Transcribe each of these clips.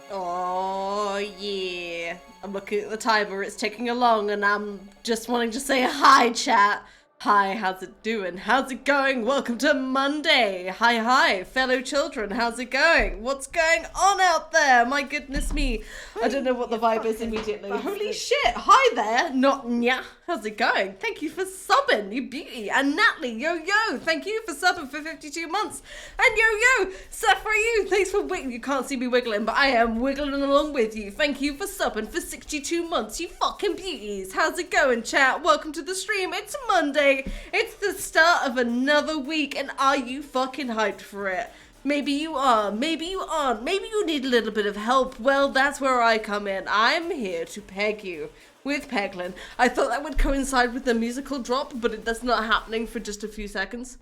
Oh, yeah. I'm looking at the timer, it's ticking along, and I'm just wanting to say hi, chat. Hi, how's it doing? How's it going? Welcome to Monday. Hi, fellow children. How's it going? What's going on out there? My goodness me. I don't know what the vibe is immediately. Holy shit. Hi there. Not nya. How's it going? Thank you for subbing, you beauty. And Natalie, yo, thank you for subbing for 52 months. And yo, Seth for you. Thanks for wiggling. You can't see me wiggling, but I am wiggling along with you. Thank you for subbing for 62 months, you fucking beauties. How's it going, chat? Welcome to the stream. It's Monday. It's the start of another week, and are you fucking hyped for it? Maybe you are, maybe you aren't, maybe you need a little bit of help. Well, that's where I come in. I'm here to peg you with Peggin. I thought that would coincide with the musical drop, but that's not happening for just a few seconds.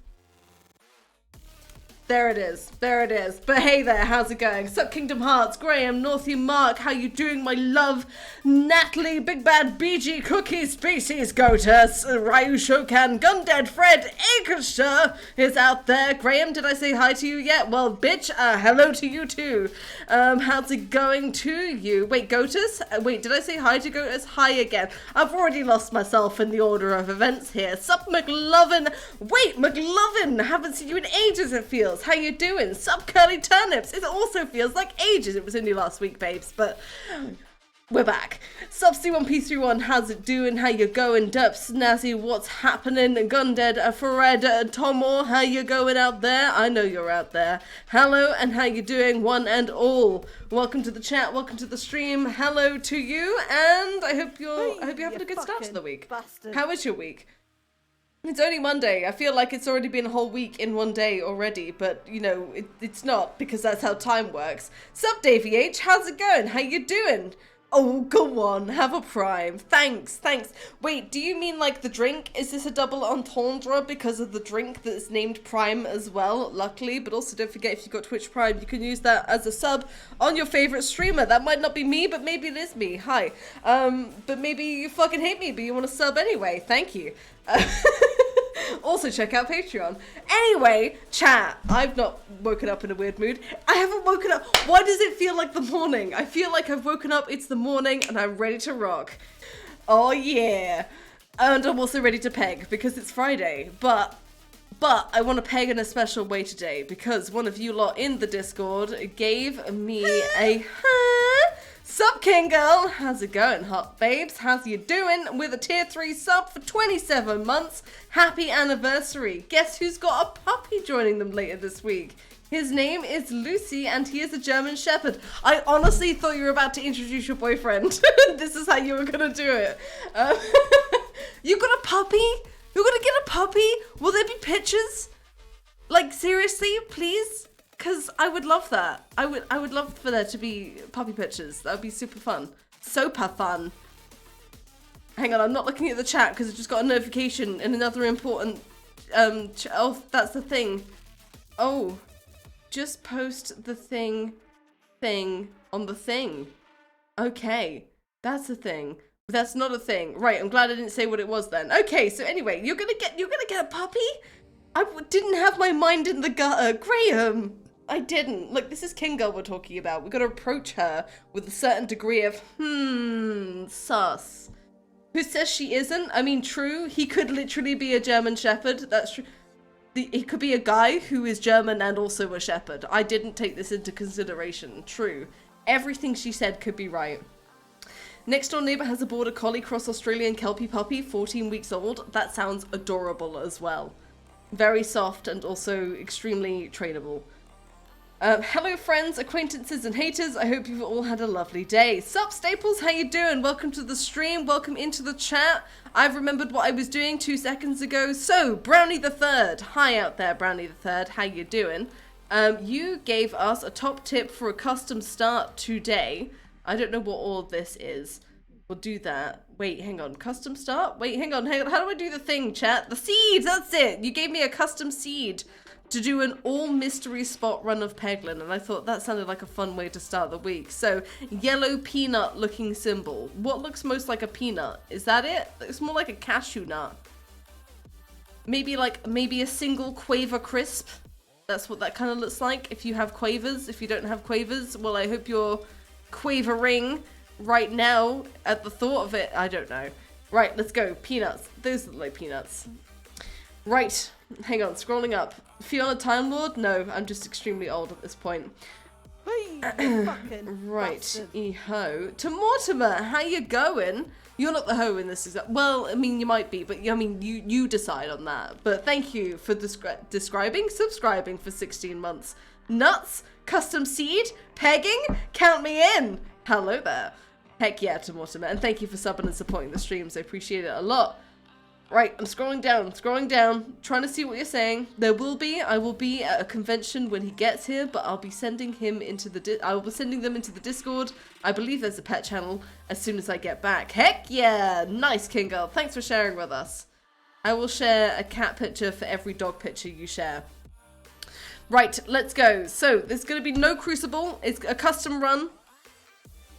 There it is. But hey there, how's it going? Sup Kingdom Hearts, Graham, Northy Mark, how you doing, my love? Natalie, Big Bad, BG, Cookie, Species, Gotus, Ryu Shokan, Gundead, Fred, Akershire is out there. Graham, did I say hi to you yet? Well, bitch, hello to you too. How's it going to you? Wait, Gotus? Wait, did I say hi to Gotus? Hi again. I've already lost myself in the order of events here. Sup McLovin? Wait, McLovin, haven't seen you in ages, it feels. How you doing? Sup Curly Turnips? It also feels like ages. It was only last week, babes, but we're back. Sup C1P31, how's it doing? How you going? Derp Snazzy, what's happening? Gundead, Fared, Tomo, how you going out there? I know you're out there. Hello, and how you doing, one and all? Welcome to the chat, welcome to the stream. Hello to you, and I hope you're having a good start to the week. Bastard. How is your week? It's only Monday. I feel like it's already been a whole week in one day already, but, you know, it's not, because that's how time works. Sup, Davey H, how's it going? How you doing? Oh, go on, have a prime. Thanks. Wait, do you mean like the drink? Is this a double entendre because of the drink that's named Prime as well, luckily? But also don't forget, if you've got Twitch Prime, you can use that as a sub on your favorite streamer. That might not be me, but maybe it is me. Hi. But maybe you fucking hate me, but you want to sub anyway. Thank you. Also check out Patreon. Anyway, chat, I've not woken up in a weird mood. I haven't woken up. Why does it feel like the morning? I feel like I've woken up, it's the morning, and I'm ready to rock. Oh yeah. And I'm also ready to peg, because it's Friday. But I want to peg in a special way today, because one of you lot in the Discord gave me a Sup, King Girl? How's it going, hot babes? How's you doing? With a tier 3 sub for 27 months. Happy anniversary. Guess who's got a puppy joining them later this week? His name is Lucy, and he is a German Shepherd. I honestly thought you were about to introduce your boyfriend. This is how you were gonna do it. You got a puppy? You're gonna get a puppy? Will there be pictures? Like, seriously, please? Because I would love that. I would love for there to be puppy pictures. That would be super fun. Super fun. Hang on, I'm not looking at the chat because I just got a notification in another important... oh, that's the thing. Oh. Just post the thing on the thing. Okay. That's a thing. That's not a thing. Right, I'm glad I didn't say what it was then. Okay, so anyway, you're gonna get a puppy? I didn't have my mind in the gutter. Graham! I didn't. Look, this is King Girl we're talking about. We've got to approach her with a certain degree of, sus. Who says she isn't? I mean, true, he could literally be a German Shepherd. That's true. He could be a guy who is German and also a Shepherd. I didn't take this into consideration. True. Everything she said could be right. Next door neighbor has a border collie cross Australian Kelpie puppy, 14 weeks old. That sounds adorable as well. Very soft and also extremely trainable. Hello friends, acquaintances and haters. I hope you've all had a lovely day. Sup Staples, how you doing? Welcome to the stream. Welcome into the chat. I've remembered what I was doing 2 seconds ago. So, Brownie the Third. Hi out there, Brownie the Third. How you doing? You gave us a top tip for a custom start today. I don't know what all of this is. We'll do that. Wait, hang on. Custom start? Wait, hang on. How do I do the thing, chat? The seed! That's it! You gave me a custom seed to do an all mystery spot run of Peggin, and I thought that sounded like a fun way to start the week. So, yellow peanut looking symbol. What looks most like a peanut? Is that it? It's more like a cashew nut. Maybe a single quaver crisp. That's what that kind of looks like. If you have quavers, if you don't have quavers, well, I hope you're quavering right now at the thought of it. I don't know. Right, let's go. Peanuts. Those look like peanuts. Right. Hang on, scrolling up. Fiona Time Lord? No, I'm just extremely old at this point. Right, e-ho. To Mortimer, how you going? You're not the hoe in this exact. Well, I mean, you might be, but I mean, you decide on that. But thank you for subscribing for 16 months. Nuts, custom seed, pegging, count me in. Hello there. Heck yeah, to Mortimer, and thank you for subbing and supporting the streams. I appreciate it a lot. Right, I'm scrolling down, trying to see what you're saying. I will be at a convention when he gets here, but I'll be sending him into I will be sending them into the Discord. I believe there's a pet channel as soon as I get back. Heck yeah! Nice, King Girl. Thanks for sharing with us. I will share a cat picture for every dog picture you share. Right, let's go. So, there's going to be no crucible. It's a custom run.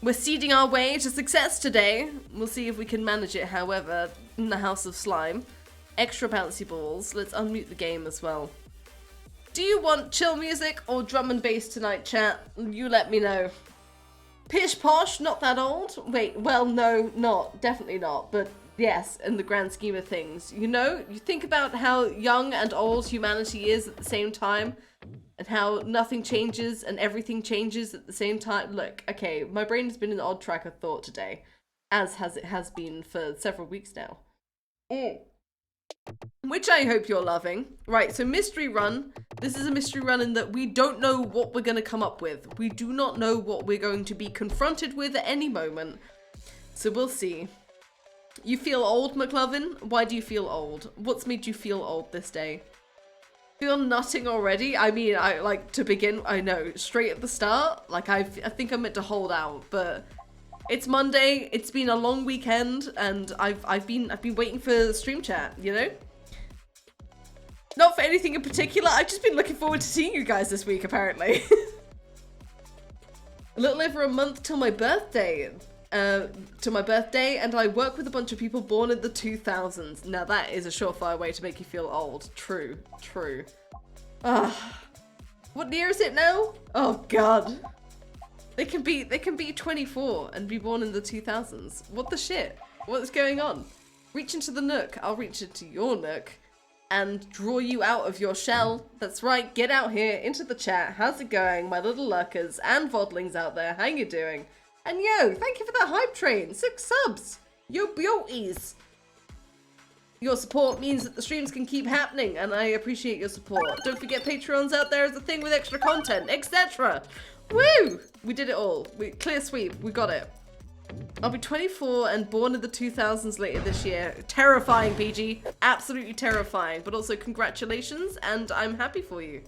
We're seeding our way to success today. We'll see if we can manage it, however, in the House of Slime. Extra bouncy balls. Let's unmute the game as well. Do you want chill music or drum and bass tonight, chat? You let me know. Pish posh, not that old? Wait, well, no, not. Definitely not. But yes, in the grand scheme of things. You know, you think about how young and old humanity is at the same time. And how nothing changes and everything changes at the same time. Look, okay, my brain has been in an odd track of thought today. As it has been for several weeks now. Which I hope you're loving. Right, so mystery run. This is a mystery run in that we don't know what we're going to come up with. We do not know what we're going to be confronted with at any moment. So we'll see. You feel old, McLovin? Why do you feel old? What's made you feel old this day? Feel nutting already? I mean, to begin, I know, straight at the start, like, I think I'm meant to hold out, but it's Monday, it's been a long weekend, and I've been waiting for stream chat, you know? Not for anything in particular, I've just been looking forward to seeing you guys this week, apparently. A little over a month till my birthday. And I work with a bunch of people born in the 2000s. Now that is a surefire way to make you feel old. True. What year is it now? Oh god. They can be 24 and be born in the 2000s. What the shit? What's going on? Reach into the nook. I'll reach into your nook and draw you out of your shell. That's right, get out here into the chat. How's it going, my little lurkers and vodlings out there? How you doing? And yo, thank you for that hype train. 6 subs. Yo beauties. Your support means that the streams can keep happening, and I appreciate your support. Don't forget Patreons out there is a thing with extra content, etc. Woo! We did it all. Clear sweep. We got it. I'll be 24 and born in the 2000s later this year. Terrifying, PG. Absolutely terrifying. But also congratulations, and I'm happy for you.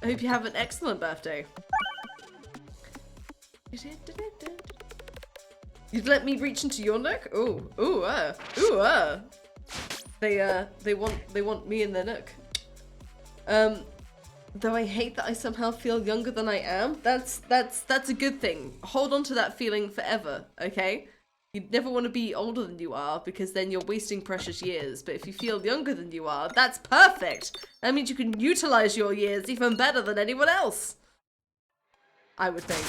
I hope you have an excellent birthday. You'd let me reach into your nook? They want me in their nook. Though I hate that I somehow feel younger than I am. That's a good thing. Hold on to that feeling forever, okay? You'd never want to be older than you are because then you're wasting precious years. But if you feel younger than you are, that's perfect. That means you can utilize your years even better than anyone else. I would think.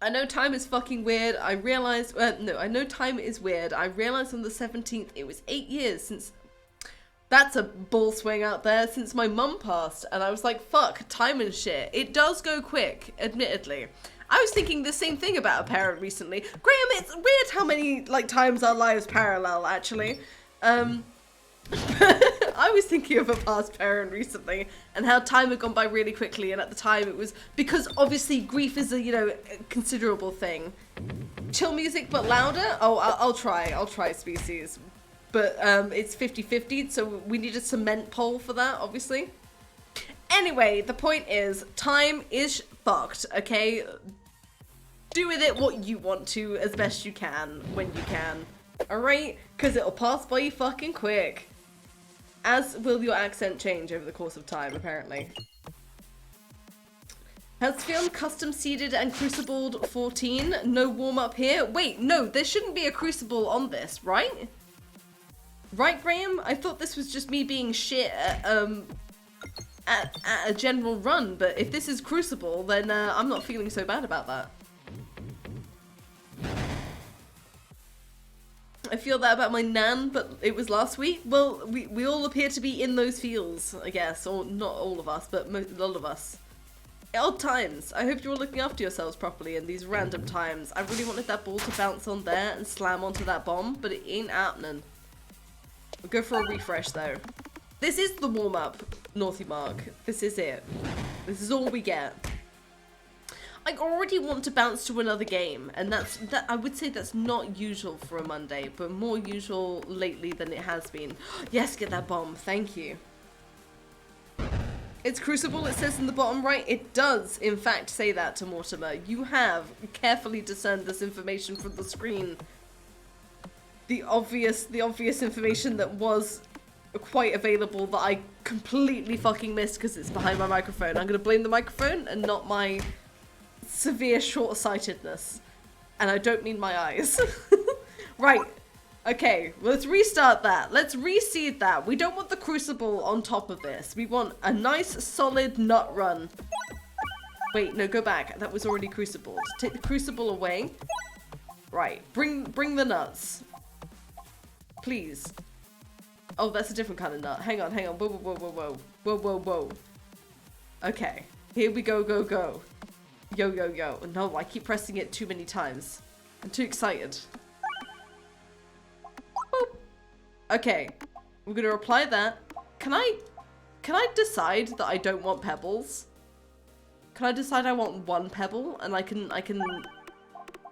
I know time is fucking weird. I realized, I know time is weird. I realized on the 17th, it was 8 years since, that's a ball swing out there, since my mum passed. And I was like, fuck, time and shit. It does go quick, admittedly. I was thinking the same thing about a parent recently. Graham, it's weird how many, times our lives parallel, actually. I was thinking of a past parent recently and how time had gone by really quickly, and at the time it was because obviously grief is a considerable thing. Chill music but louder? Oh, I'll try Species, but it's 50-50, so we need a cement poll for that, obviously. Anyway, the point is, time is fucked, okay? Do with it what you want to as best you can, when you can. Alright? Because it'll pass by you fucking quick. As will your accent change over the course of time, apparently. Has film custom seeded and crucibled 14? No warm-up here? Wait, no, there shouldn't be a crucible on this, right? Right, Graham? I thought this was just me being shit at a general run, but if this is crucible, then I'm not feeling so bad about that. I feel that about my nan, but it was last week. Well, we all appear to be in those fields, I guess. Or not all of us, but a lot of us. Odd times. I hope you're all looking after yourselves properly in these random times. I really wanted that ball to bounce on there and slam onto that bomb, but it ain't happening. We'll go for a refresh, though. This is the warm-up, Naughty Mark. This is it. This is all we get. I already want to bounce to another game, and that I would say that's not usual for a Monday, but more usual lately than it has been. Yes, get that bomb. Thank you. It's Crucible, it says in the bottom right. It does, in fact, say that to Mortimer. You have carefully discerned this information from the screen. The obvious information that was quite available that I completely fucking missed because it's behind my microphone. I'm gonna blame the microphone and not my severe short-sightedness. And I don't mean my eyes. Right. Okay, let's restart that. Let's reseed that. We don't want the crucible on top of this. We want a nice, solid nut run. Wait, no, go back. That was already crucible. Take the crucible away. Right, bring the nuts. Please. Oh, that's a different kind of nut. Hang on, hang on. Whoa, whoa, whoa, whoa, whoa, whoa, whoa. Okay, here we go, go, go. Yo, yo, yo. No, I keep pressing it too many times. I'm too excited. Boop. Okay, we're gonna apply that. Can I decide that I don't want pebbles? Can I decide I want one pebble and I can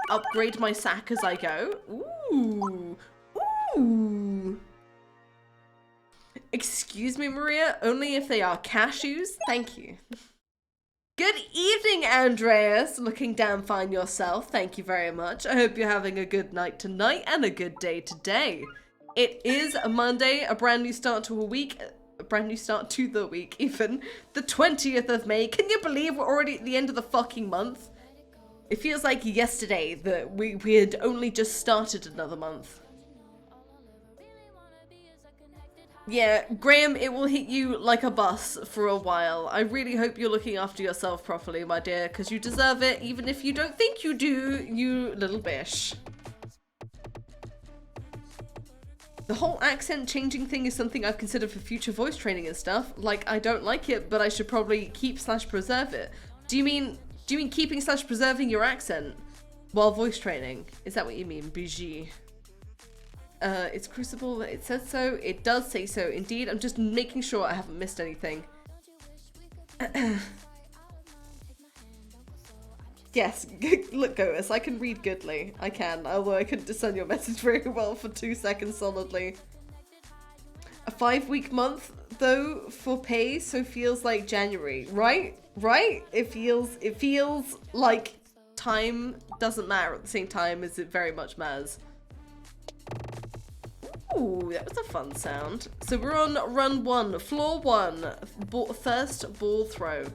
upgrade my sack as I go? Ooh, ooh. Excuse me, Maria. Only if they are cashews. Thank you. Good evening, Andreas. Looking damn fine yourself. Thank you very much. I hope you're having a good night tonight and a good day today. It is a Monday, a brand new start to a week. A brand new start to the week, even. The 20th of May. Can you believe we're already at the end of the fucking month? It feels like yesterday that we had only just started another month. Yeah, Graham, it will hit you like a bus for a while. I really hope you're looking after yourself properly, my dear, because you deserve it, even if you don't think you do, you little bish. The whole accent changing thing is something I've considered for future voice training and stuff. Like, I don't like it, but I should probably keep/preserve it. Do you mean keeping/preserving your accent while voice training? Is that what you mean, BG? It's Crucible, it says so. It does say so, indeed. I'm just making sure I haven't missed anything. Yes, look, Gotus, I can read goodly. I can, although I couldn't discern your message very well for 2 seconds solidly. A 5-week month, though, for pay, so feels like January. Right? Right? It feels like time doesn't matter at the same time as it very much matters. Ooh, that was a fun sound. So we're on run 1, floor 1, first ball throw.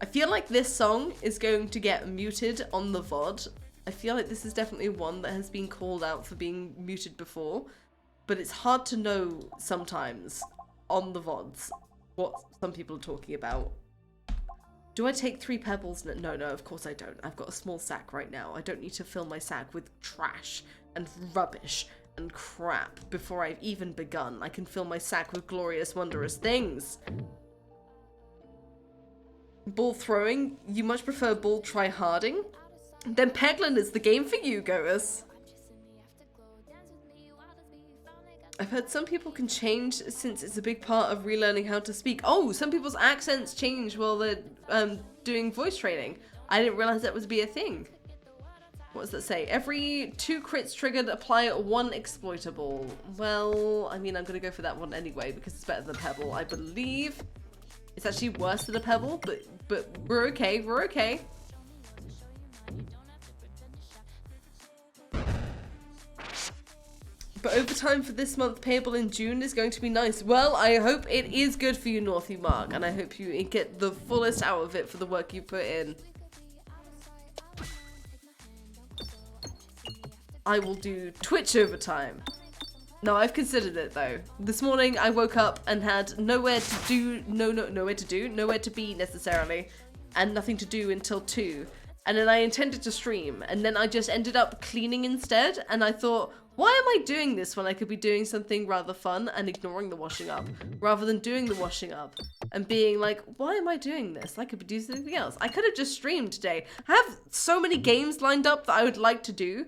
I feel like this song is going to get muted on the VOD. I feel like this is definitely one that has been called out for being muted before, but it's hard to know sometimes on the VODs what some people are talking about. Do I take 3 pebbles? No, of course I don't. I've got a small sack right now. I don't need to fill my sack with trash and rubbish and crap before I've even begun. I can fill my sack with glorious, wondrous things. Ball throwing? You much prefer ball try-harding? Then Peggin is the game for you, Goers. I've heard some people can change since it's a big part of relearning how to speak. Oh, some people's accents change while they're doing voice training. I didn't realize that would be a thing. What does that say? Every 2 crits triggered, apply 1 exploitable. Well, I mean, I'm gonna go for that one anyway because it's better than Pebble. I believe it's actually worse than a Pebble, but we're okay. We're okay. But overtime for this month payable in June is going to be nice. Well, I hope it is good for you, Northy Mark, and I hope you get the fullest out of it for the work you put in. I will do Twitch overtime. No, I've considered it though. This morning I woke up and had nowhere to be necessarily, and nothing to do until 2. And then I intended to stream, and then I just ended up cleaning instead, and I thought, why am I doing this when I could be doing something rather fun and ignoring the washing up, rather than doing the washing up and being like, why am I doing this? I could be doing something else. I could have just streamed today. I have so many games lined up that I would like to do.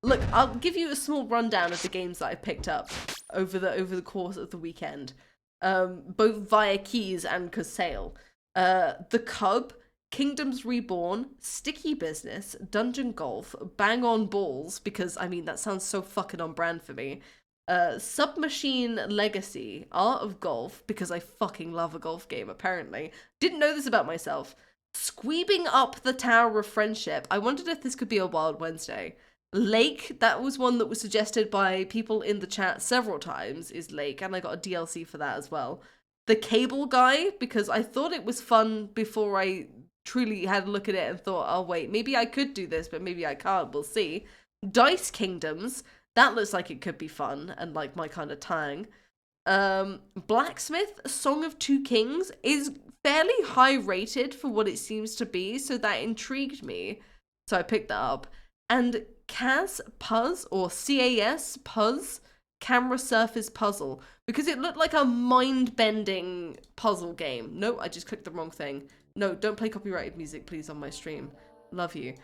Look, I'll give you a small rundown of the games that I picked up over the course of the weekend, both via keys and 'cause sale. The Cub, Kingdoms Reborn, Sticky Business, Dungeon Golf, Bang On Balls, because, I mean, that sounds so fucking on brand for me. Submachine Legacy, Art of Golf, because I fucking love a golf game, apparently. Didn't know this about myself. Squeebing Up the Tower of Friendship. I wondered if this could be a Wild Wednesday. Lake, that was one that was suggested by people in the chat several times, is Lake, and I got a DLC for that as well. The Cable Guy, because I thought it was fun before I truly had a look at it and thought, oh wait, maybe I could do this, but maybe I can't, we'll see. Dice Kingdoms, that looks like it could be fun and like my kind of tang. Blacksmith, Song of Two Kings is fairly high rated for what it seems to be, so that intrigued me, so I picked that up. And CAS Puzz, or CAS Puzz, Camera Surface Puzzle, because it looked like a mind-bending puzzle game. No, I just clicked the wrong thing. No, don't play copyrighted music, please, on my stream. Love you.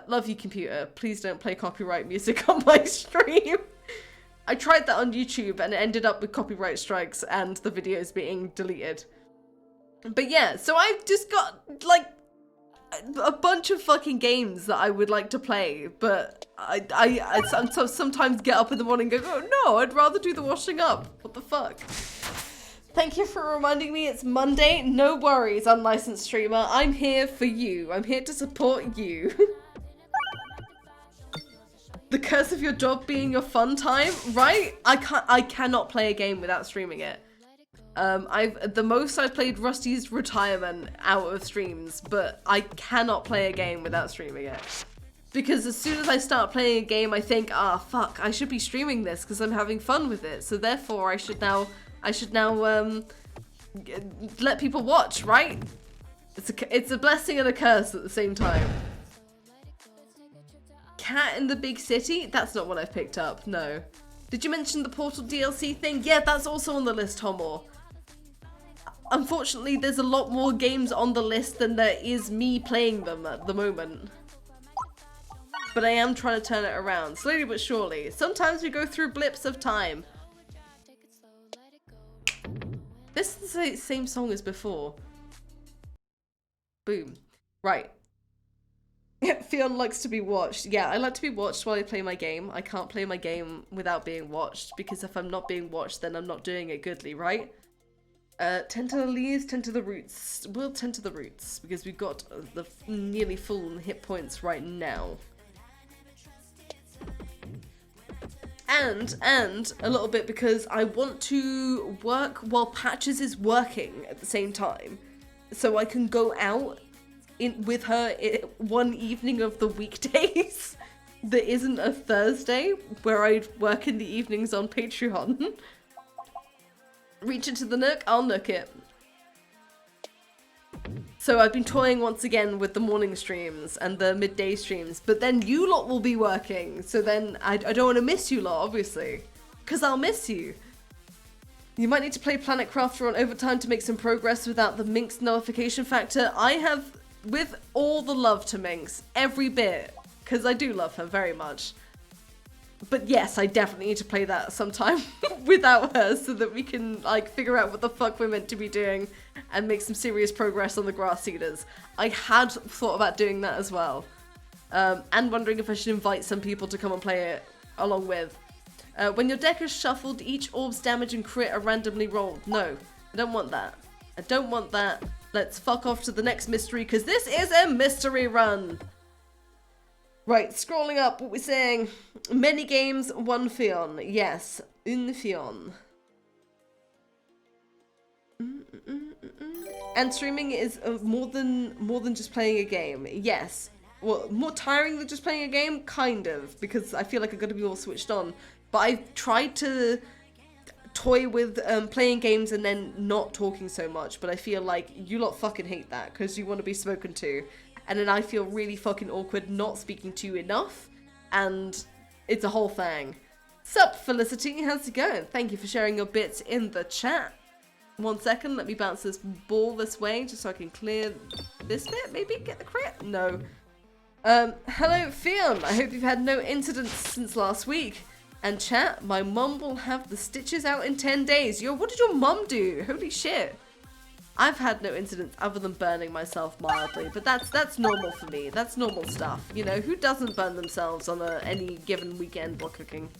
Love you, computer. Please don't play copyright music on my stream. I tried that on YouTube and it ended up with copyright strikes and the videos being deleted. But yeah, so I've just got, like, a bunch of fucking games that I would like to play, but I sometimes get up in the morning and go, oh no, I'd rather do the washing up. What the fuck? Thank you for reminding me it's Monday. No worries, unlicensed streamer. I'm here for you. I'm here to support you. The curse of your job being your fun time, right? I cannot play a game without streaming it. The most I've played Rusty's Retirement out of streams, but I cannot play a game without streaming it. Because as soon as I start playing a game, I think, ah, fuck, I should be streaming this because I'm having fun with it. So therefore, I should now let people watch, right? It's a blessing and a curse at the same time. Cat in the Big City? That's not what I've picked up, no. Did you mention the Portal DLC thing? Yeah, that's also on the list, Homor. Unfortunately, there's a lot more games on the list than there is me playing them at the moment. But I am trying to turn it around, slowly but surely. Sometimes we go through blips of time. This is the same song as before. Boom. Right. Fionn likes to be watched. Yeah, I like to be watched while I play my game. I can't play my game without being watched, because if I'm not being watched, then I'm not doing it goodly, right? Tend to the leaves, tend to the roots. We'll tend to the roots, because we've got the nearly full hit points right now. And a little bit because I want to work while Patches is working at the same time. So I can go out with her one evening of the weekdays that isn't a Thursday, where I'd work in the evenings on Patreon. Reach into the nook, I'll nook it. So I've been toying once again with the morning streams and the midday streams, but then you lot will be working, so then I don't want to miss you lot, obviously, because I'll miss you. You might need to play Planet Crafter on overtime to make some progress without the Minx nullification factor. I have, with all the love to Minx, every bit, because I do love her very much. But yes, I definitely need to play that sometime without her so that we can, like, figure out what the fuck we're meant to be doing and make some serious progress on the grass seeders. I had thought about doing that as well. And wondering if I should invite some people to come and play it along with. When your deck is shuffled, each orb's damage and crit are randomly rolled. No, I don't want that. I don't want that. Let's fuck off to the next mystery, because this is a mystery run. Right, scrolling up, what we're saying. Many games, one Fion. Yes, une Fion. And streaming is more than just playing a game. Yes. Well, more tiring than just playing a game? Kind of, because I feel like I've got to be more switched on. But I've tried to toy with playing games and then not talking so much, but I feel like you lot fucking hate that because you want to be spoken to, and then I feel really fucking awkward not speaking to you enough, and it's a whole thing. Sup, Felicity, how's it going? Thank you for sharing your bits in the chat. 1 second, let me bounce this ball this way just so I can clear this bit, maybe get the crit? No. Hello, Fion. I hope you've had no incidents since last week. And chat, my mum will have the stitches out in 10 days. Yo, what did your mum do? Holy shit. I've had no incidents other than burning myself mildly, but that's normal for me. That's normal stuff. You know, who doesn't burn themselves on any given weekend while cooking?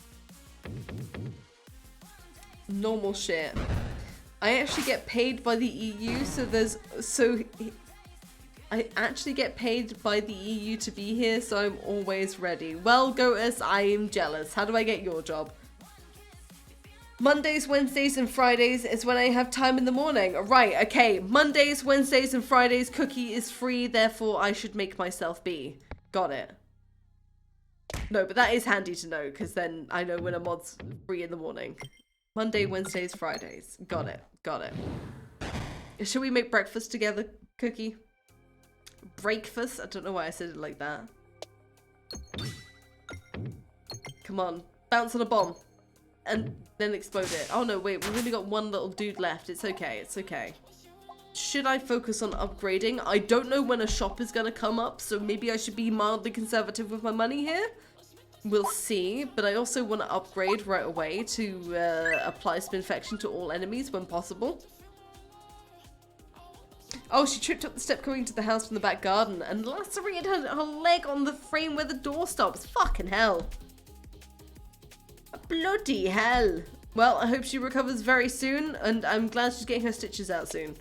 Normal shit. I actually get paid by the EU, I actually get paid by the EU to be here, so I'm always ready. Well, Goatus, I am jealous. How do I get your job? Mondays, Wednesdays, and Fridays is when I have time in the morning. Right, okay. Mondays, Wednesdays, and Fridays, Cookie is free, therefore I should make myself be. Got it. No, but that is handy to know, because then I know when a mod's free in the morning. Monday, Wednesdays, Fridays. Got it. Got it. Should we make breakfast together, Cookie? Breakfast? I don't know why I said it like that. Come on. Bounce on a bomb. And then explode it. Oh no, wait. We've only got one little dude left. It's okay. It's okay. Should I focus on upgrading? I don't know when a shop is going to come up, so maybe I should be mildly conservative with my money here. We'll see. But I also want to upgrade right away to apply Spinfection to all enemies when possible. Oh, she tripped up the step coming to the house from the back garden and lacerated her leg on the frame where the door stops. Fucking hell. Bloody hell. Well, I hope she recovers very soon, and I'm glad she's getting her stitches out soon.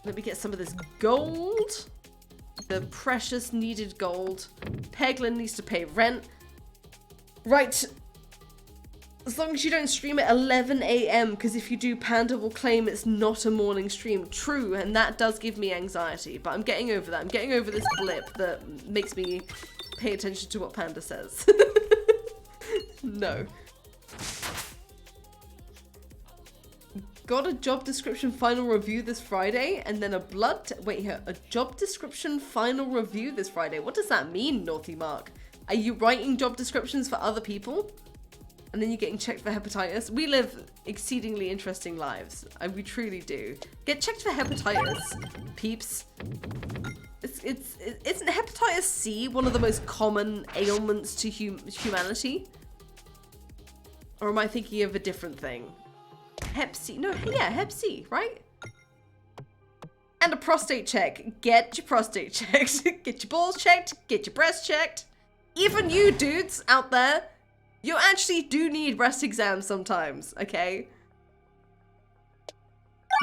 Let me get some of this gold. The precious needed gold. Peggin needs to pay rent. Right. As long as you don't stream at 11 AM, because if you do, Panda will claim it's not a morning stream. True, and that does give me anxiety, but I'm getting over that. I'm getting over this blip that makes me pay attention to what Panda says. No. Got a job description final review this Friday, and then a job description final review this Friday. What does that mean, Naughty Mark? Are you writing job descriptions for other people? And then you're getting checked for hepatitis. We live exceedingly interesting lives. We truly do. Get checked for hepatitis, peeps. Isn't hepatitis C one of the most common ailments to humanity? Or am I thinking of a different thing? Hep C. No, yeah, Hep C, right? And a prostate check. Get your prostate checked. Get your balls checked. Get your breasts checked. Even you dudes out there, you actually do need breast exams sometimes, okay?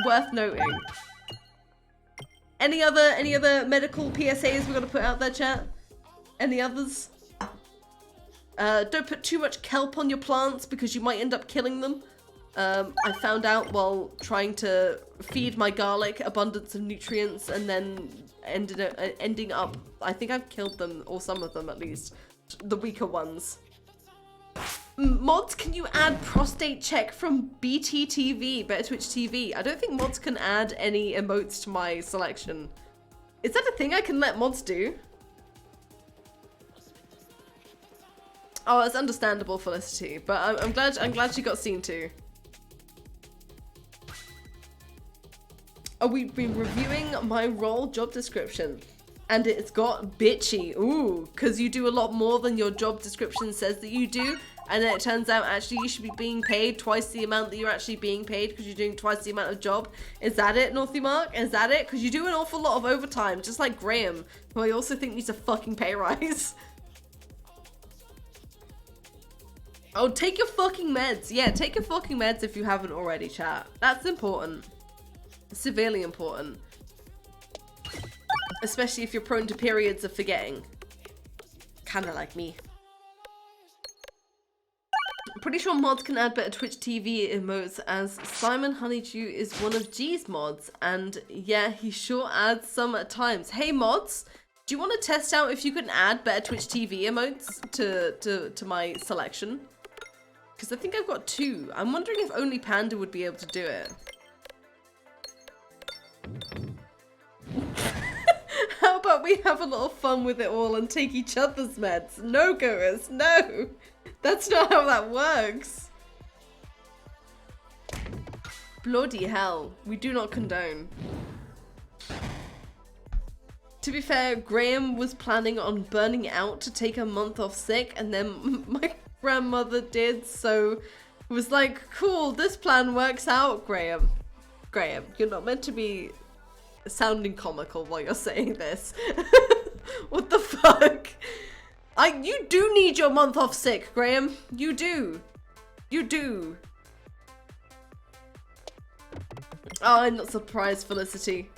Worth noting. Any other medical PSAs we're gonna put out there, chat? Any others? Don't put too much kelp on your plants because you might end up killing them. I found out while trying to feed my garlic abundance of nutrients and then ending up, I think I've killed them, or some of them at least, the weaker ones. Mods, can you add prostate check from BTTV, Better Twitch TV? I don't think mods can add any emotes to my selection. Is that a thing I can let mods do? Oh, it's understandable, Felicity, but I'm glad she got seen to. Oh, we've been reviewing my role job description, and it's got bitchy. Ooh, because you do a lot more than your job description says that you do. and then it turns out actually you should be being paid twice the amount that you're actually being paid because you're doing twice the amount of job. Is that it, Northy Mark? Is that it? Because you do an awful lot of overtime, just like Graham, who I also think needs a fucking pay rise. Oh, take your fucking meds. Yeah, take your fucking meds if you haven't already, chat. That's important. Severely important. Especially if you're prone to periods of forgetting. Kinda like me. I'm pretty sure mods can add better Twitch TV emotes, as Simon Honeydew is one of G's mods. And yeah, he sure adds some at times. Hey mods, do you want to test out if you can add better Twitch TV emotes to my selection? Because I think I've got 2. I'm wondering if only Panda would be able to do it. How about we have a little fun with it all and take each other's meds? No, goers, no! That's not how that works. Bloody hell, we do not condone. To be fair, Graham was planning on burning out to take a month off sick, and then my grandmother did, so it was like, cool, this plan works out, Graham. Graham, you're not meant to be sounding comical while you're saying this. What the fuck? You do need your month off sick, Graham. You do. You do. Oh, I'm not surprised, Felicity.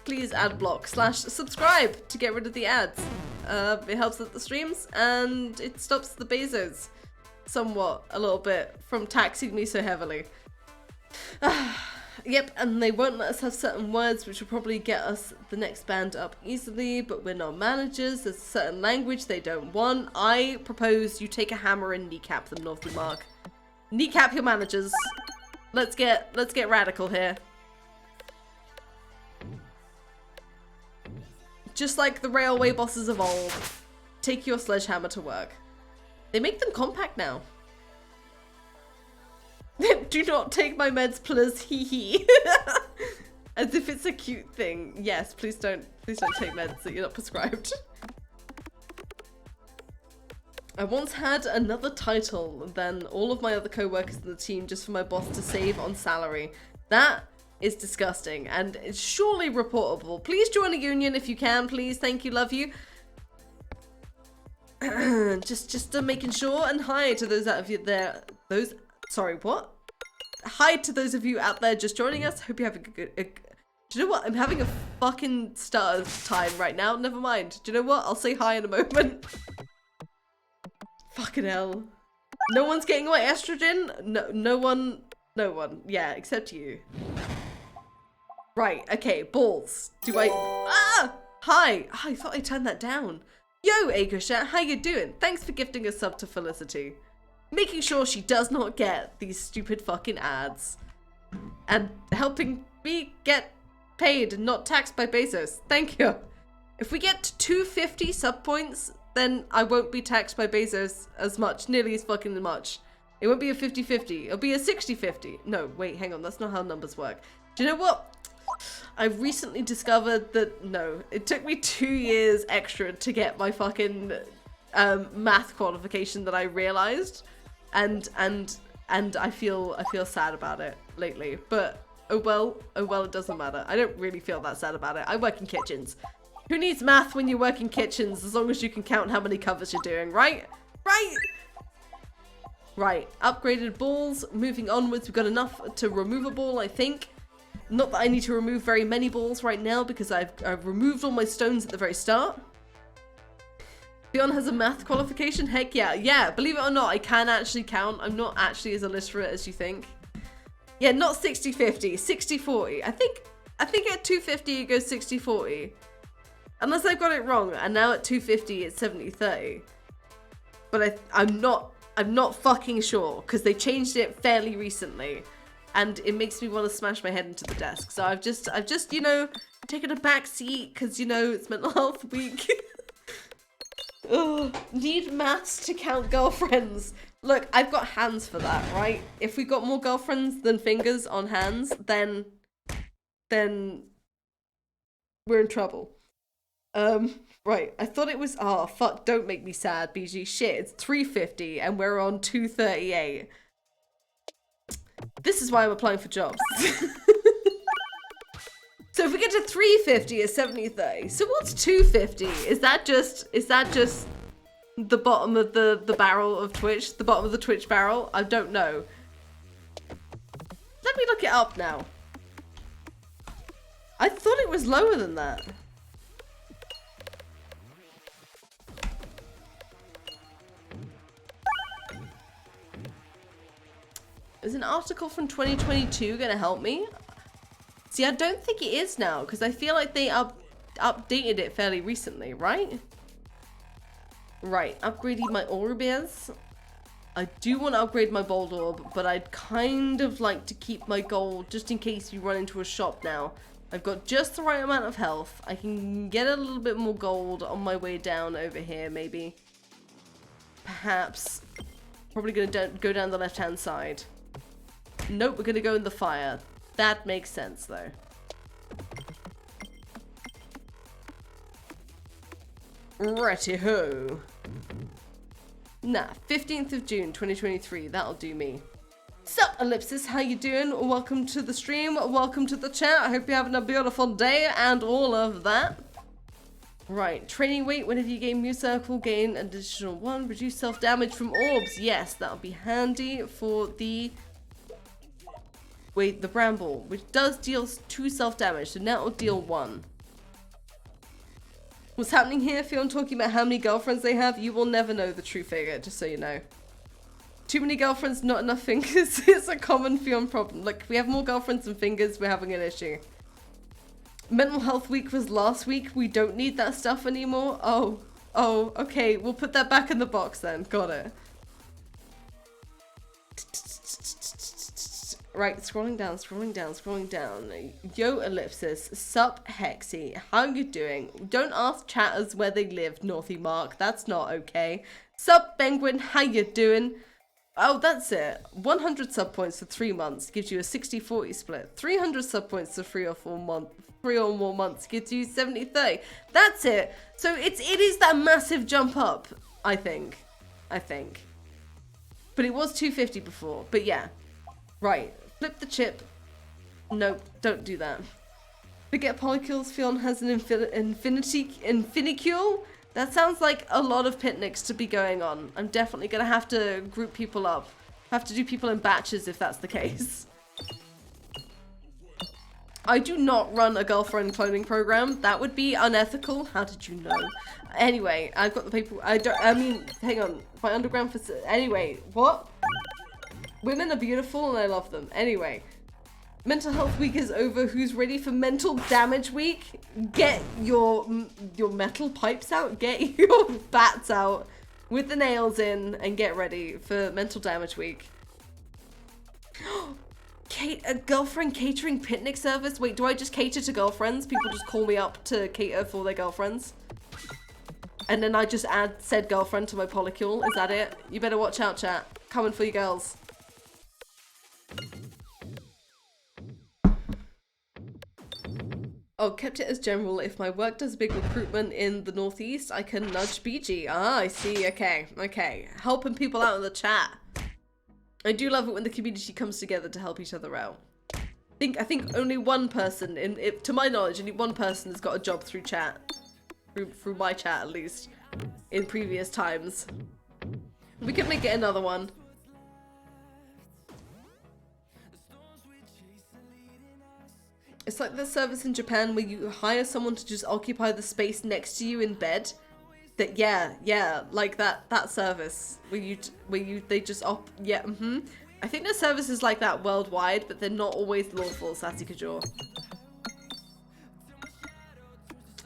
Please ad block / subscribe to get rid of the ads. It helps with the streams and it stops the Bezos somewhat, a little bit, from taxing me so heavily. Yep, and they won't let us have certain words which will probably get us the next band up easily, but we're not managers. There's a certain language they don't want. I propose you take a hammer and kneecap them, Northy Mark. Kneecap your managers. Let's get radical here. Just like the railway bosses of old, take your sledgehammer to work. They make them compact now. Do not take my meds, please. Hee hee. As if it's a cute thing. Yes, please don't take meds that you're not prescribed. I once had another title than all of my other co-workers in the team just for my boss to save on salary. That is disgusting and it's surely reportable. Please join a union if you can, please. Thank you, love you. just making sure, and hi to those out of you there. Sorry, what? Hi to those of you out there just joining us. Hope you have a good... do you know what? I'm having a fucking stutter time right now. Never mind. Do you know what? I'll say hi in a moment. Fucking hell. No one's getting my estrogen? No one. Yeah, except you. Right, okay, balls. Do I... Ah! Hi! I thought I turned that down. Yo, Agosha, how you doing? Thanks for gifting a sub to Felicity. Making sure she does not get these stupid fucking ads. And helping me get paid and not taxed by Bezos. Thank you. If we get to 250 sub points, then I won't be taxed by Bezos as much. Nearly as fucking much. It won't be a 50-50. It'll be a 60-50. No, wait, hang on. That's not how numbers work. Do you know what? I've recently discovered that, no, it took me 2 years extra to get my fucking math qualification that I realized, and I feel sad about it lately. But oh well, it doesn't matter. I don't really feel that sad about it. I work in kitchens. Who needs math when you work in kitchens as long as you can count how many covers you're doing, right? Right, upgraded balls. Moving onwards, we've got enough to remove a ball, I think. Not that I need to remove very many balls right now because I've removed all my stones at the very start. Beyond has a math qualification? Heck yeah. Yeah, believe it or not, I can actually count. I'm not actually as illiterate as you think. Yeah, not 60-50, 60-40. I think at 250 it goes 60-40. Unless I've got it wrong, and now at 250 it's 70-30. But I'm not fucking sure because they changed it fairly recently. And it makes me want to smash my head into the desk. So I've just, you know, taken a back seat because, you know, it's mental health week. Ugh, need maths to count girlfriends. Look, I've got hands for that, right? If we got more girlfriends than fingers on hands, then we're in trouble. Right. I thought it was, oh, fuck, don't make me sad, BG. Shit, it's 350 and we're on 238. This is why I'm applying for jobs. So if we get to 350, it's 70-30. So what's 250? Is that just the bottom of the barrel of Twitch? The bottom of the Twitch barrel? I don't know. Let me look it up now. I thought it was lower than that. Is an article from 2022 gonna help me? See, I don't think it is now, because I feel like they updated it fairly recently, right? Right, upgrading my orbs. I do want to upgrade my bold orb, but I'd kind of like to keep my gold just in case you run into a shop now. I've got just the right amount of health. I can get a little bit more gold on my way down over here, maybe. Perhaps. Probably gonna go down the left-hand side. Nope, we're gonna go in the fire. That makes sense, though. Righty-ho. Nah, 15th of June, 2023. That'll do me. Sup, Ellipsis? How you doing? Welcome to the stream. Welcome to the chat. I hope you're having a beautiful day and all of that. Right, training weight. Whenever you gain Mu Circle, gain an additional 1. Reduce self-damage from orbs. Yes, that'll be handy for the... Wait, the Bramble, which does deal 2 self-damage, so now it'll deal 1. What's happening here? If you're talking about how many girlfriends they have, you will never know the true figure, just so you know. Too many girlfriends, not enough fingers. It's a common Fion problem. Like, if we have more girlfriends than fingers, we're having an issue. Mental Health Week was last week. We don't need that stuff anymore. Oh, okay. We'll put that back in the box then. Got it. Right, scrolling down. Yo, Ellipsis. Sup, Hexy. How you doing? Don't ask chatters where they live, Northy Mark. That's not okay. Sup, Penguin. How you doing? Oh, that's it. 100 sub points for 3 months gives you a 60-40 split. 300 sub points for 3 or more months gives you 70-30. That's it. So it is that massive jump up, I think. But it was 250 before. But yeah. Right. Flip the chip. Nope, don't do that. Forget polycules. Fion has an infinicule. That sounds like a lot of picnics to be going on. I'm definitely gonna have to group people up. Have to do people in batches if that's the case. I do not run a girlfriend cloning program. That would be unethical. How did you know? Anyway, I've got the people. Hang on. My underground facility. Anyway, what? Women are beautiful and I love them. Anyway, Mental Health Week is over. Who's ready for Mental Damage Week? Get your metal pipes out. Get your bats out with the nails in and get ready for Mental Damage Week. A girlfriend catering picnic service? Wait, do I just cater to girlfriends? People just call me up to cater for their girlfriends? And then I just add said girlfriend to my polycule? Is that it? You better watch out, chat. Coming for you girls. Oh, kept it as general. If my work does big recruitment in the Northeast, I can nudge BG. Ah, I see. Okay. Helping people out in the chat. I do love it when the community comes together to help each other out. I think only one person, to my knowledge, only one person has got a job through chat. Through my chat, at least. In previous times. We could make it another one. It's like the service in Japan where you hire someone to just occupy the space next to you in bed. That yeah, like that service where they just I think the service is like that worldwide, but they're not always lawful, Sassy Kajor.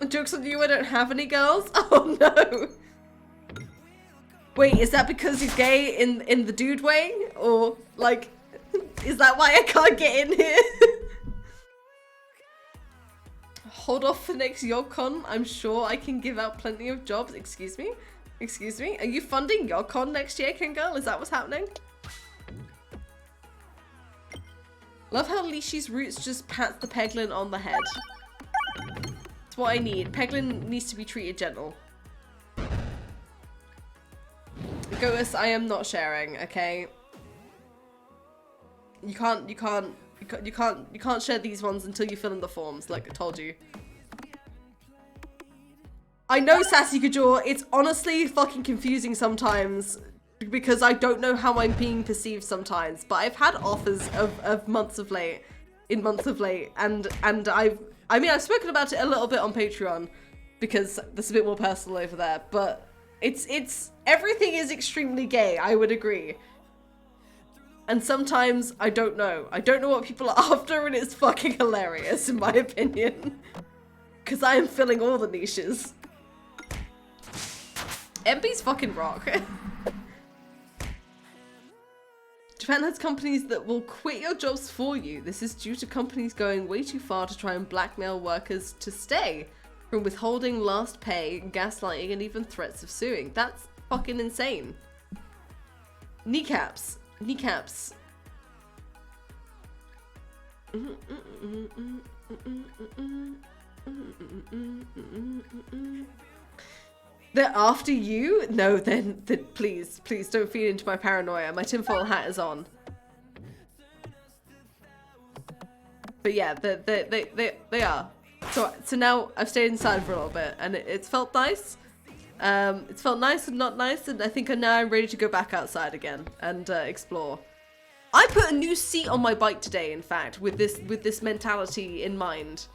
Joke's on you, I don't have any girls. Oh no. Wait, is that because you're gay in the dude way? Or like, is that why I can't get in here? Hold off for next YogCon. I'm sure I can give out plenty of jobs. Excuse me? Are you funding YogCon next year, King Girl? Is that what's happening? Love how Lishi's roots just pats the Peglin on the head. It's what I need. Peggin needs to be treated gentle. Goas, I am not sharing, okay? You can't share these ones until you fill in the forms, like I told you. I know, Sassy Kajor, it's honestly fucking confusing sometimes because I don't know how I'm being perceived sometimes, but I've had offers of months of late, and I've spoken about it a little bit on Patreon because there's a bit more personal over there, but it's everything is extremely gay, I would agree. And sometimes I don't know what people are after, and it's fucking hilarious in my opinion. Because I am filling all the niches. MB's fucking rock. Japan has companies that will quit your jobs for you. This is due to companies going way too far to try and blackmail workers to stay. From withholding last pay, gaslighting, and even threats of suing. That's fucking insane. Kneecaps. Kneecaps. They're after you? No, then please don't feed into my paranoia. My tinfoil hat is on. But yeah, they are. So now I've stayed inside for a little bit, and it's felt nice. It's felt nice and not nice, and I think now I'm ready to go back outside again and explore. I put a new seat on my bike today, in fact, with this mentality in mind,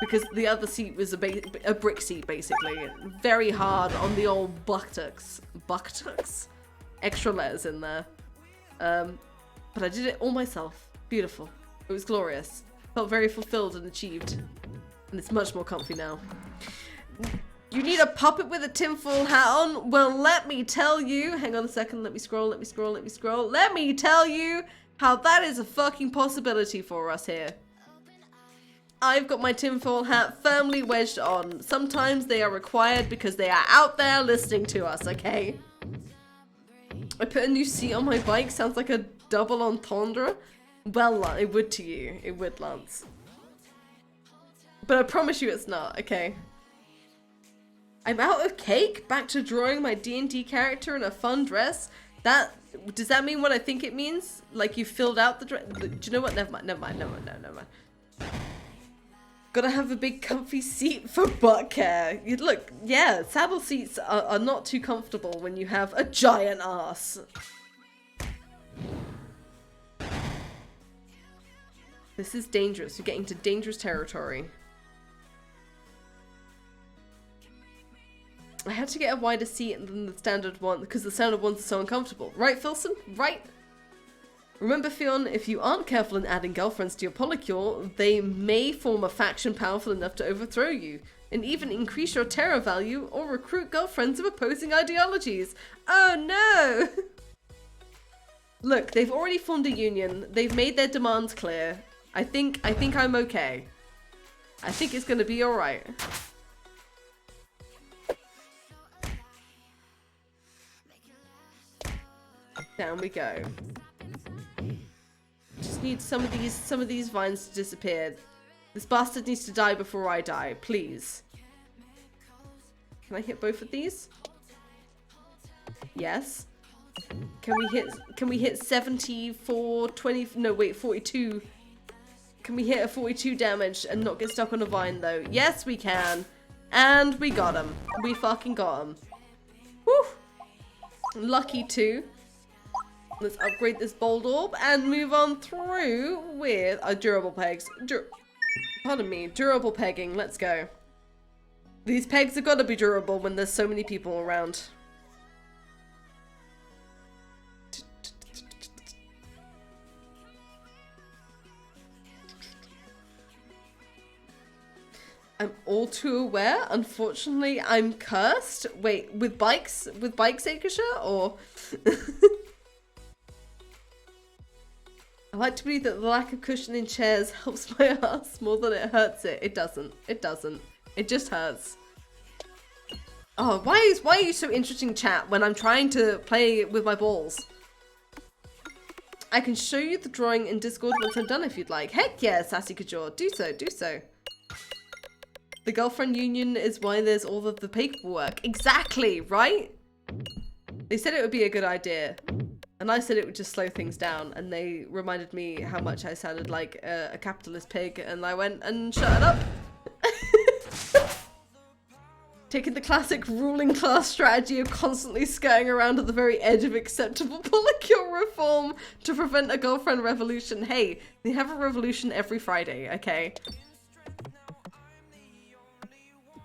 because the other seat was a brick seat, basically, very hard on the old buttocks, extra letters in there. But I did it all myself. Beautiful. It was glorious. Felt very fulfilled and achieved, and it's much more comfy now. You need a puppet with a tinfoil hat on? Well, let me tell you. Hang on a second. Let me scroll. Let me tell you how that is a fucking possibility for us here. I've got my tinfoil hat firmly wedged on. Sometimes they are required because they are out there listening to us, okay? I put a new seat on my bike. Sounds like a double entendre. Well, it would to you. It would, Lance. But I promise you it's not, okay? I'm out of cake? Back to drawing my D&D character in a fun dress? Does that mean what I think it means? Like you filled out the dress? Do you know what? Never mind. Gotta have a big comfy seat for butt care. Look, yeah, saddle seats are not too comfortable when you have a giant ass. This is dangerous. You're getting to dangerous territory. I had to get a wider seat than the standard one because the standard ones are so uncomfortable. Right, Filson? Right? Remember, Fionn, if you aren't careful in adding girlfriends to your polycule, they may form a faction powerful enough to overthrow you, and even increase your terror value or recruit girlfriends of opposing ideologies. Oh no! Look, they've already formed a union. They've made their demands clear. I think I'm okay. I think it's gonna be alright. Down we go. Just need some of these vines to disappear. This bastard needs to die before I die, please. Can I hit both of these? Yes. Can we hit 74, 20, no wait, 42. Can we hit a 42 damage and not get stuck on a vine though? Yes, we can. And we got him. We fucking got him. Woo! Lucky too. Let's upgrade this bold orb and move on through with our durable pegs. Pardon me, durable pegging. Let's go. These pegs have got to be durable when there's so many people around. I'm all too aware. Unfortunately, I'm cursed. Wait, with bikes? With bikes, Akasha? Or... I like to believe that the lack of cushion in chairs helps my ass more than it hurts it. It doesn't. It doesn't. It just hurts. Oh, why are you so interesting, chat, when I'm trying to play with my balls? I can show you the drawing in Discord once I'm done if you'd like. Heck yeah, Sassy Kajor. Do so, do so. The girlfriend union is why there's all of the paperwork. Exactly, right? They said it would be a good idea. And I said it would just slow things down. And they reminded me how much I sounded like a capitalist pig. And I went and shut it up. Taking the classic ruling class strategy of constantly skirting around at the very edge of acceptable political reform to prevent a girlfriend revolution. Hey, they have a revolution every Friday, okay?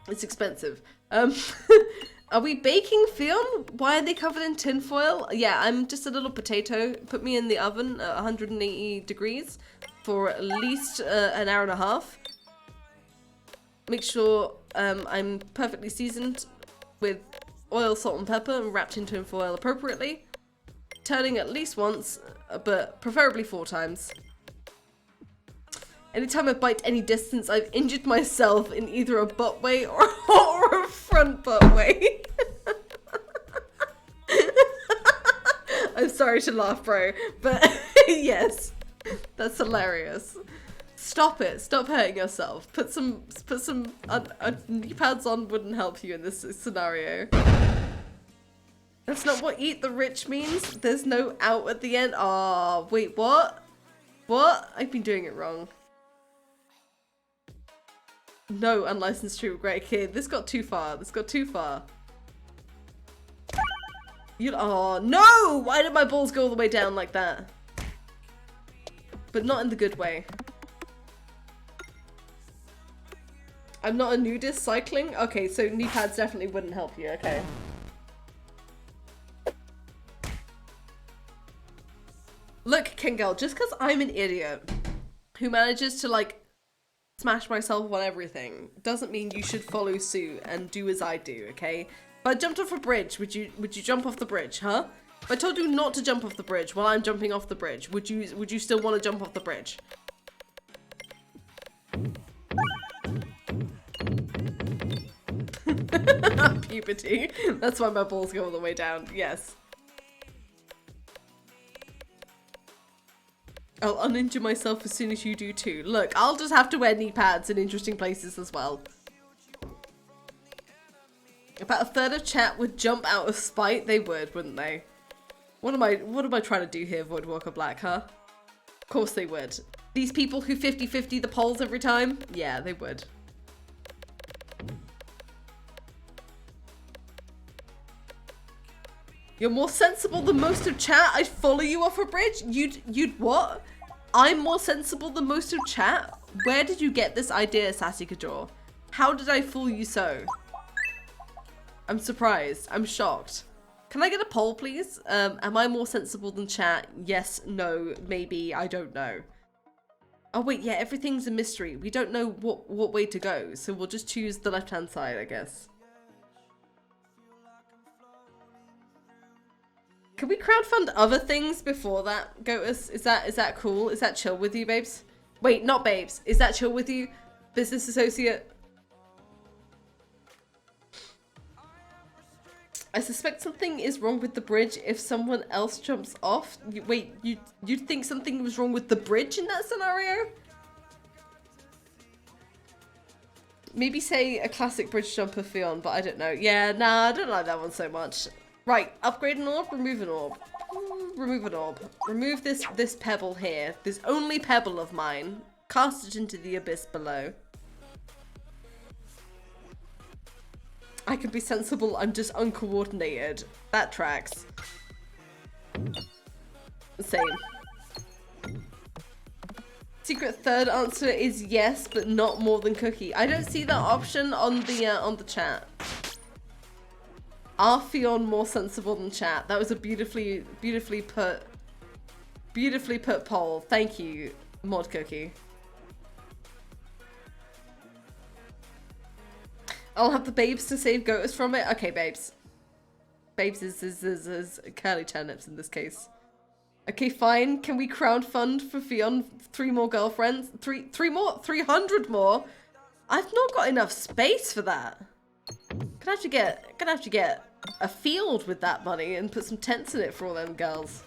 It's expensive. Are we baking, Fionn? Why are they covered in tinfoil? Yeah, I'm just a little potato. Put me in the oven at 180 degrees for at least an hour and a half. Make sure I'm perfectly seasoned with oil, salt, and pepper and wrapped in tinfoil appropriately. Turning at least once, but preferably 4 times. Anytime I bite any distance, I've injured myself in either a butt way or a front butt way. I'm sorry to laugh, bro, but yes, that's hilarious. Stop it. Stop hurting yourself. Put some knee pads on wouldn't help you in this scenario. That's not what eat the rich means. There's no out at the end. Oh, wait, what? What? I've been doing it wrong. No, unlicensed true great kid. This got too far. This got too far. Oh no! Why did my balls go all the way down like that? But not in the good way. I'm not a nudist cycling? Okay, so knee pads definitely wouldn't help you, okay. Look, Kingel, just because I'm an idiot who manages to, like, smash myself on everything doesn't mean you should follow suit and do as I do, okay? If I jumped off a bridge, would you jump off the bridge, huh? If I told you not to jump off the bridge while I'm jumping off the bridge, would you still want to jump off the bridge? Puberty. That's why my balls go all the way down. Yes. I'll uninjure myself as soon as you do too. Look, I'll just have to wear knee pads in interesting places as well. About a third of chat would jump out of spite. They would, wouldn't they? What am I trying to do here, Voidwalker Black, huh? Of course they would. These people who 50-50 the polls every time? Yeah, they would. You're more sensible than most of chat. I'd follow you off a bridge. You'd what? I'm more sensible than most of chat? Where did you get this idea, Sassy Kajor? How did I fool you so? I'm surprised. I'm shocked. Can I get a poll, please? Am I more sensible than chat? Yes, no, maybe, I don't know. Oh wait, yeah, everything's a mystery. We don't know what way to go, so we'll just choose the left-hand side, I guess. Can we crowdfund other things before that, Gotus? Is that cool? Is that chill with you, babes? Wait, not babes. Is that chill with you, business associate? I suspect something is wrong with the bridge if someone else jumps off. Wait, you'd think something was wrong with the bridge in that scenario? Maybe say a classic bridge jumper Fionn, but I don't know. Yeah, nah, I don't like that one so much. Right, upgrade an orb, remove an orb. Remove an orb. Remove this pebble here. This only pebble of mine. Cast it into the abyss below. I can be sensible, I'm just uncoordinated. That tracks. Same. Secret third answer is yes, but not more than cookie. I don't see that option on the chat. Are Fionn more sensible than chat? That was a beautifully put poll. Thank you, Mod Cookie. I'll have the babes to save Gotus from it. Okay, babes. Babes is curly turnips in this case. Okay, fine. Can we crowdfund for Fionn 3 more girlfriends? 300 more? I've not got enough space for that. Gonna have to get a field with that money and put some tents in it for all them girls.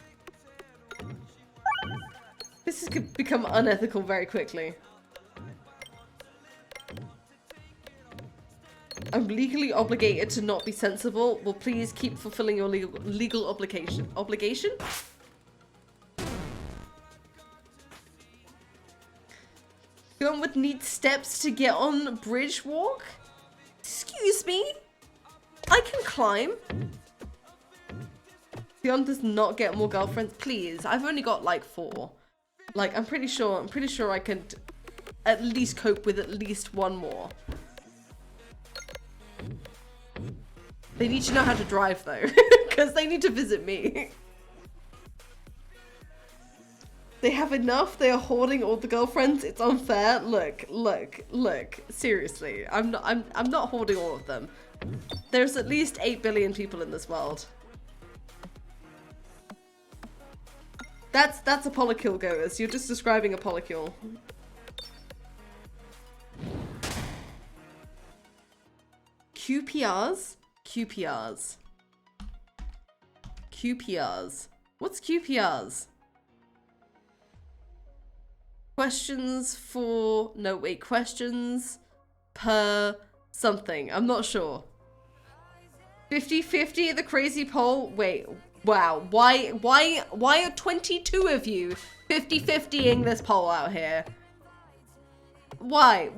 This is gonna become unethical very quickly. I'm legally obligated to not be sensible. Well, please keep fulfilling your legal obligation. Obligation? Going with neat steps to get on bridge walk? Excuse me? I can climb. Fionn does not get more girlfriends. Please, I've only got like 4. Like, I'm pretty sure I could at least cope with at least 1 more. They need to know how to drive though, because they need to visit me. They have enough. They are hoarding all the girlfriends. It's unfair. Look. Seriously, I'm not hoarding all of them. There's at least 8 billion people in this world. That's a polycule, goers. You're just describing a polycule. QPRs? QPRs. What's QPRs? Questions per something. I'm not sure. 50-50 the crazy poll. Wait, wow. Why are 22 of you 50-50ing this poll out here? Why?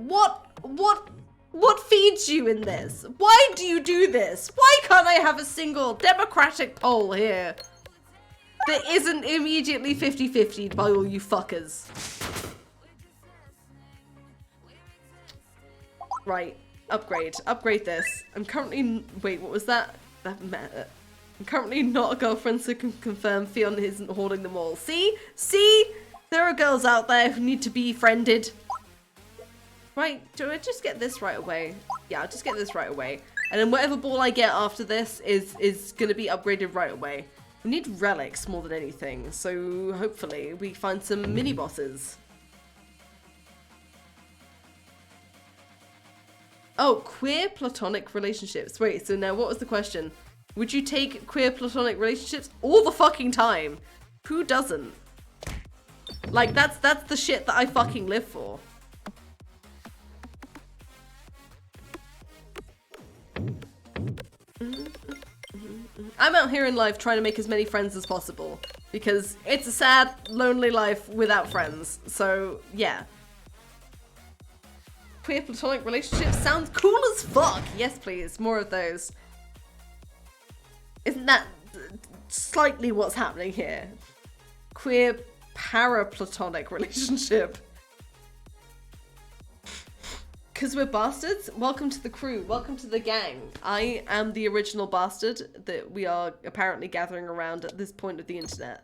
What feeds you in this? Why do you do this? Why can't I have a single democratic poll here that isn't immediately 50-50'd by all you fuckers? Right, upgrade this. I'm currently, wait, what was that? I'm currently not a girlfriend, so can confirm Fionn isn't hoarding them all. See? There are girls out there who need to be friended. Right, do I just get this right away? Yeah, I'll just get this right away. And then whatever ball I get after this is gonna be upgraded right away. We need relics more than anything, so hopefully we find some mini bosses. Oh, queer platonic relationships. Wait, so now what was the question? Would you take queer platonic relationships all the fucking time? Who doesn't? Like, that's the shit that I fucking live for. I'm out here in life trying to make as many friends as possible because it's a sad, lonely life without friends. So, yeah. Queer platonic relationships sounds cool as fuck. Yes, please. More of those. Isn't that slightly what's happening here? Queer para-platonic relationship. Because we're bastards? Welcome to the crew. Welcome to the gang. I am the original bastard that we are apparently gathering around at this point of the internet.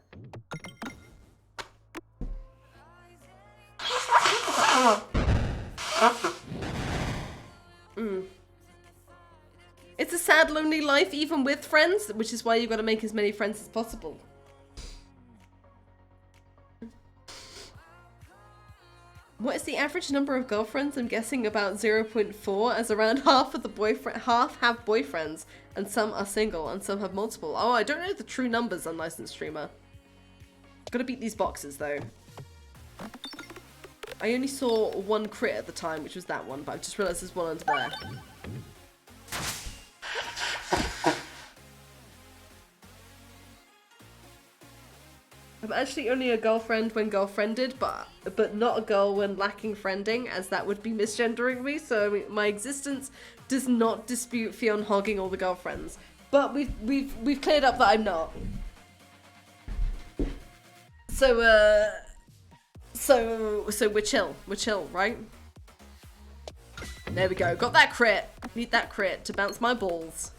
It's a sad, lonely life even with friends, which is why you've got to make as many friends as possible. What is the average number of girlfriends? I'm guessing about 0.4, as around half of the half have boyfriends, and some are single, and some have multiple. Oh, I don't know the true numbers, unlicensed streamer. Gotta beat these boxes, though. I only saw one crit at the time, which was that one, but I've just realised there's one under there. I'm actually only a girlfriend when girlfriended, but not a girl when lacking friending, as that would be misgendering me, so my existence does not dispute Fionn hogging all the girlfriends. But we've cleared up that I'm not. So we're chill, right? There we go, got that crit. Need that crit to bounce my balls.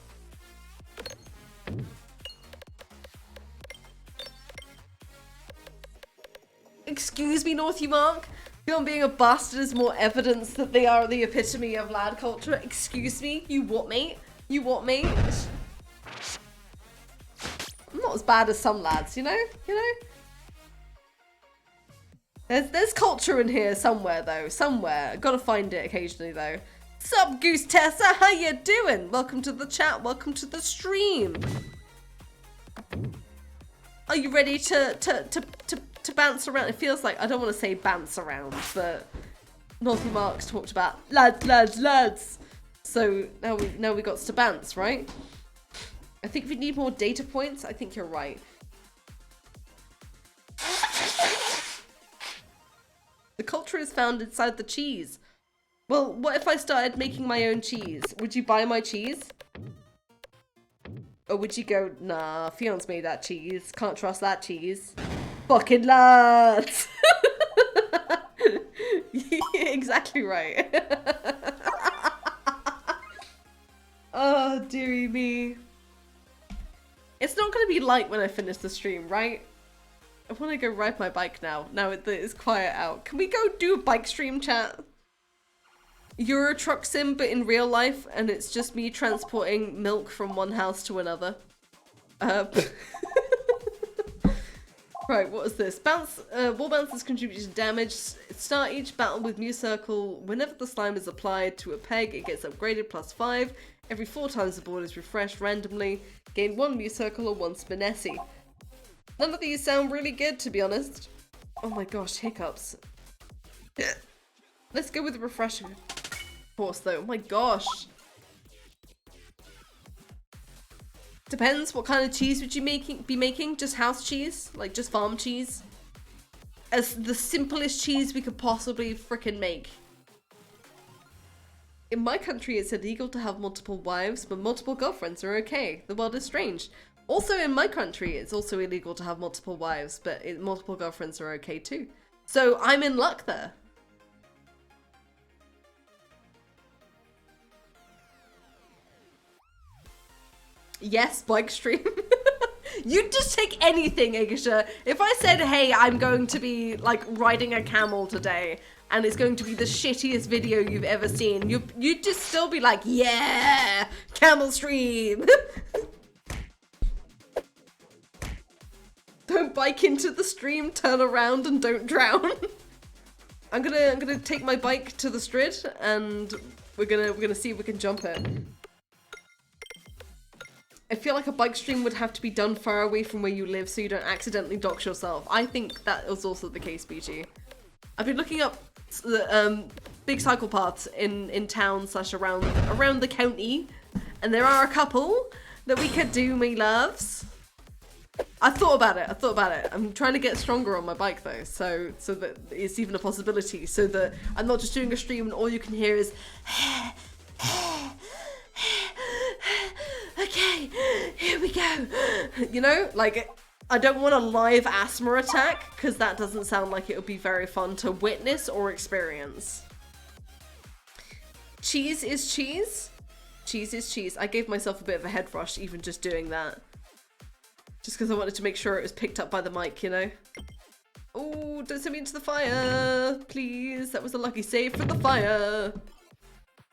Excuse me, Northy Mark? Fionn being a bastard is more evidence that they are the epitome of lad culture. Excuse me? You what, mate? You what, mate? I'm not as bad as some lads, you know? There's culture in here somewhere, though. Somewhere. Gotta find it occasionally, though. Sup, Goose Tessa? How you doing? Welcome to the chat. Welcome to the stream. Are you ready to bounce around? It feels like, I don't want to say bounce around, but Northy Marks talked about lads. So now we got Stabants, right? I think we need more data points. I think you're right. The culture is found inside the cheese. Well, what if I started making my own cheese? Would you buy my cheese? Or would you go, nah, Fion's made that cheese. Can't trust that cheese. Fucking lads! Yeah, exactly right. Oh, dearie me. It's not going to be light when I finish the stream, right? I want to go ride my bike now. Now it's quiet out. Can we go do a bike stream, chat? You're a truck sim, but in real life, and it's just me transporting milk from one house to another. Right, what is this? Bounce, wall bounces contribute to damage. Start each battle with Mu Circle. Whenever the slime is applied to a peg, it gets upgraded +5. Every 4 times the board is refreshed randomly. Gain 1 Mu Circle or 1 Spinessi. None of these sound really good, to be honest. Oh my gosh, hiccups. Let's go with the refresher course, though. Oh my gosh. Depends, what kind of cheese would you be making? Just house cheese? Like, just farm cheese? As the simplest cheese we could possibly frickin' make. In my country, it's illegal to have multiple wives, but multiple girlfriends are okay. The world is strange. Also, in my country, it's also illegal to have multiple wives, but multiple girlfriends are okay too. So, I'm in luck there. Yes, bike stream. You'd just take anything, Agisha. If I said, hey, I'm going to be, like, riding a camel today, and it's going to be the shittiest video you've ever seen, you'd just still be like, yeah, camel stream. Don't bike into the stream, turn around, and don't drown. I'm gonna take my bike to the Strid, and we're gonna see if we can jump it. I feel like a bike stream would have to be done far away from where you live so you don't accidentally dox yourself. I think that was also the case, BG. I've been looking up the big cycle paths in town / around the county, and there are a couple that we could do, me loves. I thought about it. I'm trying to get stronger on my bike though, so that it's even a possibility, so that I'm not just doing a stream and all you can hear is okay, here we go. You know, like, I don't want a live asthma attack, because that doesn't sound like it would be very fun to witness or experience. Cheese is cheese. Cheese is cheese. I gave myself a bit of a head rush even just doing that. Just because I wanted to make sure it was picked up by the mic, you know? Oh, don't send me into the fire, please. That was a lucky save for the fire.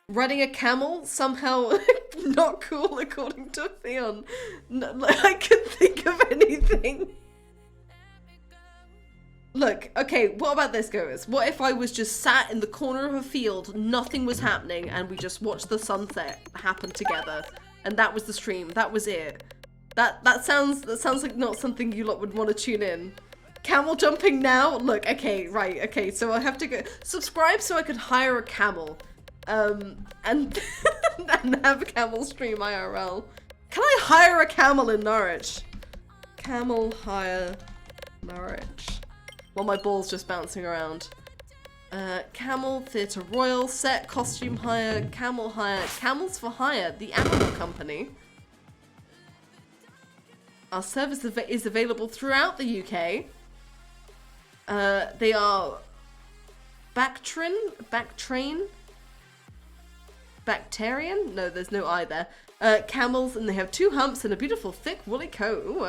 Riding a camel, somehow not cool according to Theon. No, like, I couldn't think of anything. Look, okay, what about this, goers? What if I was just sat in the corner of a field, nothing was happening, and we just watched the sunset happen together? And that was the stream, that was it. That sounds like not something you lot would want to tune in. Camel jumping now? Look, okay, right, okay, so I have to go subscribe so I could hire a camel. And and have a camel stream IRL. Can I hire a camel in Norwich? Camel hire Norwich. Well, my ball's just bouncing around. Camel Theatre Royal set costume hire, camel hire, Camels for Hire, the animal company. Our service is available throughout the UK. They are Backtrain. Bacterian? No, there's no I there. Camels, and they have 2 humps and a beautiful thick woolly coat. Ooh,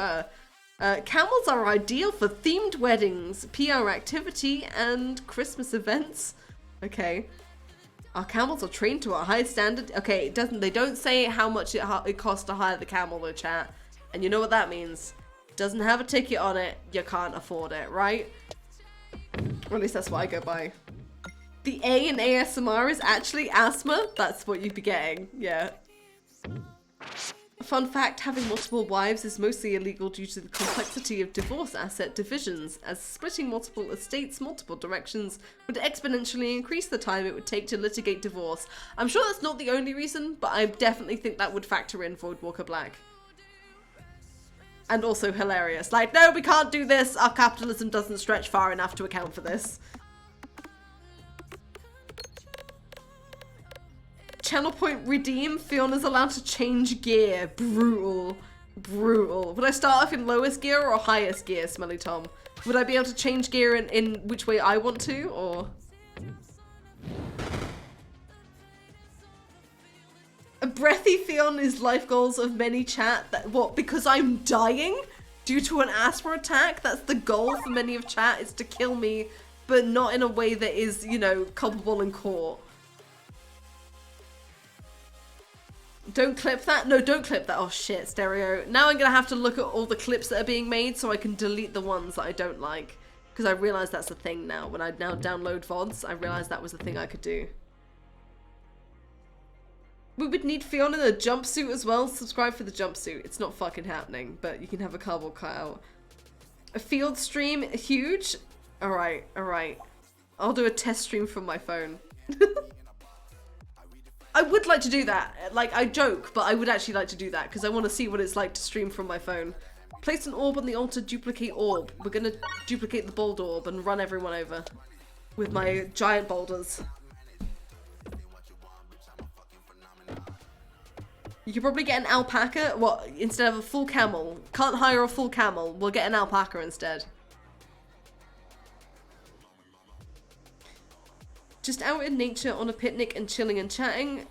camels are ideal for themed weddings, PR activity, and Christmas events. Okay. Our camels are trained to a high standard. Okay, they don't say how much it costs to hire the camel though, chat. And you know what that means. Doesn't have a ticket on it, you can't afford it, right? Or at least that's what I go by. The A in ASMR is actually asthma? That's what you'd be getting, yeah. Fun fact, having multiple wives is mostly illegal due to the complexity of divorce asset divisions, as splitting multiple estates multiple directions would exponentially increase the time it would take to litigate divorce. I'm sure that's not the only reason, but I definitely think that would factor in Voidwalker Black. And also hilarious. Like, no, we can't do this. Our capitalism doesn't stretch far enough to account for this. Channel point redeem. Fiona's allowed to change gear. Brutal. Brutal. Would I start off in lowest gear or highest gear, Smelly Tom? Would I be able to change gear in which way I want to, or? A breathy Theon is life goals of many chat. That what? Because I'm dying due to an asthma attack? That's the goal for many of chat, is to kill me, but not in a way that is, you know, culpable in court. Don't clip that? No, don't clip that. Oh shit, stereo. Now I'm gonna have to look at all the clips that are being made so I can delete the ones that I don't like. Because I realise that's a thing now. When I now download VODs, I realised that was a thing I could do. We would need Fiona in a jumpsuit as well. Subscribe for the jumpsuit. It's not fucking happening, but you can have a cardboard cutout. A field stream, huge? Alright, alright. I'll do a test stream from my phone. I would like to do that. Like, I joke, but I would actually like to do that because I want to see what it's like to stream from my phone. Place an orb on the altar, duplicate orb. We're gonna duplicate the boulder orb and run everyone over with my giant boulders. You could probably get an alpaca, what, instead of a full camel. Can't hire a full camel, we'll get an alpaca instead. Just out in nature on a picnic and chilling and chatting.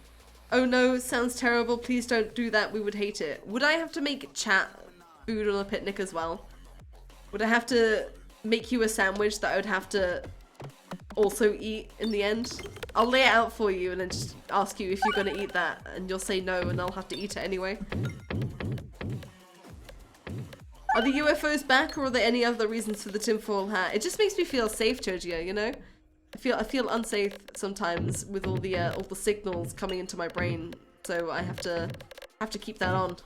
Oh no, sounds terrible, please don't do that, we would hate it. Would I have to make chat food on a picnic as well? Would I have to make you a sandwich that I would have to also eat in the end? I'll lay it out for you and then just ask you if you're gonna eat that, and you'll say no and I'll have to eat it anyway. Are the UFOs back, or are there any other reasons for the tinfoil hat? It just makes me feel safe, Jojo, you know? I feel unsafe sometimes with all the signals coming into my brain, so I have to keep that on.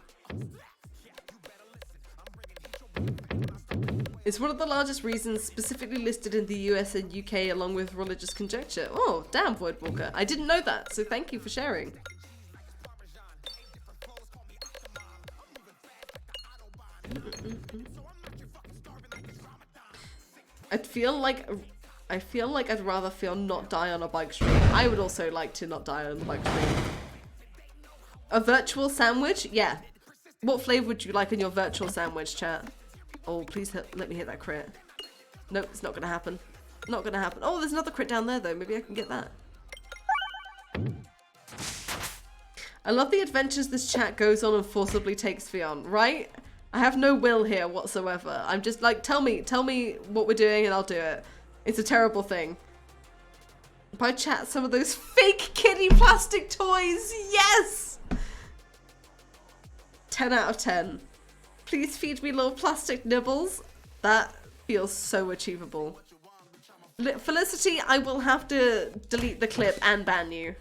It's one of the largest reasons specifically listed in the US and UK along with religious conjecture. Oh, damn, Voidwalker. I didn't know that, so thank you for sharing. I feel like I'd rather feel not die on a bike stream. I would also like to not die on the bike stream. A virtual sandwich? Yeah. What flavor would you like in your virtual sandwich, chat? Oh, please let me hit that crit. Nope, it's not gonna happen. Not gonna happen. Oh, there's another crit down there though. Maybe I can get that. I love the adventures this chat goes on and forcibly takes Fionn, right? I have no will here whatsoever. I'm just like, tell me what we're doing and I'll do it. It's a terrible thing. By chat, some of those fake kitty plastic toys. Yes! 10 out of 10. Please feed me little plastic nibbles. That feels so achievable. Felicity, I will have to delete the clip and ban you.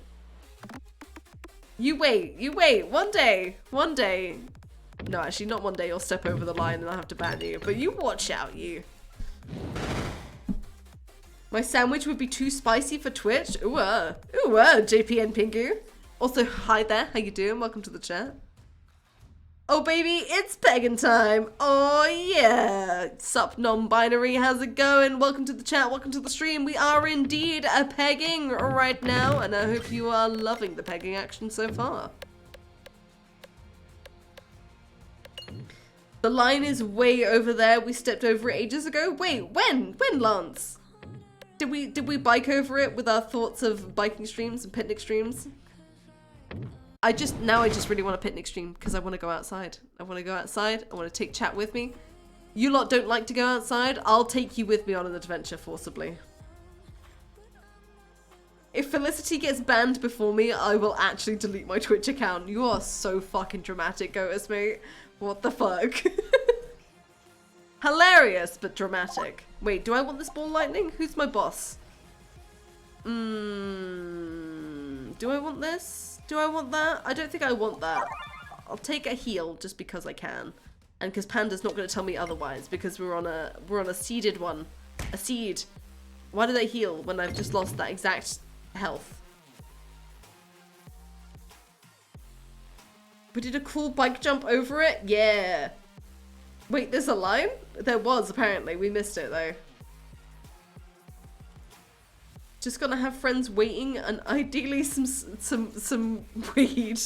You wait. One day. No, actually not one day. You'll step over the line and I'll have to ban you. But you watch out, you. My sandwich would be too spicy for Twitch. Ooh, JPN Pingu. Also, hi there. How you doing? Welcome to the chat. Oh baby, it's Peggin time. Oh yeah. Sup non-binary, how's it going? Welcome to the chat, welcome to the stream. We are indeed a pegging right now, and I hope you are loving the pegging action so far. The line is way over there. We stepped over it ages ago. Wait, when? When, Lance? Did we bike over it with our thoughts of biking streams and picnic streams? I just really want a picnic stream because I want to go outside. I want to take chat with me. You lot don't like to go outside? I'll take you with me on an adventure forcibly. If Felicity gets banned before me, I will actually delete my Twitch account. You are so fucking dramatic, Gotus, mate. What the fuck? Hilarious, but dramatic. Wait, do I want this ball lightning? Who's my boss? Do I want this? Do I want that? I don't think I want that. I'll take a heal just because I can. And because Panda's not going to tell me otherwise, because we're on a seeded one. A seed. Why did I heal when I've just lost that exact health? We did a cool bike jump over it? Yeah. Wait, there's a line? There was, apparently. We missed it, though. Just gonna have friends waiting and ideally some weed.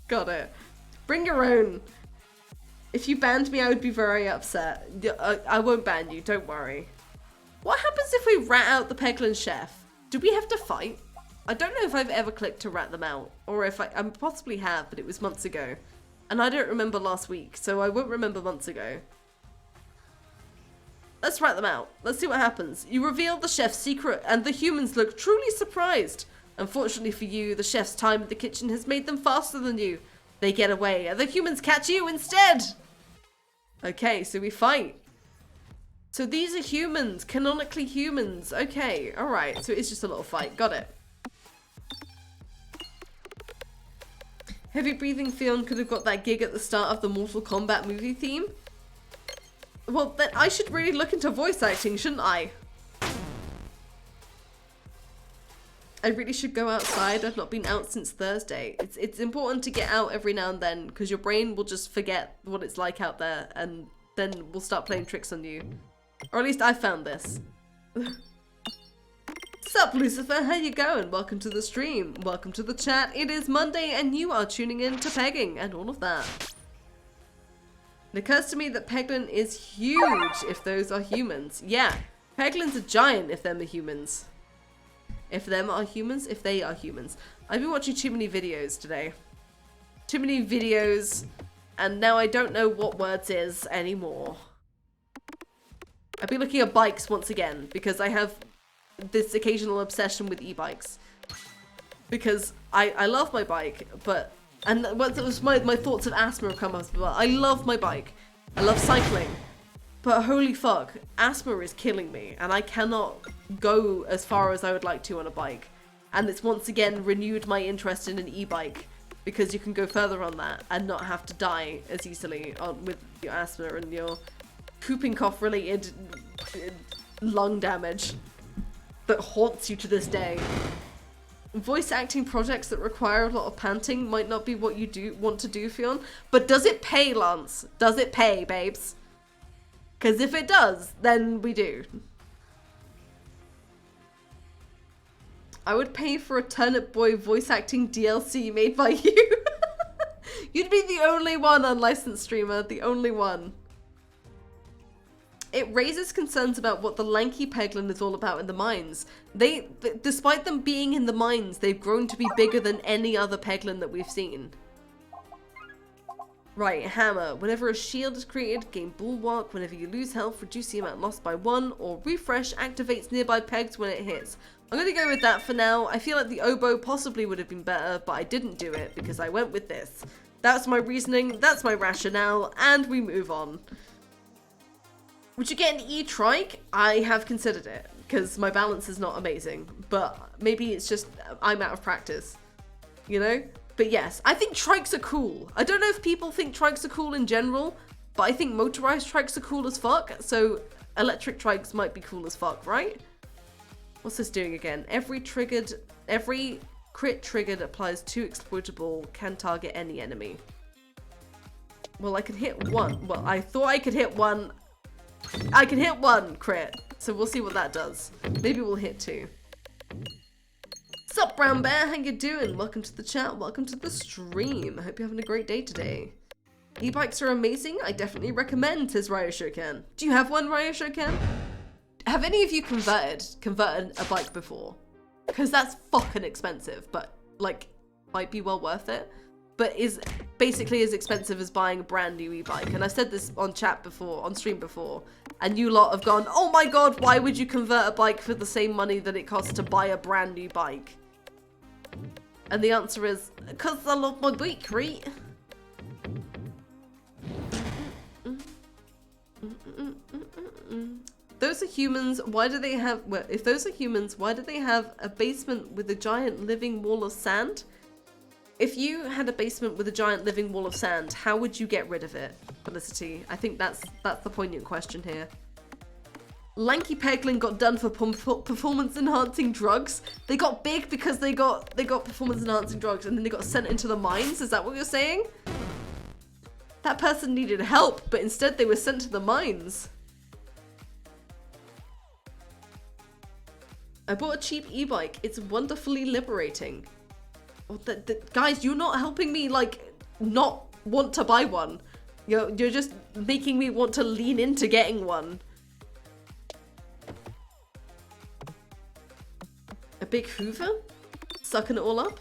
Got it. Bring your own. If you banned me, I would be very upset. I won't ban you, don't worry. What happens if we rat out the Peggin chef? Do we have to fight? I don't know if I've ever clicked to rat them out, or if I possibly have, but it was months ago. And I don't remember last week, so I won't remember months ago. Let's rat them out. Let's see what happens. You reveal the chef's secret, and the humans look truly surprised. Unfortunately for you, the chef's time in the kitchen has made them faster than you. They get away, and the humans catch you instead! Okay, so we fight. So these are humans, canonically humans. Okay, alright, so it's just a little fight. Got it. Heavy breathing Theon could have got that gig at the start of the Mortal Kombat movie theme. Well, then I should really look into voice acting, shouldn't I? I really should go outside. I've not been out since Thursday. It's important to get out every now and then, because your brain will just forget what it's like out there, and then we'll start playing tricks on you. Or at least I found this. Sup, Lucifer? How you going? Welcome to the stream. Welcome to the chat. It is Monday, and you are tuning in to Pegging and all of that. It occurs to me that Peggin is huge if those are humans. Yeah, Peglin's a giant if them are humans. If them are humans, if they are humans. I've been watching too many videos today. Too many videos, and now I don't know what words is anymore. I've been looking at bikes once again, because I have this occasional obsession with e-bikes. Because I love my bike, but... And what was my thoughts of asthma have come up as well. I love my bike. I love cycling. But holy fuck, asthma is killing me, and I cannot go as far as I would like to on a bike. And it's once again renewed my interest in an e-bike, because you can go further on that and not have to die as easily with your asthma and your whooping cough related lung damage that haunts you to this day. Voice acting projects that require a lot of panting might not be what you want to do, Fionn. But does it pay, Lance? Does it pay, babes? Because if it does, then we do. I would pay for a Turnip Boy voice acting DLC made by you. You'd be the only one unlicensed streamer. The only one. It raises concerns about what the lanky Peggin is all about in the mines. Despite them being in the mines, they've grown to be bigger than any other Peggin that we've seen. Right, hammer. Whenever a shield is created, gain bulwark. Whenever you lose health, reduce the amount lost by 1. Or refresh activates nearby pegs when it hits. I'm going to go with that for now. I feel like the oboe possibly would have been better, but I didn't do it because I went with this. That's my reasoning, that's my rationale, and we move on. Would you get an E-trike? I have considered it, because my balance is not amazing. But maybe it's just I'm out of practice, you know? But yes, I think trikes are cool. I don't know if people think trikes are cool in general, but I think motorized trikes are cool as fuck, so electric trikes might be cool as fuck, right? What's this doing again? Every crit triggered applies 2 exploitable, can target any enemy. Well, I can hit 1. Well, I thought I could hit 1. I can hit 1 crit, so we'll see what that does. Maybe we'll hit 2. Sup, Brown Bear? How you doing? Welcome to the chat. Welcome to the stream. I hope you're having a great day today. E-bikes are amazing. I definitely recommend, says Ryo Shokan. Do you have one, Ryo Shokan? Have any of you converted a bike before? Because that's fucking expensive, but like might be well worth it. But is basically as expensive as buying a brand new e-bike. And I said this on chat before, on stream before, and you lot have gone, oh my god, why would you convert a bike for the same money that it costs to buy a brand new bike? And the answer is, because I love my bike, right? Those are humans, why do they have, well, if those are humans, why do they have a basement with a giant living wall of sand? If you had a basement with a giant living wall of sand, how would you get rid of it, Felicity? I think that's the poignant question here. Lanky Peglin got done for performance-enhancing drugs. They got big because they got performance-enhancing drugs, and then they got sent into the mines. Is that what you're saying? That person needed help, but instead they were sent to the mines. I bought a cheap e-bike. It's wonderfully liberating. Oh, guys, you're not helping me, like, not want to buy one. You're just making me want to lean into getting one. A big Hoover? Sucking it all up?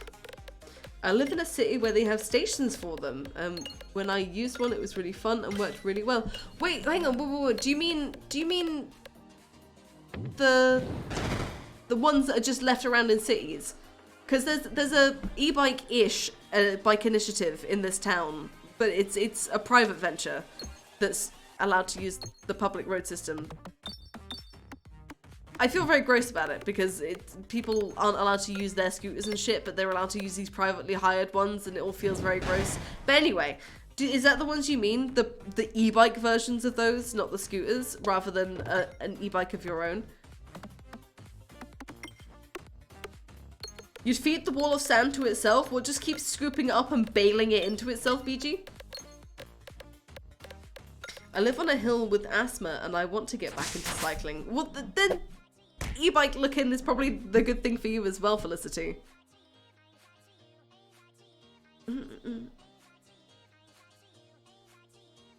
I live in a city where they have stations for them. When I used one, it was really fun and worked really well. Wait, hang on. Whoa. Do you mean the ones that are just left around in cities? Because there's a e-bike-ish bike initiative in this town, but it's a private venture that's allowed to use the public road system. I feel very gross about it because people aren't allowed to use their scooters and shit, but they're allowed to use these privately hired ones, and it all feels very gross. But anyway, is that the ones you mean? The e-bike versions of those, not the scooters, rather than an e-bike of your own? You'd feed the wall of sand to itself, or just keep scooping it up and bailing it into itself, BG? I live on a hill with asthma and I want to get back into cycling. Well, then e-bike looking is probably the good thing for you as well, Felicity.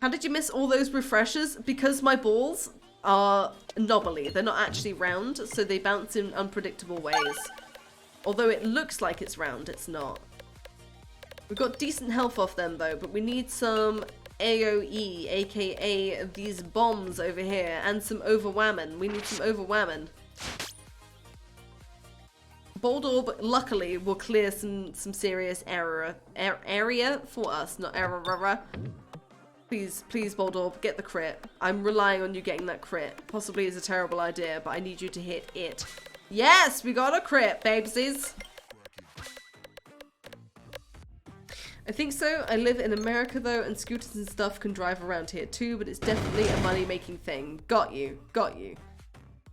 How did you miss all those refreshers? Because my balls are knobbly. They're not actually round, so they bounce in unpredictable ways. Although it looks like it's round, it's not. We've got decent health off them though, but we need some AoE, aka these bombs over here, and some overwhammon. We need some overwhammon. Bold Orb, luckily, will clear some serious area for us, not error. Please, Bold Orb, get the crit. I'm relying on you getting that crit. Possibly is a terrible idea, but I need you to hit it. Yes, we got a crit, babesies. I think so. I live in America though, and scooters and stuff can drive around here too, but it's definitely a money-making thing. Got you.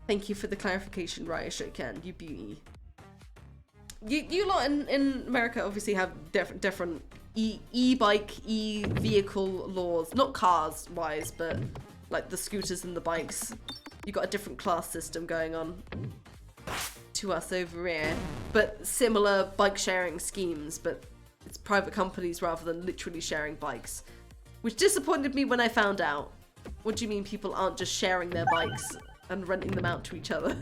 Thank you for the clarification, right? I sure can. You beauty. You lot in America obviously have different e-bike, e-vehicle laws. Not cars-wise, but like the scooters and the bikes. You got a different class system going on to us over here, but similar bike sharing schemes, but it's private companies rather than literally sharing bikes, which disappointed me when I found out. What do you mean people aren't just sharing their bikes and renting them out to each other?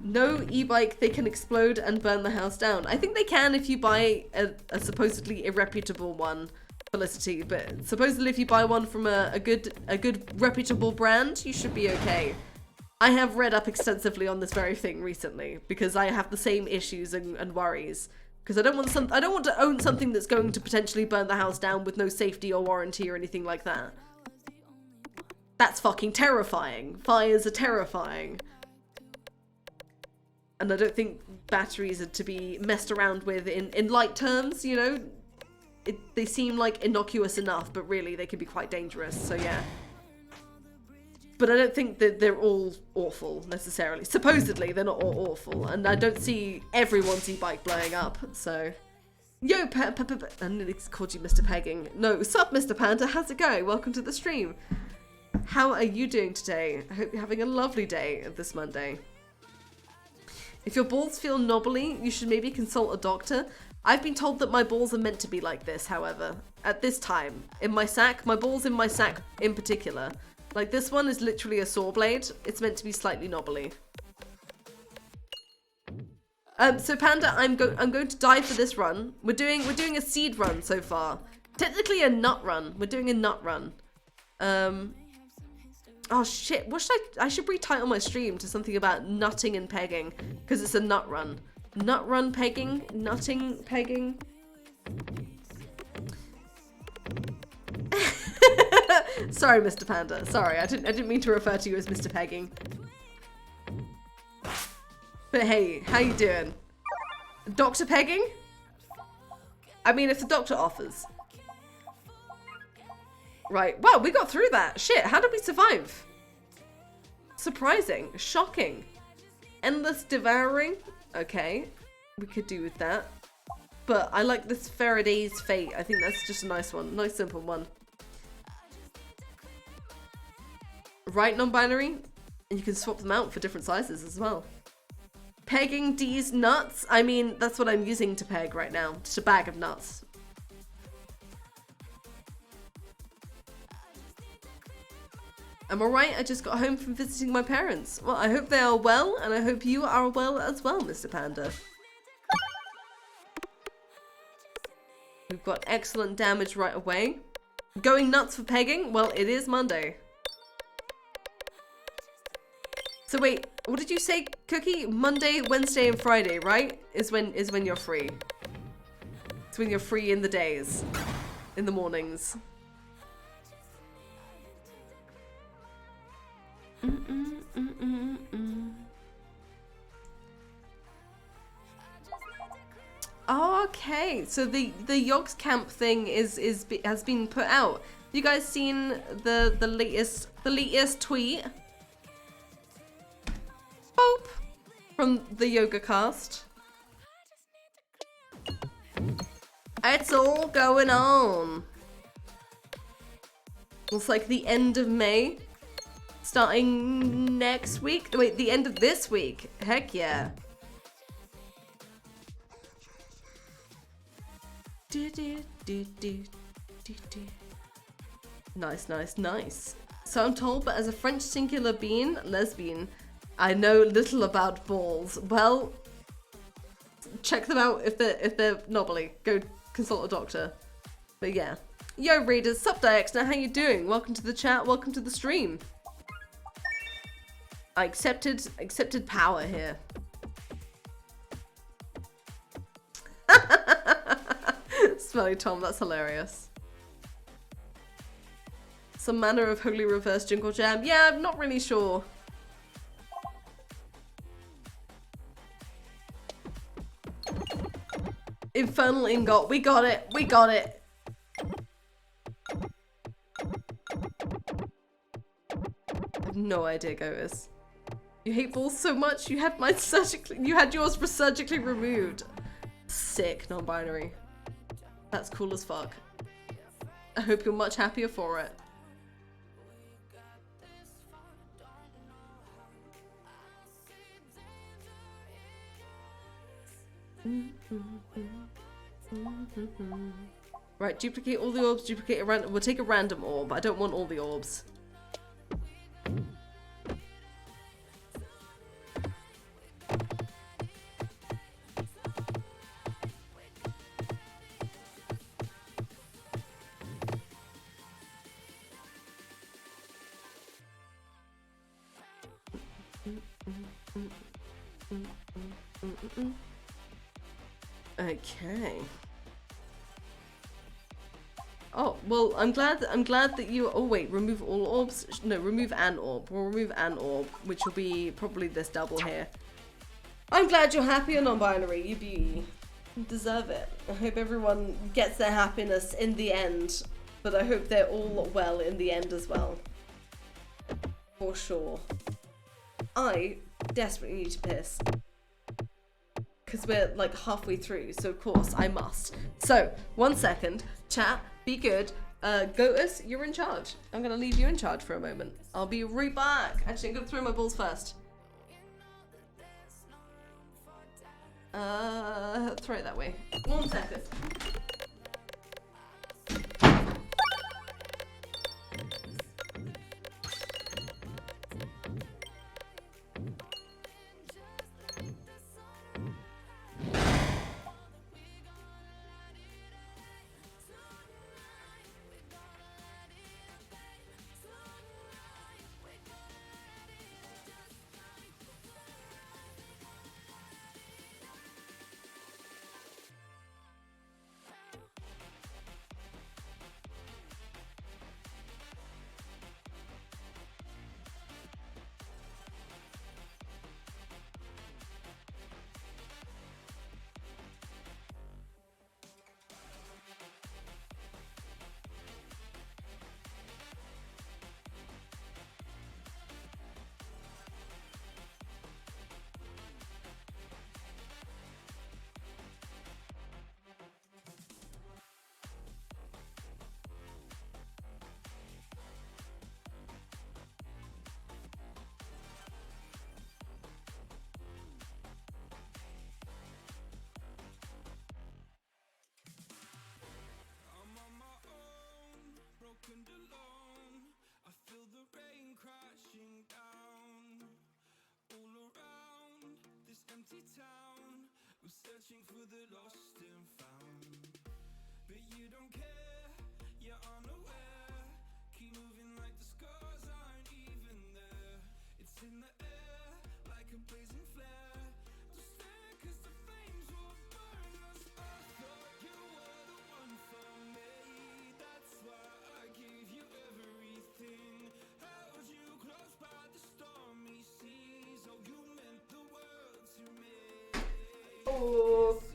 No e-bike, they can explode and burn the house down. I think they can if you buy a supposedly irreputable one, Felicity, but supposedly if you buy one from a good reputable brand, you should be okay. I have read up extensively on this very thing recently because I have the same issues and worries. Because I don't want to own something that's going to potentially burn the house down with no safety or warranty or anything like that. That's fucking terrifying. Fires are terrifying. And I don't think batteries are to be messed around with in light terms, you know? They seem like innocuous enough, but really they can be quite dangerous, so yeah. But I don't think that they're all awful, necessarily. Supposedly, they're not all awful. And I don't see everyone's e-bike blowing up, so... Yo, I nearly called you Mr. Pegging. No, sup, Mr. Panda? How's it going? Welcome to the stream. How are you doing today? I hope you're having a lovely day this Monday. If your balls feel knobbly, you should maybe consult a doctor. I've been told that my balls are meant to be like this, however. At this time. In my sack. My balls in my sack in particular. Like, this one is literally a saw blade. It's meant to be slightly knobbly. So Panda, I'm going to die for this run. We're doing a seed run so far. Technically a nut run. We're doing a nut run. Oh shit, what should I should retitle my stream to something about nutting and pegging, because it's a nut run. Nut run pegging, nutting pegging. Sorry, Mr. Panda. Sorry, I didn't mean to refer to you as Mr. Pegging. But hey, how you doing? Doctor pegging? I mean, if the doctor offers. Right. Wow, we got through that. Shit, how did we survive? Surprising. Shocking. Endless devouring. Okay. We could do with that. But I like this Faraday's Fate. I think that's just a nice one. Nice simple one. Right, non-binary? And you can swap them out for different sizes as well. Pegging D's nuts? I mean, that's what I'm using to peg right now. Just a bag of nuts. I'm alright, I just got home from visiting my parents. Well, I hope they are well, and I hope you are well as well, Mr. Panda. We've got excellent damage right away. Going nuts for pegging? Well, it is Monday. So wait, what did you say, Cookie? Monday, Wednesday, and Friday, right? Is when you're free. It's when you're free in the days. In the mornings. Okay, so the Yogs camp thing has been put out. You guys seen the latest tweet? Boop from the yoga cast. It's all going on. It's like the end of May. Starting next week? Wait, the end of this week. Heck yeah. Nice, nice, nice. So I'm told, but as a French singular being, lesbian, I know little about balls. Well, check them out if they're knobbly. Go consult a doctor. But yeah. Yo, readers, sup Diex, now how you doing? Welcome to the chat, welcome to the stream. I accepted power here. Smelly Tom, that's hilarious. Some manner of holy reverse jingle jam. Yeah, I'm not really sure. Infernal ingot, we got it, we got it. I have no idea, Goers. You hate balls so much, you had yours surgically removed. Sick, non-binary. That's cool as fuck. I hope you're much happier for it. Right, duplicate all the orbs, duplicate a random. We'll take a random orb. I don't want all the orbs. Okay. Oh, well, I'm glad that you... Oh, wait, remove all orbs? No, remove an orb. We'll remove an orb, which will be probably this double here. I'm glad you're happy or non-binary. You deserve it. I hope everyone gets their happiness in the end, but I hope they're all well in the end as well. For sure. I desperately need to piss. Because we're like halfway through, so of course I must. So, 1 second. Chat, be good. Gotus, you're in charge. I'm going to leave you in charge for a moment. I'll be right back. Actually, I'm going to throw my balls first. Throw it that way. 1 second.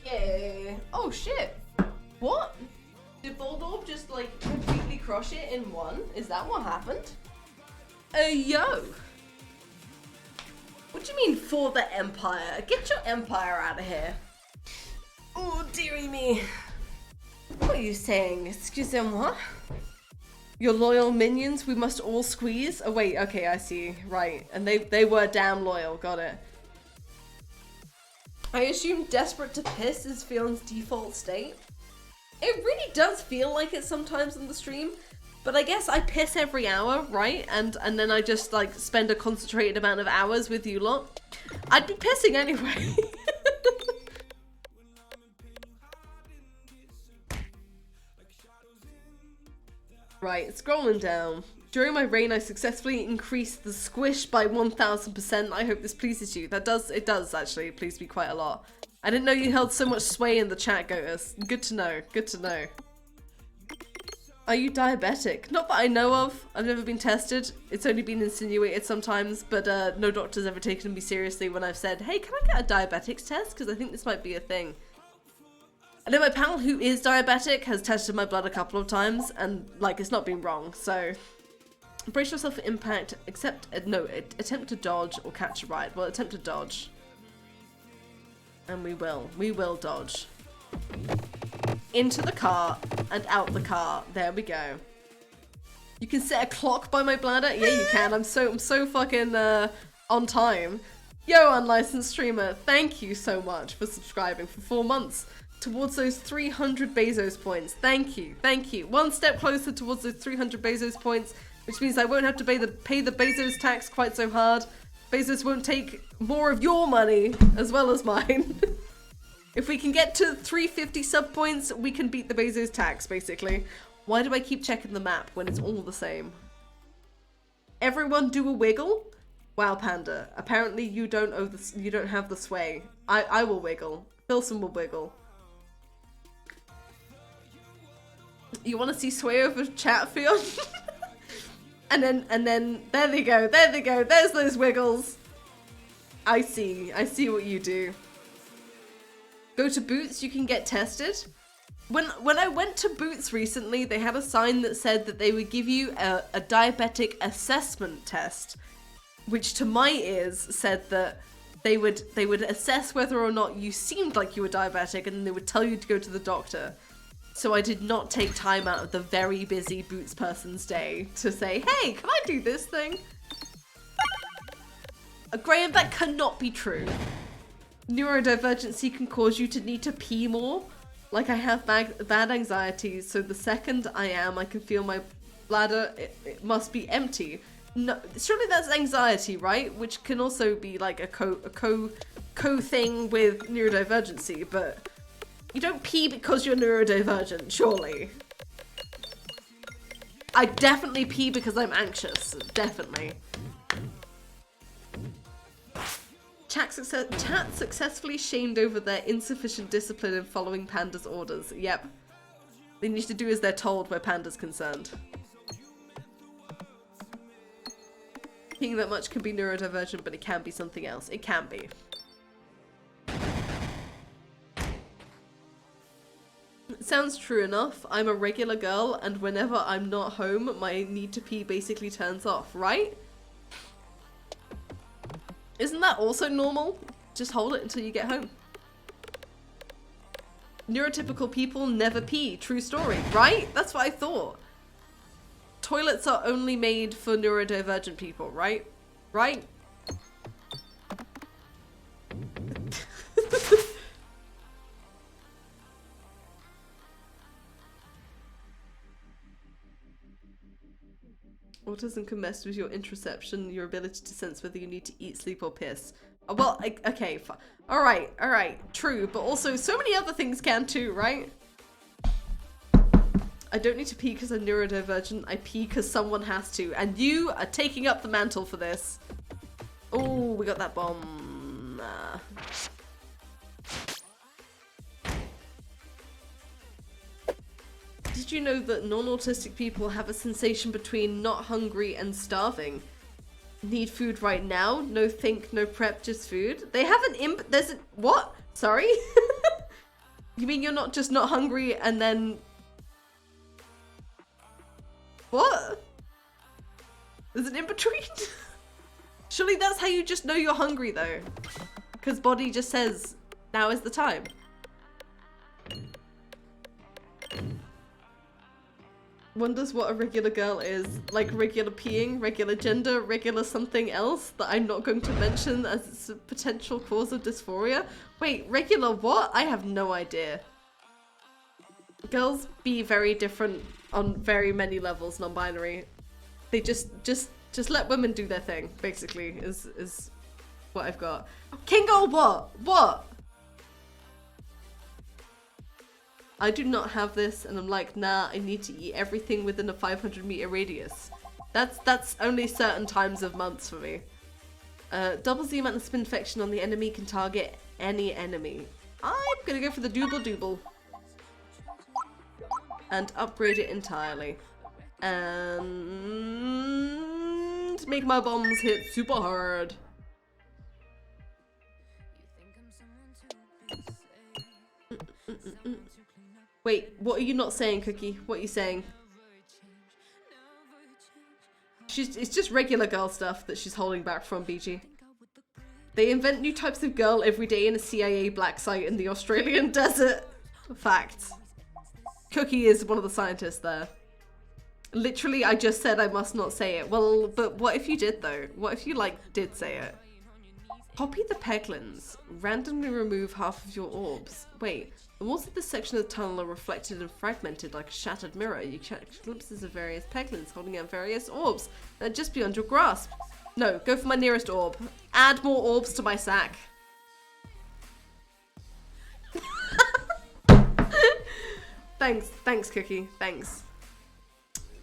Okay. Oh shit. What? Did Voldorb just like completely crush it in one? Is that what happened? Yo. What do you mean for the Empire? Get your Empire out of here. Oh dearie me. What are you saying? Excusez-moi? Your loyal minions we must all squeeze? Oh wait, okay, I see. Right. And they were damn loyal, got it. I assume desperate to piss is Fion's default state. It really does feel like it sometimes in the stream, but I guess I piss every hour, right? And then I just like spend a concentrated amount of hours with you lot. I'd be pissing anyway. Right, scrolling down. During my reign, I successfully increased the squish by 1000%. I hope this pleases you. It does actually please me quite a lot. I didn't know you held so much sway in the chat, Gotus. Good to know, good to know. Are you diabetic? Not that I know of. I've never been tested. It's only been insinuated sometimes, but no doctor's ever taken me seriously when I've said, hey, can I get a diabetics test? Because I think this might be a thing. I know my pal who is diabetic has tested my blood a couple of times, and like it's not been wrong, so... Brace yourself for impact, attempt to dodge or catch a ride. Well, attempt to dodge. And we will dodge. Into the car and out the car. There we go. You can set a clock by my bladder? Yeah, you can. I'm so fucking on time. Yo, unlicensed streamer, thank you so much for subscribing for 4 months towards those 300 Bezos points. Thank you, thank you. One step closer towards those 300 Bezos points, which means I won't have to pay the Bezos tax quite so hard. Bezos won't take more of your money as well as mine. If we can get to 350 sub points, we can beat the Bezos tax, basically. Why do I keep checking the map when it's all the same? Everyone do a wiggle? Wow, Panda. Apparently you don't have the sway. I will wiggle. Philson will wiggle. You want to see sway over chat, Fion? And then there they go, there's those wiggles. I see what you do. Go to Boots, you can get tested. When I went to Boots recently, they had a sign that said that they would give you a diabetic assessment test, which to my ears said that they would assess whether or not you seemed like you were diabetic, and then they would tell you to go to the doctor. So I did not take time out of the very busy Boots person's day to say, hey, can I do this thing? Graham, that cannot be true. Neurodivergency can cause you to need to pee more. Like I have bad anxiety, so the second I can feel my bladder, it must be empty. No, surely that's anxiety, right? Which can also be like a co thing with neurodivergency, but you don't pee because you're neurodivergent, surely. I definitely pee because I'm anxious, definitely. Chat successfully shamed over their insufficient discipline in following Panda's orders. Yep. They need to do as they're told where Panda's concerned. Peeing that much can be neurodivergent, but it can be something else. It can be. Sounds true enough. I'm a regular girl, and whenever I'm not home, my need to pee basically turns off, right? Isn't that also normal? Just hold it until you get home. Neurotypical people never pee. True story, right? That's what I thought. Toilets are only made for neurodivergent people, right? Right? Autism can mess with your interoception, your ability to sense whether you need to eat, sleep, or piss. Well, okay, alright, true, but also so many other things can too, right? I don't need to pee because I'm neurodivergent, I pee because someone has to, and you are taking up the mantle for this. Oh, we got that bomb. Did you know that non-autistic people have a sensation between not hungry and starving? Need food right now? No think, no prep, just food? They have an there's a- what? Sorry? You mean you're not just not hungry and then... What? There's an in-between? Surely that's how you just know you're hungry though. Because body just says, now is the time. Wonders what a regular girl is. Like regular peeing, regular gender, regular something else that I'm not going to mention as it's a potential cause of dysphoria. Wait, regular what? I have no idea. Girls be very different on very many levels, non-binary. They just let women do their thing, basically, is what I've got. Kingo, what? What? I do not have this, and I'm like, nah, I need to eat everything within a 500-meter radius. That's only certain times of months for me. Doubles the amount of spin infection on the enemy can target any enemy. I'm gonna go for the dooble. And upgrade it entirely. And make my bombs hit super hard. Wait, what are you not saying, Cookie? What are you saying? It's just regular girl stuff that she's holding back from, BG. They invent new types of girl every day in a CIA black site in the Australian desert. Fact. Cookie is one of the scientists there. Literally, I just said I must not say it. Well, but what if you did though? What if you did say it? Copy the peglins. Randomly remove half of your orbs. Wait, the walls of this section of the tunnel are reflected and fragmented like a shattered mirror. You catch glimpses of various peglins holding out various orbs that are just beyond your grasp. No, go for my nearest orb. Add more orbs to my sack. Thanks, Cookie. Thanks.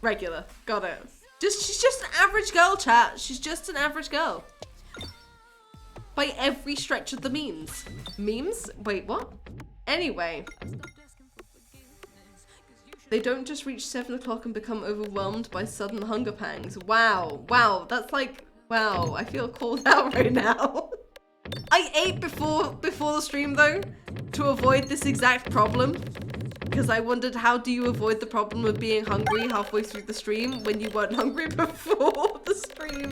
Regular. Got it. She's just an average girl, chat. She's just an average girl. By every stretch of the means. Memes? Wait, what? Anyway. They don't just reach 7 o'clock and become overwhelmed by sudden hunger pangs. Wow. Wow. That's like... Wow. I feel called out right now. I ate before the stream, though, to avoid this exact problem. Because I wondered, how do you avoid the problem of being hungry halfway through the stream when you weren't hungry before the stream?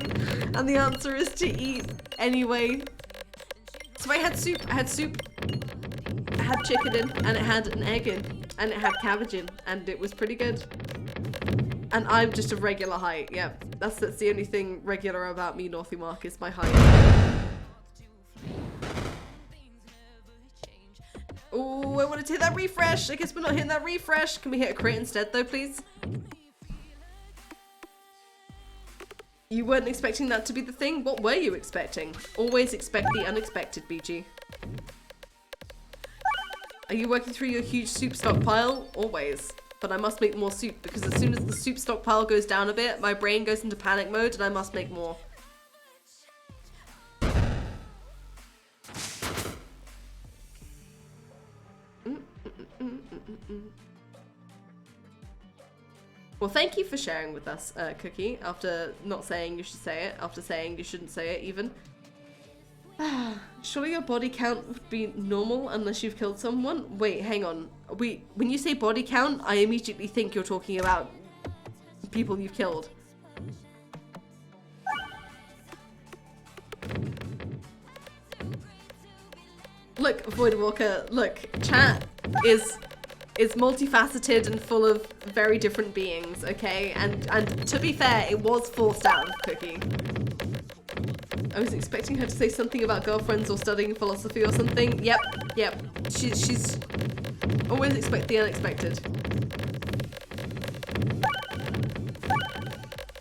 And the answer is to eat anyway. So I had soup, I had chicken in, and it had an egg in, and it had cabbage in, and it was pretty good. And I'm just a regular height, yeah. That's the only thing regular about me, Northy Mark, is my height. Oh, I wanted to hit that refresh. I guess we're not hitting that refresh. Can we hit a crit instead though, please? You weren't expecting that to be the thing? What were you expecting? Always expect the unexpected, BG. Are you working through your huge soup stockpile? Always. But I must make more soup because as soon as the soup stockpile goes down a bit, my brain goes into panic mode and I must make more. Well, thank you for sharing with us, Cookie, after not saying you should say it, after saying you shouldn't say it even. Surely your body count would be normal unless you've killed someone? Wait, hang on. When you say body count, I immediately think you're talking about people you've killed. Look, Void Walker, look, chat is multifaceted and full of very different beings, okay? And to be fair, it was forced out of Cookie. I was expecting her to say something about girlfriends or studying philosophy or something. Yep. She's always expect the unexpected.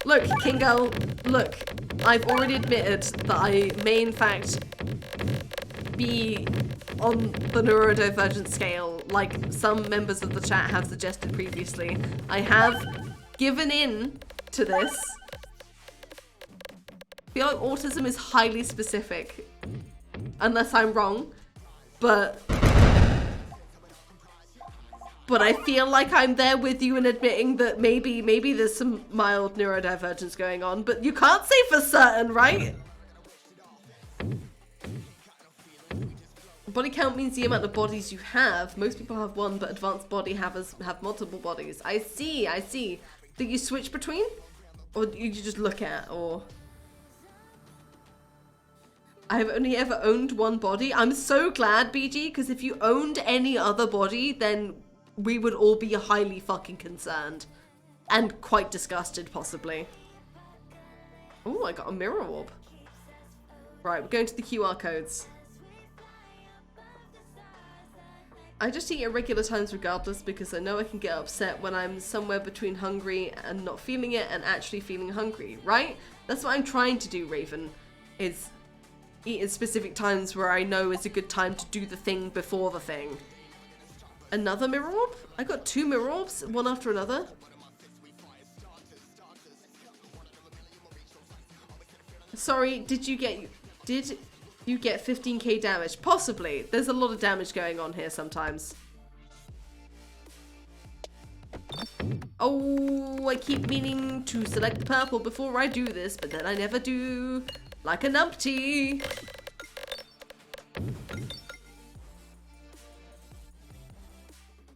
Look, King Girl, look, I've already admitted that I may in fact be on the neurodivergent scale, like some members of the chat have suggested previously. I have given in to this. I feel like autism is highly specific, unless I'm wrong, but I feel like I'm there with you in admitting that maybe there's some mild neurodivergence going on, but you can't say for certain, right? Body count means the amount of bodies you have. Most people have one, but advanced body have multiple bodies. I see. Do you switch between? Or you just look at, or... I have only ever owned one body. I'm so glad, BG, because if you owned any other body, then we would all be highly fucking concerned. And quite disgusted, possibly. Oh, I got a mirror orb. Right, we're going to the QR codes. I just eat at regular times regardless because I know I can get upset when I'm somewhere between hungry and not feeling it and actually feeling hungry, right? That's what I'm trying to do, Raven, is eat at specific times where I know is a good time to do the thing before the thing. Another mirror orb? I got 2 mirror orbs, one after another. Sorry, did you get 15k damage? Possibly. There's a lot of damage going on here sometimes. Oh, I keep meaning to select the purple before I do this, but then I never do. Like a numpty.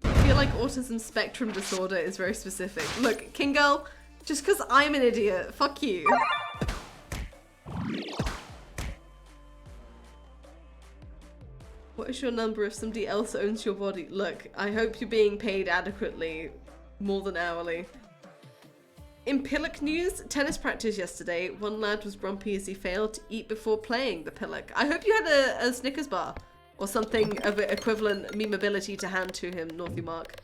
I feel like autism spectrum disorder is very specific. Look, King Girl, just because I'm an idiot, fuck you. What is your number if somebody else owns your body? Look, I hope you're being paid adequately, more than hourly. In Pillock news, tennis practice yesterday. One lad was grumpy as he failed to eat before playing the Pillock. I hope you had a Snickers bar or something of equivalent memeability to hand to him, Northy Mark.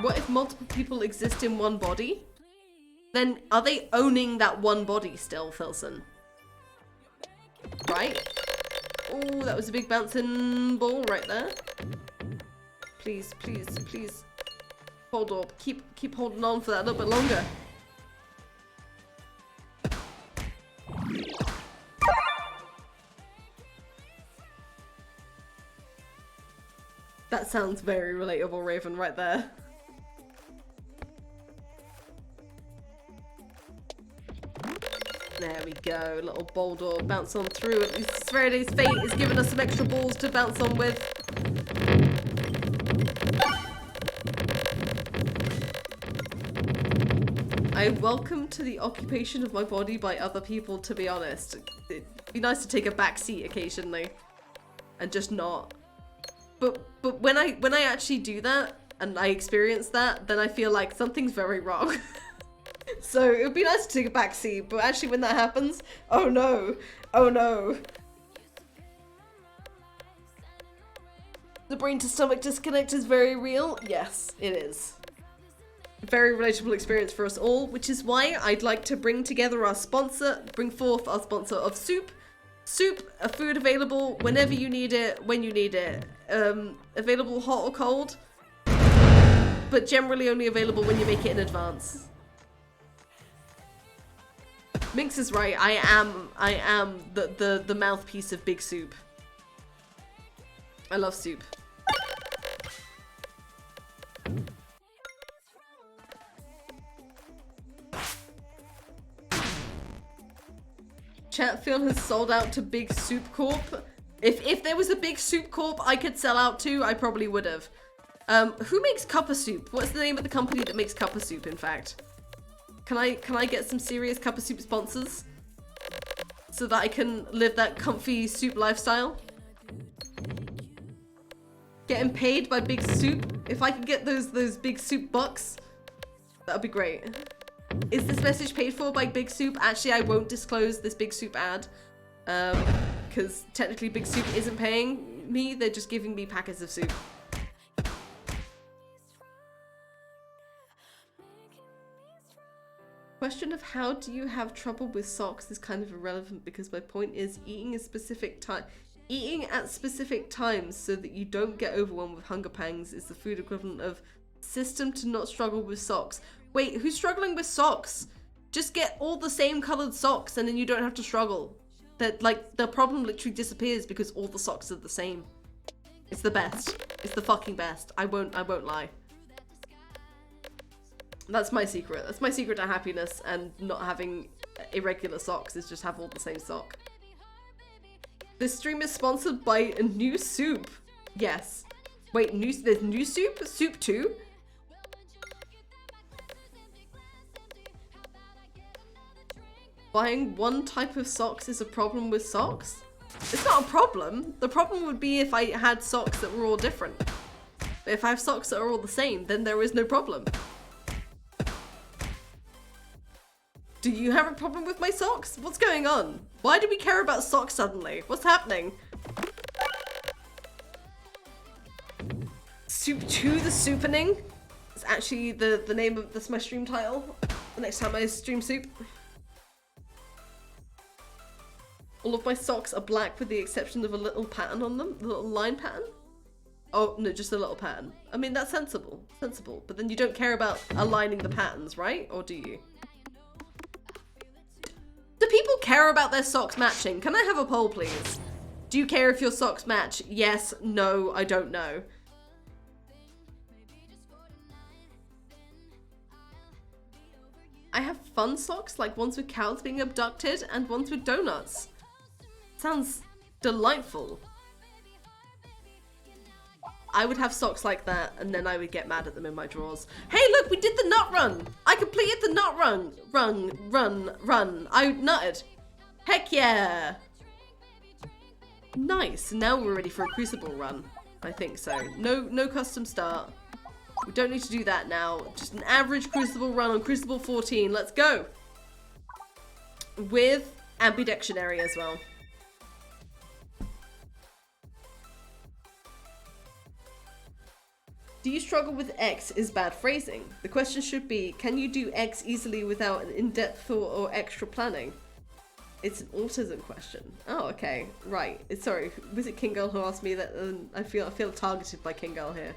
What if multiple people exist in one body? Then are they owning that one body still, Filson? Right? Oh, that was a big bouncing ball right there. Please, please, please. Hold up. Keep holding on for that a little bit longer. That sounds very relatable, Raven, right there. There we go, little boulder, bounce on through. At least Faraday's fate is giving us some extra balls to bounce on with. I welcome to the occupation of my body by other people, to be honest. It'd be nice to take a back seat occasionally. And just not. But when I actually do that, and I experience that, then I feel like something's very wrong. So it would be nice to take a back seat, but actually when that happens, oh no, oh no. The brain to stomach disconnect is very real. Yes, it is. Very relatable experience for us all, which is why I'd like to bring forth our sponsor of Soup. Soup, a food available whenever you need it, when you need it. Available hot or cold, but generally only available when you make it in advance. Minx is right. I am the mouthpiece of Big Soup. I love soup. Chatfield has sold out to Big Soup Corp. If there was a Big Soup Corp I could sell out to, I probably would have. Who makes Cuppa Soup? What's the name of the company that makes Cuppa Soup, in fact? Can I get some serious Cuppa Soup sponsors? So that I can live that comfy soup lifestyle? Getting paid by Big Soup? If I could get those Big Soup bucks, that'd be great. Is this message paid for by Big Soup? Actually, I won't disclose this Big Soup ad. Because technically Big Soup isn't paying me, they're just giving me packets of soup. Question of how do you have trouble with socks is kind of irrelevant because my point is eating at specific times so that you don't get overwhelmed with hunger pangs is the food equivalent of system to not struggle with socks. Wait, who's struggling with socks? Just get all the same colored socks and then you don't have to struggle. That, like, the problem literally disappears because all the socks are the same. It's the best. It's the fucking best. I won't lie. That's my secret. That's my secret to happiness and not having irregular socks is just have all the same sock. This stream is sponsored by a new soup. Yes. Wait, there's new soup? Soup 2? Buying one type of socks is a problem with socks? It's not a problem. The problem would be if I had socks that were all different. But if I have socks that are all the same, then there is no problem. Do you have a problem with my socks? What's going on? Why do we care about socks suddenly? What's happening? Soup 2 the Soupening? It's actually the name of that's my stream title. The next time I stream soup. All of my socks are black with the exception of a little pattern on them. A little line pattern. Oh, no, just a little pattern. I mean, that's sensible. Sensible. But then you don't care about aligning the patterns, right? Or do you? Do people care about their socks matching? Can I have a poll, please? Do you care if your socks match? Yes, no, I don't know. I have fun socks, like ones with cows being abducted and ones with donuts. Sounds delightful. I would have socks like that and then I would get mad at them in my drawers. Hey look, we did the nut run! I completed the nut run! Run. I nutted. Heck yeah! Nice, now we're ready for a crucible run. I think so. No custom start. We don't need to do that now. Just an average crucible run on Crucible 14. Let's go! With ambidextrary as well. Do you struggle with X is bad phrasing? The question should be, can you do X easily without an in-depth thought or extra planning? It's an autism question. Oh, okay. Right. Sorry, was it King Girl who asked me that? I feel targeted by King Girl here.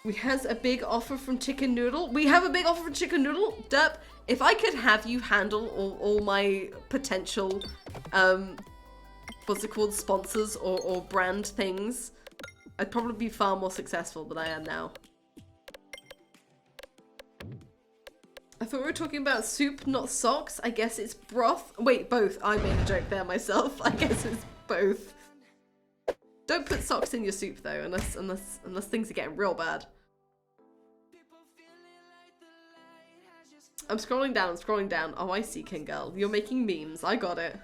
We has a big offer from Chicken Noodle. We have a big offer from Chicken Noodle? Derp, if I could have you handle all my potential, what's it called, sponsors or brand things, I'd probably be far more successful than I am now. I thought we were talking about soup, not socks. I guess it's broth. Wait, both. I made a joke there myself. I guess it's both. Don't put socks in your soup though, unless things are getting real bad. I'm scrolling down. Oh, I see, King Girl. You're making memes. I got it.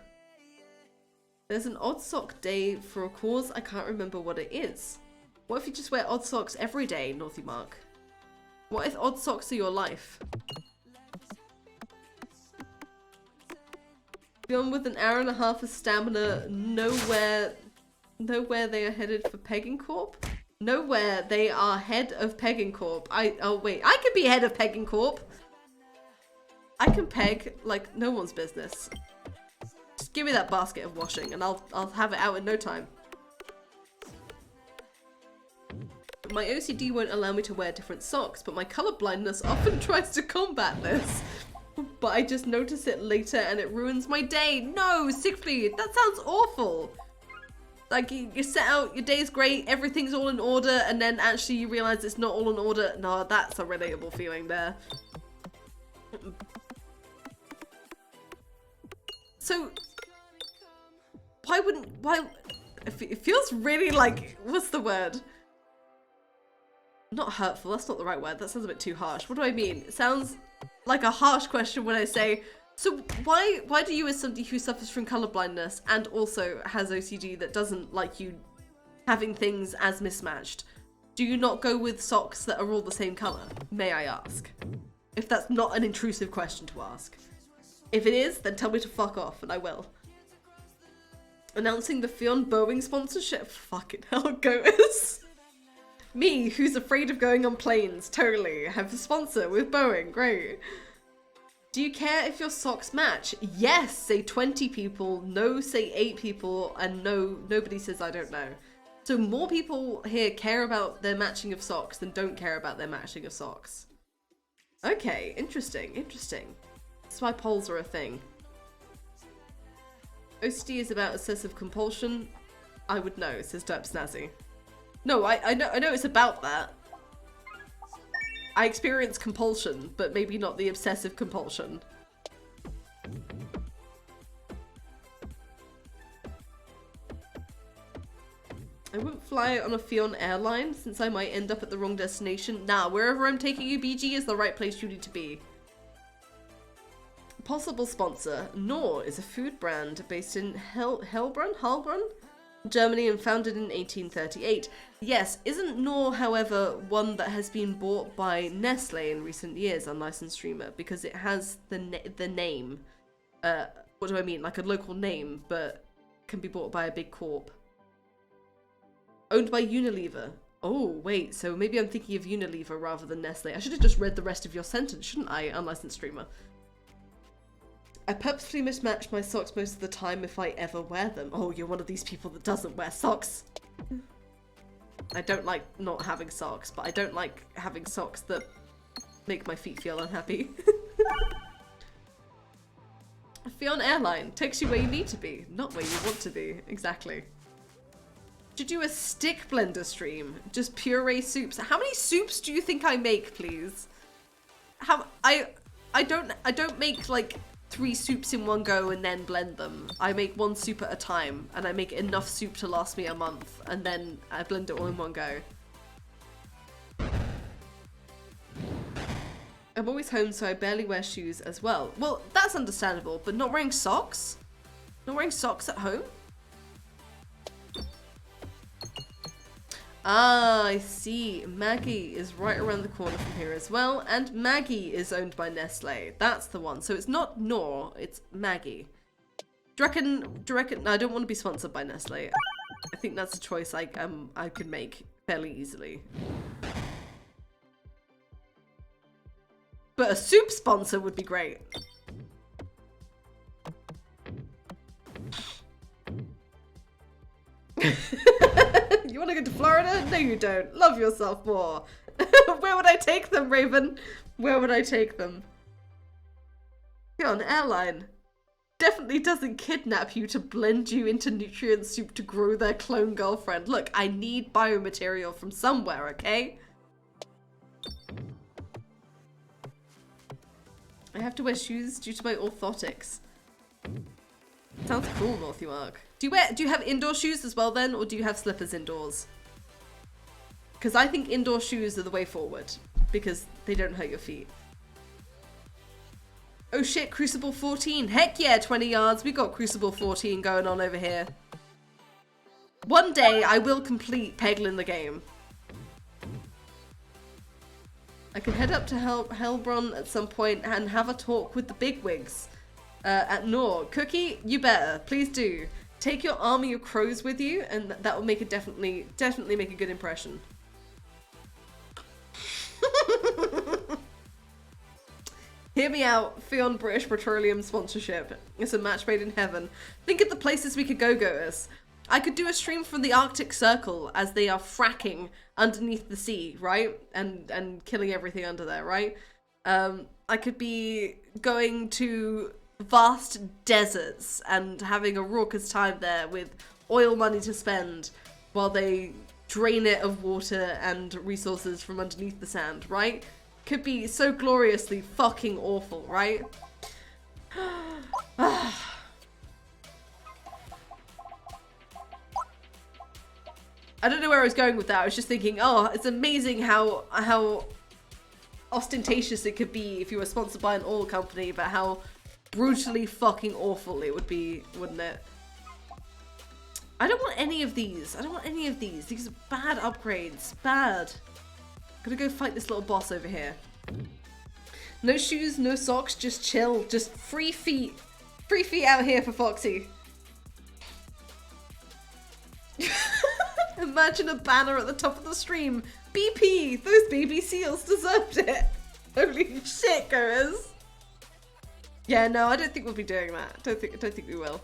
There's an odd sock day for a cause. I can't remember what it is. What if you just wear odd socks every day, Naughty Mark? What if odd socks are your life? Beyond with an hour and a half of stamina, nowhere they are headed for Peggin Corp? Nowhere they are head of Peggin Corp. Oh wait, I could be head of Peggin Corp. I can peg like no one's business. Just give me that basket of washing and I'll have it out in no time. My OCD won't allow me to wear different socks, but my color blindness often tries to combat this. But I just notice it later and it ruins my day. No, sickly, that sounds awful. Like you set out, your day's great, everything's all in order, and then actually you realize it's not all in order. No, that's a relatable feeling there. So, why, it feels really like, what's the word? Not hurtful, that's not the right word, that sounds a bit too harsh. What do I mean? It sounds like a harsh question when I say, so why do you as somebody who suffers from colorblindness and also has OCD that doesn't like you having things as mismatched, do you not go with socks that are all the same color? May I ask? If that's not an intrusive question to ask. If it is, then tell me to fuck off and I will. Announcing the Fionn Boeing sponsorship. Fucking hell, goers. Me, who's afraid of going on planes, totally. Have a sponsor with Boeing, great. Do you care if your socks match? Yes, say 20 people, no, say 8 people, and no, nobody says I don't know. So more people here care about their matching of socks than don't care about their matching of socks. Okay, interesting, interesting. That's why polls are a thing. OCD is about obsessive compulsion. I would know, says Derp Snazzy. No, I know it's about that. I experience compulsion, but maybe not the obsessive compulsion. I won't fly on a Fion airline since I might end up at the wrong destination. Nah, wherever I'm taking you, BG, is the right place you need to be. Possible sponsor. Knorr is a food brand based in Heilbronn, Germany, and founded in 1838. Yes, isn't Knorr, however, one that has been bought by Nestle in recent years, unlicensed streamer, because it has the name. What do I mean? Like a local name, but can be bought by a big corp. Owned by Unilever. Oh, wait, so maybe I'm thinking of Unilever rather than Nestle. I should have just read the rest of your sentence, shouldn't I, unlicensed streamer? I purposefully mismatch my socks most of the time if I ever wear them. Oh, you're one of these people that doesn't wear socks. I don't like not having socks, but I don't like having socks that make my feet feel unhappy. Fion Airline takes you where you need to be, not where you want to be. Exactly. Should do a stick blender stream. Just puree soups. How many soups do you think I make, please? I don't make like 3 soups in one go and then blend them. I make 1 soup at a time, and I make enough soup to last me a month, and then I blend it all in one go. I'm always home, so I barely wear shoes as well. Well, that's understandable, but not wearing socks? Not wearing socks at home? Ah, I see. Maggie is right around the corner from here as well, and Maggie is owned by Nestle. That's the one. So it's not Knorr, it's Maggie. Do you reckon, no, I don't want to be sponsored by Nestle. I think that's a choice I could make fairly easily. But a soup sponsor would be great. You want to go to Florida? No, you don't. Love yourself more. Where would I take them, Raven? Where would I take them? You're on airline. Definitely doesn't kidnap you to blend you into nutrient soup to grow their clone girlfriend. Look, I need biomaterial from somewhere, okay? I have to wear shoes due to my orthotics. Sounds cool, North York. Do you have indoor shoes as well then, or do you have slippers indoors? Because I think indoor shoes are the way forward, because they don't hurt your feet. Oh shit, Crucible 14. Heck yeah, 20 yards. We got Crucible 14 going on over here. One day I will complete Peggin the game. I can head up to Heilbronn at some point and have a talk with the bigwigs at Knorr. Cookie, you better. Please do. Take your army of crows with you, and that will make it definitely make a good impression. Hear me out, Fion British Petroleum sponsorship. It's a match made in heaven. Think of the places we could go, goers. I could do a stream from the Arctic Circle as they are fracking underneath the sea, right? And killing everything under there, right? I could be going to vast deserts and having a raucous time there with oil money to spend while they drain it of water and resources from underneath the sand, right? Could be so gloriously fucking awful, right? I don't know where I was going with that. I was just thinking, oh, it's amazing how ostentatious it could be if you were sponsored by an oil company, but how brutally fucking awful it would be, wouldn't it? I don't want any of these. I don't want any of these. These are bad upgrades. Bad. Gotta go fight this little boss over here. No shoes, no socks, just chill. Just free feet. Free feet out here for Foxy. Imagine a banner at the top of the stream. BP! Those baby seals deserved it. Holy shit, goers. Yeah, no, I don't think we'll be doing that. Don't think we will.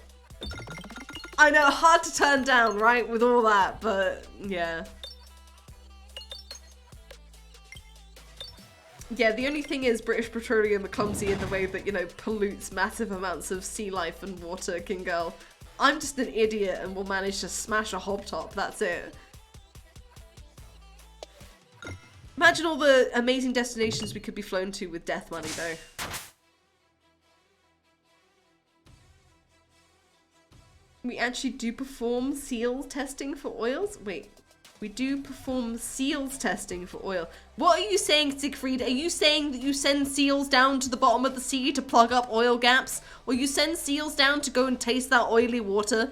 I know, hard to turn down, right, with all that, but yeah. Yeah, the only thing is British Petroleum are clumsy in the way that, you know, pollutes massive amounts of sea life and water, King Girl. I'm just an idiot and will manage to smash a hobtop, that's it. Imagine all the amazing destinations we could be flown to with death money, though. We actually do perform seals testing for oils? Wait, we do perform seals testing for oil. What are you saying, Siegfried? Are you saying that you send seals down to the bottom of the sea to plug up oil gaps? Or you send seals down to go and taste that oily water?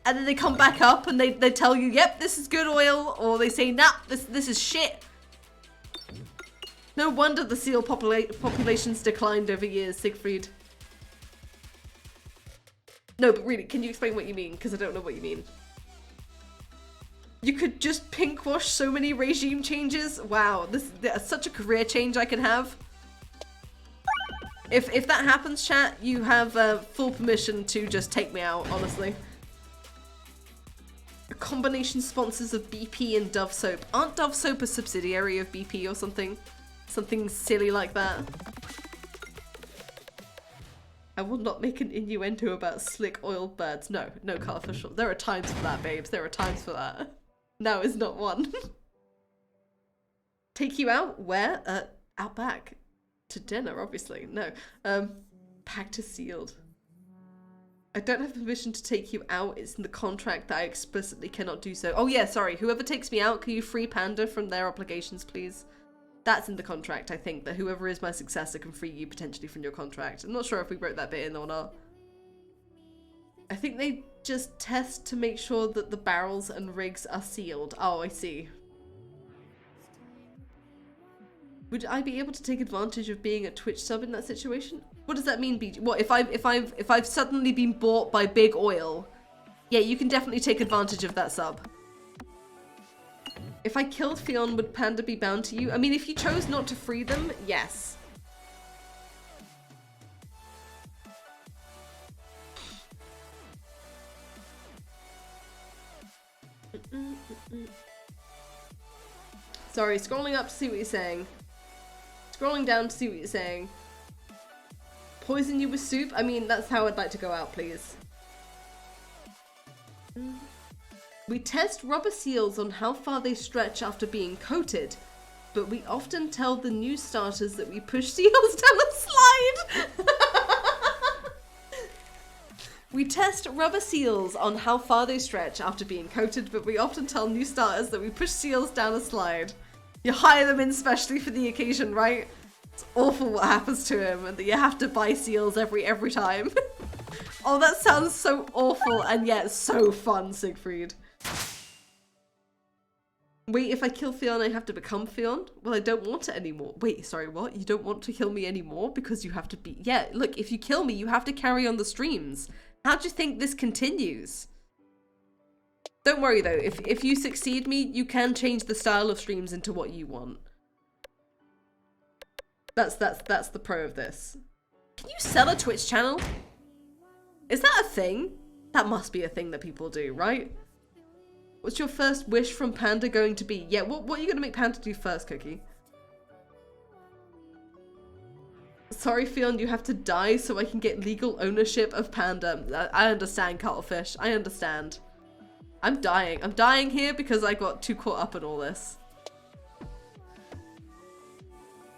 And then they come back up and they tell you, yep, this is good oil. Or they say, nah, this is shit. No wonder the seal population's declined over years, Siegfried. No, but really, can you explain what you mean? Because I don't know what you mean. You could just pink wash so many regime changes? Wow, this is such a career change I can have. If that happens, chat, you have full permission to just take me out, honestly. A combination sponsors of BP and Dove Soap. Aren't Dove Soap a subsidiary of BP or something? Something silly like that. I will not make an innuendo about slick oiled birds. No, no, Carl. There are times for that, babes. There are times for that. Now is not one. Take you out? Where? Out back. To dinner, obviously. No. Packed is sealed. I don't have permission to take you out. It's in the contract that I explicitly cannot do so. Oh yeah, sorry. Whoever takes me out, can you free Panda from their obligations, please? That's in the contract, I think, that whoever is my successor can free you potentially from your contract. I'm not sure if we wrote that bit in or not. I think they just test to make sure that the barrels and rigs are sealed. Oh, I see. Would I be able to take advantage of being a Twitch sub in that situation? What does that mean, BG? What, if I've suddenly been bought by Big Oil? Yeah, you can definitely take advantage of that sub. If I killed Fionn, would Panda be bound to you? I mean, if you chose not to free them, yes. Sorry, scrolling up to see what you're saying. Scrolling down to see what you're saying. Poison you with soup? I mean, that's how I'd like to go out, please. We test rubber seals on how far they stretch after being coated, but we often tell the new starters that we push seals down a slide. We test rubber seals on how far they stretch after being coated, but we often tell new starters that we push seals down a slide. You hire them in specially for the occasion, right? It's awful what happens to him, and that you have to buy seals every time. Oh, that sounds so awful, and yet so fun, Siegfried. Wait, if I kill Fionn, I have to become Fionn? Well, I don't want it anymore. Wait, sorry, what? You don't want to kill me anymore because you have to be... Yeah, look, if you kill me, you have to carry on the streams. How do you think this continues? Don't worry, though. If you succeed me, you can change the style of streams into what you want. That's the pro of this. Can you sell a Twitch channel? Is that a thing? That must be a thing that people do, right? What's your first wish from Panda going to be? Yeah, what are you going to make Panda do first, Cookie? Sorry, Fionn, you have to die so I can get legal ownership of Panda. I understand, Cuttlefish. I understand. I'm dying. I'm dying here because I got too caught up in all this.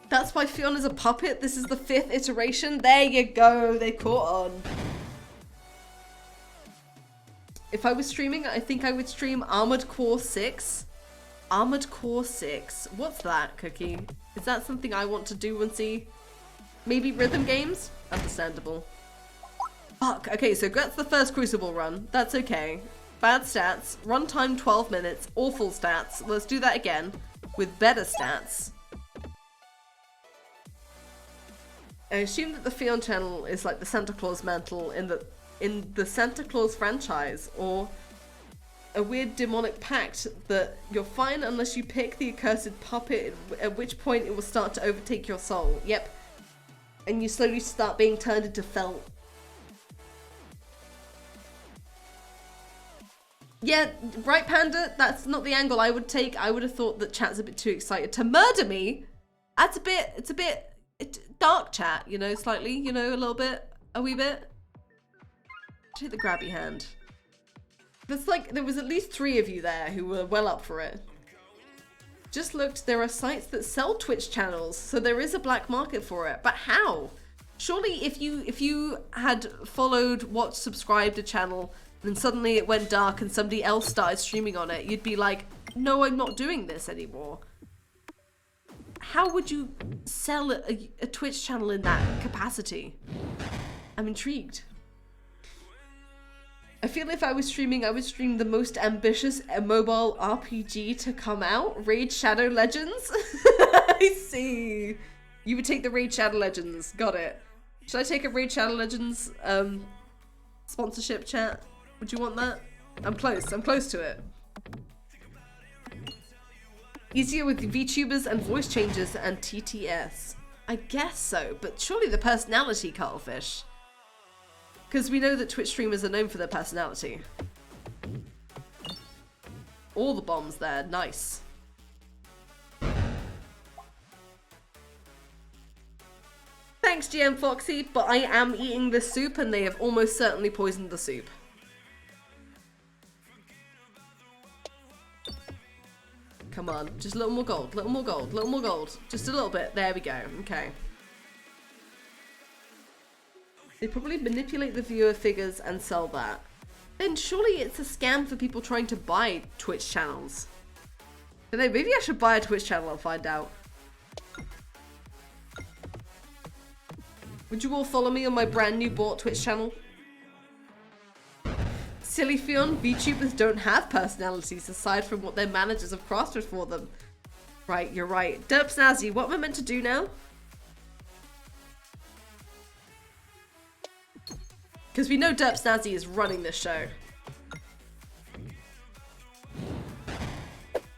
That's why Fionn is a puppet? This is the 5th iteration? There you go. They caught on. If I was streaming, I think I would stream Armored Core 6. Armored Core 6. What's that, Cookie? Is that something I want to do and see? Maybe rhythm games? Understandable. Fuck. Okay, so that's the first Crucible run. That's okay. Bad stats. Runtime 12 minutes. Awful stats. Let's do that again. With better stats. I assume that the Fionn channel is like the Santa Claus mantle in the Santa Claus franchise, or a weird demonic pact that you're fine unless you pick the accursed puppet, at which point it will start to overtake your soul. Yep. and you slowly start being turned into felt. Yeah, right, Panda? That's not the angle I would take. I would have thought that chat's a bit too excited to murder me. That's it's a bit dark chat, you know, slightly, you know, a wee bit. Take the grabby hand. There's like, there was at least 3 of you there who were well up for it. Just looked, there are sites that sell Twitch channels, so there is a black market for it. But how? Surely if you had followed, watched, subscribed a channel, and suddenly it went dark and somebody else started streaming on it, you'd be like, no, I'm not doing this anymore. How would you sell a Twitch channel in that capacity? I'm intrigued. I feel if I was streaming, I would stream the most ambitious mobile RPG to come out. Raid Shadow Legends? I see. You would take the Raid Shadow Legends. Got it. Should I take a Raid Shadow Legends sponsorship, chat? Would you want that? I'm close to it. Easier with VTubers and voice changes and TTS. I guess so, but surely the personality, Cuttlefish. Because we know that Twitch streamers are known for their personality. All the bombs there, nice. Thanks, GM Foxy, but I am eating this soup and they have almost certainly poisoned the soup. Come on, just a little more gold, little more gold, little more gold. Just a little bit, there we go, okay. They probably manipulate the viewer figures and sell that. Then surely it's a scam for people trying to buy Twitch channels. I don't know, maybe I should buy a Twitch channel and find out. Would you all follow me on my brand new bought Twitch channel? Silly Fion, VTubers don't have personalities aside from what their managers have crafted for them. Right, you're right. Derp Snazzy, what am I meant to do now? Because we know Derp Snazzy is running this show.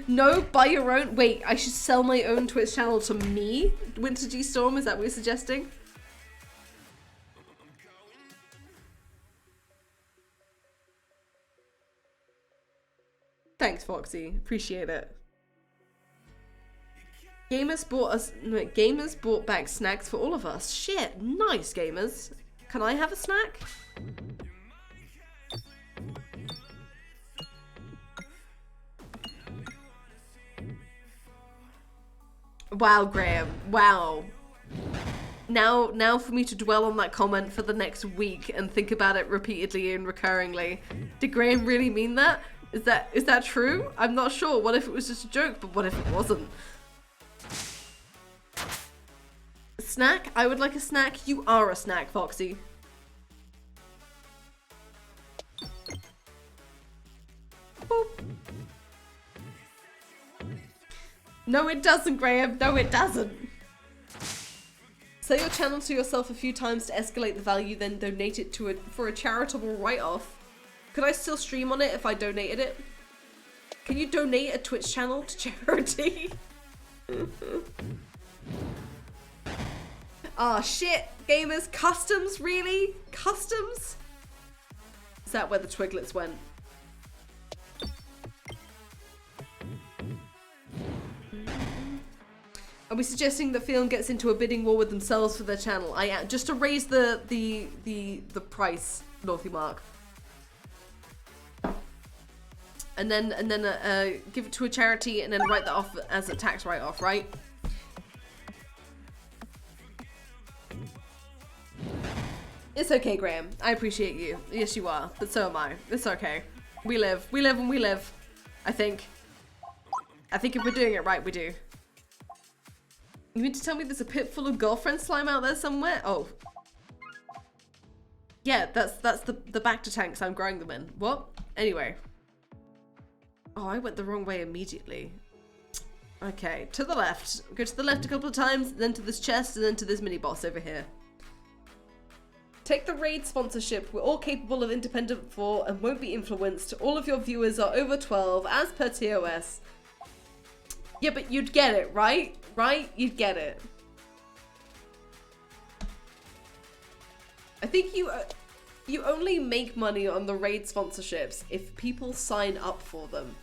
No, buy your own. Wait, I should sell my own Twitch channel to me? Winter G Storm, is that what you're suggesting? Thanks, Foxy. Appreciate it. Gamers bought us. No, gamers bought back snacks for all of us. Shit, nice, gamers. Can I have a snack? Wow, Graham. Wow. Now for me to dwell on that comment for the next week and think about it repeatedly and recurringly. Did Graham really mean that? Is that true? I'm not sure. What if it was just a joke, but what if it wasn't? A snack? I would like a snack. You are a snack, Foxy. Boop. No, it doesn't, Graham. No, it doesn't. Sell your channel to yourself a few times to escalate the value, then donate it to for a charitable write-off. Could I still stream on it if I donated it? Can you donate a Twitch channel to charity? Ah, shit. Gamers, customs, really? Customs? Is that where the Twiglets went? Are we suggesting that Film gets into a bidding war with themselves for their channel? Just to raise the price, Northy Mark. And then give it to a charity and then write that off as a tax write-off, right? It's okay, Graham. I appreciate you. Yes, you are. But so am I. It's okay. We live and we live. I think if we're doing it right, we do. You mean to tell me there's a pit full of girlfriend slime out there somewhere? Oh. Yeah, that's the Bacta tanks I'm growing them in. What? Anyway. Oh, I went the wrong way immediately. Okay, to the left. Go to the left a couple of times, then to this chest, and then to this mini-boss over here. Take the raid sponsorship. We're all capable of independent thought and won't be influenced. All of your viewers are over 12, as per TOS. Yeah, but you'd get it, right? Right? You'd get it. I think you only make money on the raid sponsorships if people sign up for them.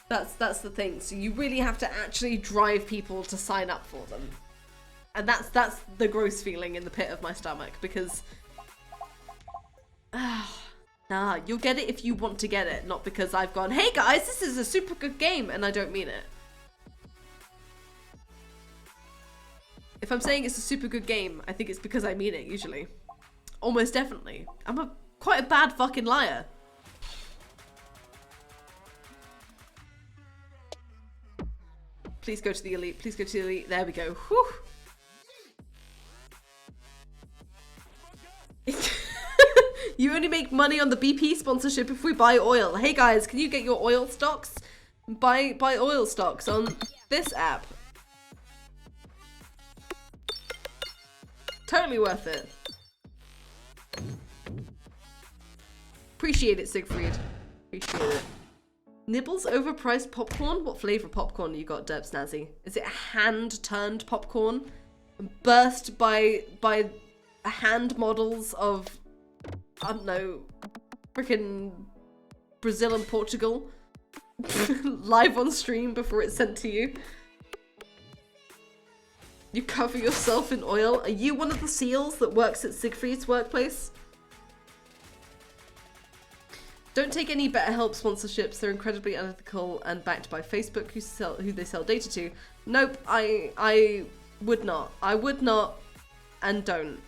That's the thing. So you really have to actually drive people to sign up for them. And that's the gross feeling in the pit of my stomach, because nah, you'll get it if you want to get it, not because I've gone, hey guys, this is a super good game, and I don't mean it. If I'm saying it's a super good game, I think it's because I mean it, usually. Almost definitely. I'm quite a bad fucking liar. Please go to the elite. Please go to the elite. There we go. Whew. You only make money on the BP sponsorship if we buy oil. Hey guys, can you get your oil stocks? Buy oil stocks on this app. Totally worth it. Appreciate it, Siegfried. Appreciate it. Nibbles overpriced popcorn? What flavour popcorn you got, Derp Snazzy? Is it hand-turned popcorn? Burst by hand models of, I don't know, freaking Brazil and Portugal? Live on stream before it's sent to you. You cover yourself in oil? Are you one of the seals that works at Siegfried's workplace? Don't take any BetterHelp sponsorships. They're incredibly unethical and backed by Facebook, who they sell data to. Nope, I would not. I would not, and don't.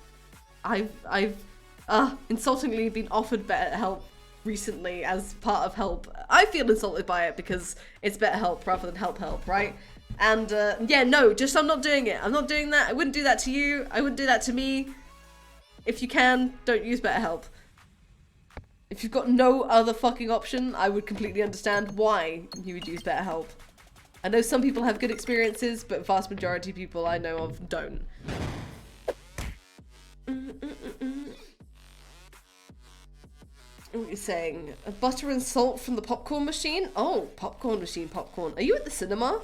I've insultingly been offered BetterHelp recently as part of help. I feel insulted by it because it's BetterHelp rather than help, right? And yeah, no, just I'm not doing it. I'm not doing that. I wouldn't do that to you. I wouldn't do that to me. If you can, don't use BetterHelp. If you've got no other fucking option, I would completely understand why you would use BetterHelp. I know some people have good experiences, but vast majority of people I know of don't. What are you saying? Butter and salt from the popcorn machine? Oh, popcorn machine, popcorn. Are you at the cinema?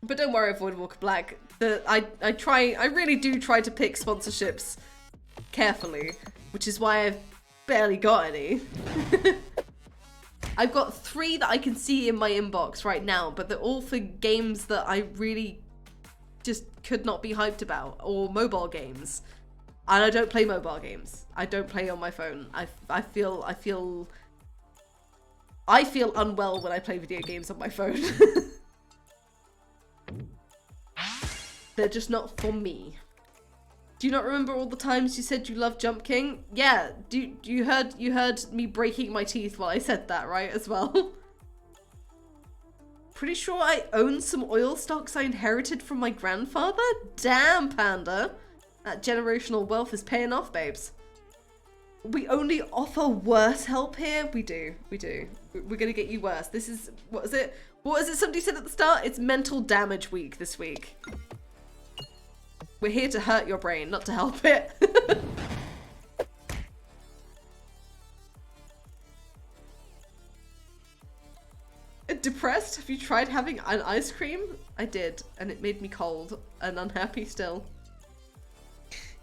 But don't worry, Void Walker Black. I really do try to pick sponsorships carefully, which is why I've barely got any. I've got 3 that I can see in my inbox right now, but they're all for games that I really just could not be hyped about, or mobile games. And I don't play mobile games. I don't play on my phone. I feel unwell when I play video games on my phone. They're just not for me. Do you not remember all the times you said you love Jump King? Yeah, you heard me breaking my teeth while I said that, right, as well? Pretty sure I own some oil stocks I inherited from my grandfather? Damn, Panda. That generational wealth is paying off, babes. We only offer worse help here? We do. We're gonna get you worse. This is, what is it somebody said at the start? It's mental damage week this week. We're here to hurt your brain, not to help it. Depressed? Have you tried having an ice cream? I did, and it made me cold and unhappy still.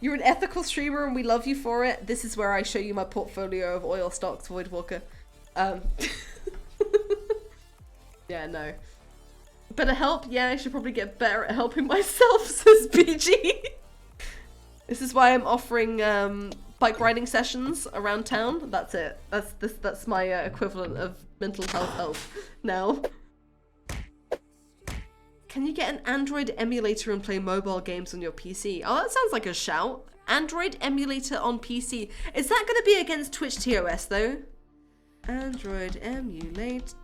You're an ethical streamer and we love you for it. This is where I show you my portfolio of oil stocks, Void Walker. Yeah, no. Better help? Yeah, I should probably get better at helping myself, says BG. This is why I'm offering bike riding sessions around town. That's it. That's my equivalent of mental health help now. Can you get an Android emulator and play mobile games on your PC? Oh, that sounds like a shout. Android emulator on PC. Is that going to be against Twitch TOS though? Android emulator.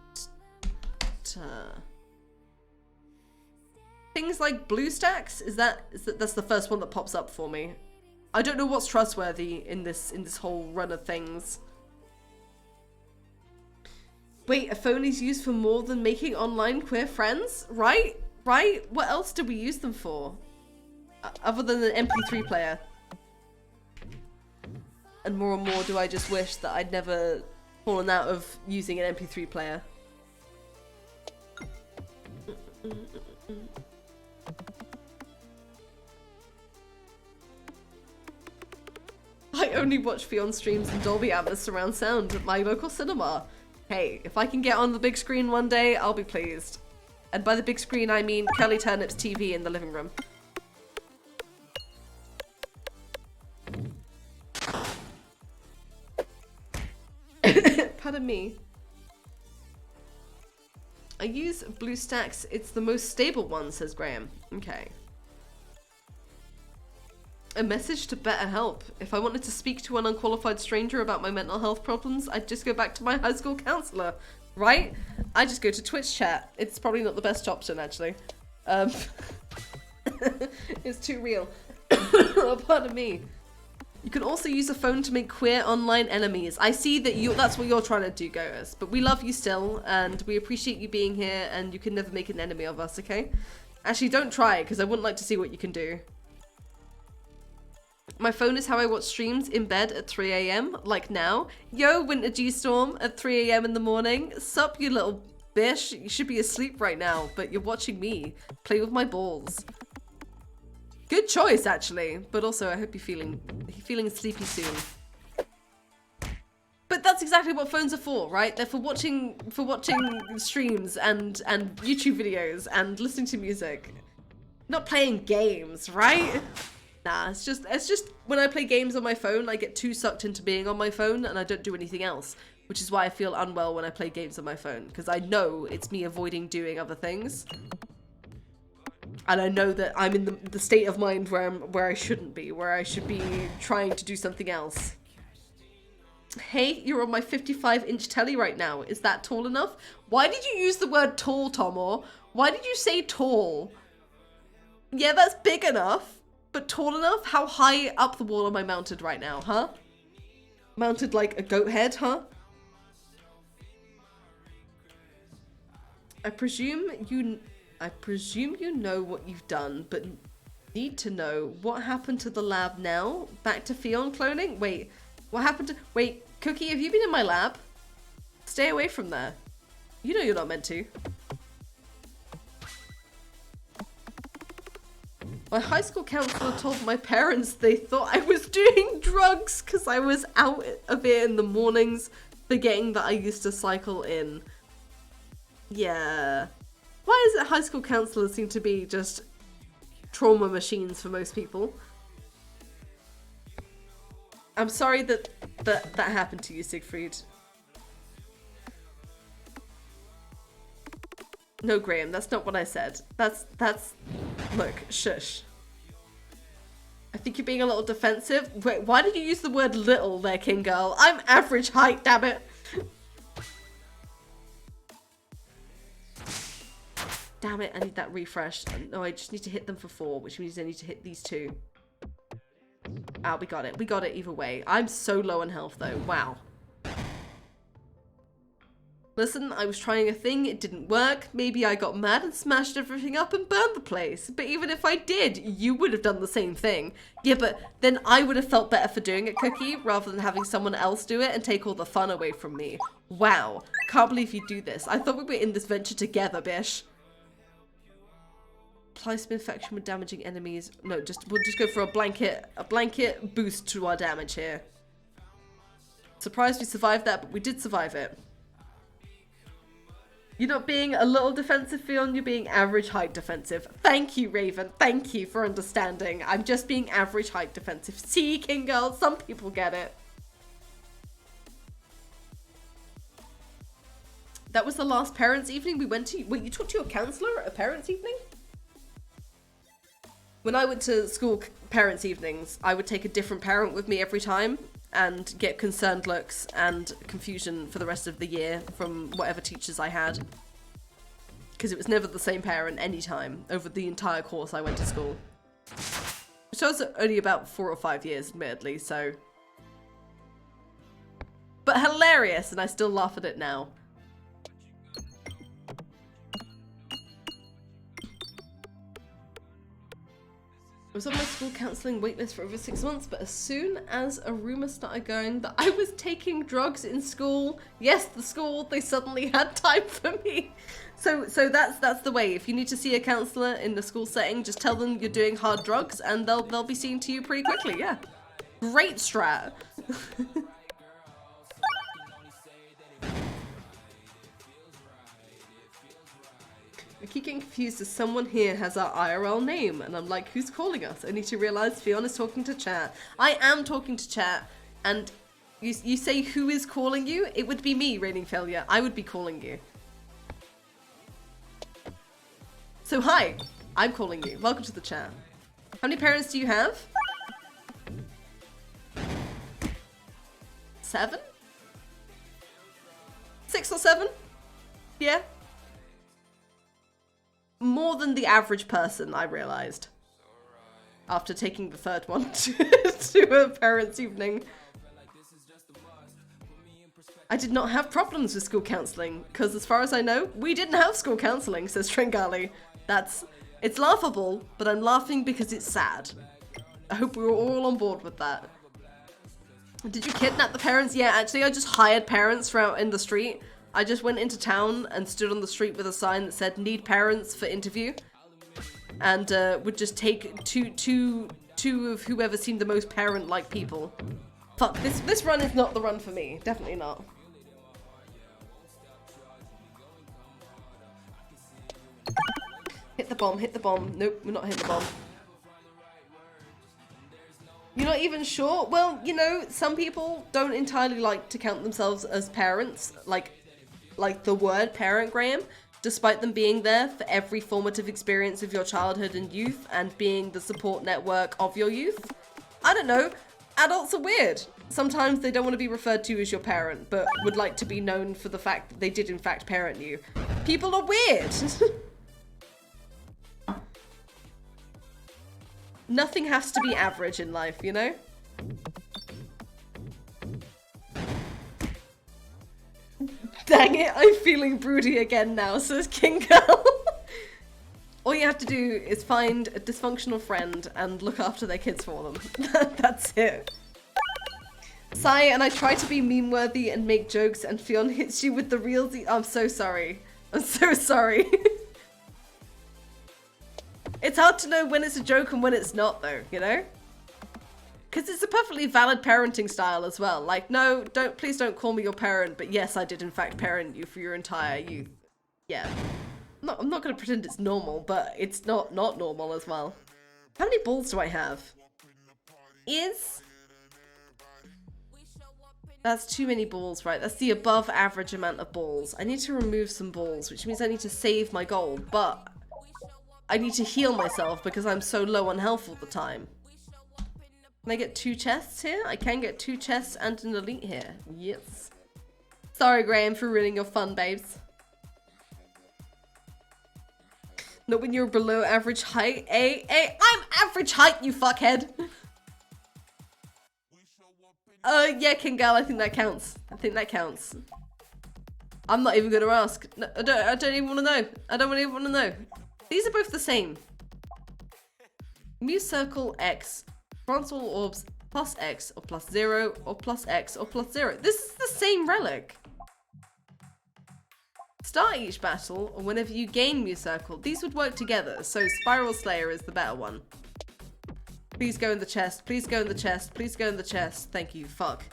Things like BlueStacks? That's the first one that pops up for me. I don't know what's trustworthy in this whole run of things. Wait, a phone is used for more than making online queer friends? Right? Right? What else do we use them for? Other than an MP3 player. And more do I just wish that I'd never fallen out of using an MP3 player. only watch Fion streams in Dolby Atmos surround sound at my local cinema. Hey, if I can get on the big screen one day, I'll be pleased. And by the big screen, I mean Curly Turnip's TV in the living room. Pardon me. I use BlueStacks. It's the most stable one, says Graham. Okay. A message to BetterHelp. If I wanted to speak to an unqualified stranger about my mental health problems, I'd just go back to my high school counselor, right? I just go to Twitch chat. It's probably not the best option, actually. It's too real. Oh, pardon me. You can also use a phone to make queer online enemies. I see that that's what you're trying to do, Goers. But we love you still, and we appreciate you being here, and you can never make an enemy of us, okay? Actually, don't try it, because I wouldn't like to see what you can do. My phone is how I watch streams in bed at 3 AM, like now. Yo, Winter G-Storm at 3 AM in the morning. Sup, you little bish. You should be asleep right now, but you're watching me play with my balls. Good choice, actually. But also, I hope you're feeling sleepy soon. But that's exactly what phones are for, right? They're for watching streams and YouTube videos and listening to music. Not playing games, right? Nah, it's just when I play games on my phone, I get too sucked into being on my phone and I don't do anything else. Which is why I feel unwell when I play games on my phone. Because I know it's me avoiding doing other things. And I know that I'm in the state of mind where I shouldn't be, where I should be trying to do something else. Hey, you're on my 55-inch telly right now. Is that tall enough? Why did you use the word tall, Tomo? Why did you say tall? Yeah, that's big enough, but tall enough? How high up the wall am I mounted right now, huh? Mounted like a goat head, huh? I presume you know what you've done, but need to know what happened to the lab now? Back to Fion cloning? Wait, what happened to... Wait, Cookie, have you been in my lab? Stay away from there. You know you're not meant to. My high school counselor told my parents they thought I was doing drugs because I was out of it in the mornings, forgetting that I used to cycle in. Yeah. Why is it high school counselors seem to be just trauma machines for most people? I'm sorry that happened to you, Siegfried. No, Graham, that's not what I said. That's... Look, shush. I think you're being a little defensive. Wait, why did you use the word little there, King Girl? I'm average height, damn it. Damn it, I need that refresh. No, I just need to hit them for 4, which means I need to hit these 2. Ah, we got it. We got it either way. I'm so low on health, though. Wow. Listen, I was trying a thing, it didn't work. Maybe I got mad and smashed everything up and burned the place. But even if I did, you would have done the same thing. Yeah, but then I would have felt better for doing it, Cookie, rather than having someone else do it and take all the fun away from me. Wow. Can't believe you do this. I thought we were in this venture together, bish. Apply some infection with damaging enemies. No, we'll just go for a blanket boost to our damage here. Surprised we survived that, but we did survive it. You're not being a little defensive, Fion, you're being average height defensive. Thank you, Raven. Thank you for understanding. I'm just being average height defensive. See, King Girl, some people get it. That was the last parents' evening we went to. Wait, you talked to your counselor at a parents' evening? When I went to school parents' evenings, I would take a different parent with me every time and get concerned looks and confusion for the rest of the year from whatever teachers I had. Because it was never the same parent any time over the entire course I went to school. Which was only about 4 or 5 years, admittedly, so... But hilarious, and I still laugh at it now. I was on my school counselling waitlist for over 6 months, but as soon as a rumour started going that I was taking drugs in school, yes, the school, they suddenly had time for me. So that's the way. If you need to see a counsellor in the school setting, just tell them you're doing hard drugs and they'll be seen to you pretty quickly, yeah. Great strat. I keep getting confused as someone here has our IRL name, and I'm like, who's calling us? Only to realize Fiona's talking to chat. I am talking to chat, and you say who is calling you? It would be me, Raining Failure. I would be calling you. So hi, I'm calling you. Welcome to the chat. How many parents do you have? 7? 6 or 7? Yeah. More than the average person, I realized. After taking the third one to a parents' evening. I did not have problems with school counselling, because as far as I know, we didn't have school counselling, says Tringali. It's laughable, but I'm laughing because it's sad. I hope we were all on board with that. Did you kidnap the parents? Yeah, actually I just hired parents for out in the street. I just went into town and stood on the street with a sign that said, need parents for interview. And would just take two of whoever seemed the most parent-like people. Fuck, this run is not the run for me. Definitely not. Hit the bomb, hit the bomb. Nope, we're not hitting the bomb. You're not even sure? Well, you know, some people don't entirely like to count themselves as parents, like the word parent, Graham, despite them being there for every formative experience of your childhood and youth and being the support network of your youth. I don't know. Adults are weird. Sometimes they don't want to be referred to as your parent, but would like to be known for the fact that they did in fact parent you. People are weird. Nothing has to be average in life, you know? Dang it, I'm feeling broody again now, says King Girl. All you have to do is find a dysfunctional friend and look after their kids for them. That's it. Sigh, and I try to be meme-worthy and make jokes, and Fionn hits you with the real I'm so sorry. I'm so sorry. It's hard to know when it's a joke and when it's not, though, you know? Because it's a perfectly valid parenting style as well. Like, no, please don't call me your parent, but yes, I did in fact parent you for your entire youth. Yeah. I'm not going to pretend it's normal, but it's not normal as well. How many balls do I have? That's too many balls, right? That's the above average amount of balls. I need to remove some balls, which means I need to save my gold, but I need to heal myself because I'm so low on health all the time. Can I get 2 chests here? I can get 2 chests and an elite here. Yes. Sorry, Graham, for ruining your fun, babes. Not when you're below average height. Hey, I'm average height, you fuckhead. Yeah, King Gal, I think that counts. I think that counts. I'm not even gonna ask. No, I don't even want to know. I don't even want to know. These are both the same. Muse Circle X. France all orbs plus X or plus 0 or plus X or plus 0. This is the same relic. Start each battle or whenever you gain Muse Circle. These would work together, so Spiral Slayer is the better one. Please go in the chest. Please go in the chest. Please go in the chest. Thank you. Fuck.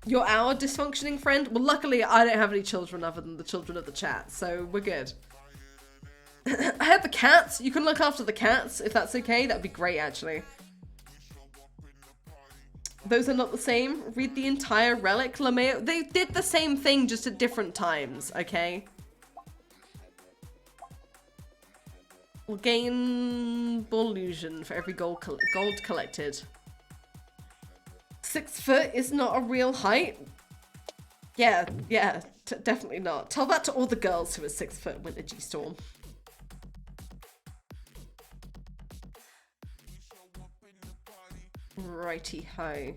You're our dysfunctioning friend? Well, luckily I don't have any children other than the children of the chat, so we're good. I have the cats. You can look after the cats if that's okay. That'd be great, actually. Those are not the same. Read the entire relic, LeMayo. They did the same thing just at different times, okay? We'll gain Bollusion for every gold collected. 6 foot is not a real height. Yeah, definitely not. Tell that to all the girls who are 6 foot Winter G-Storm. Righty-ho.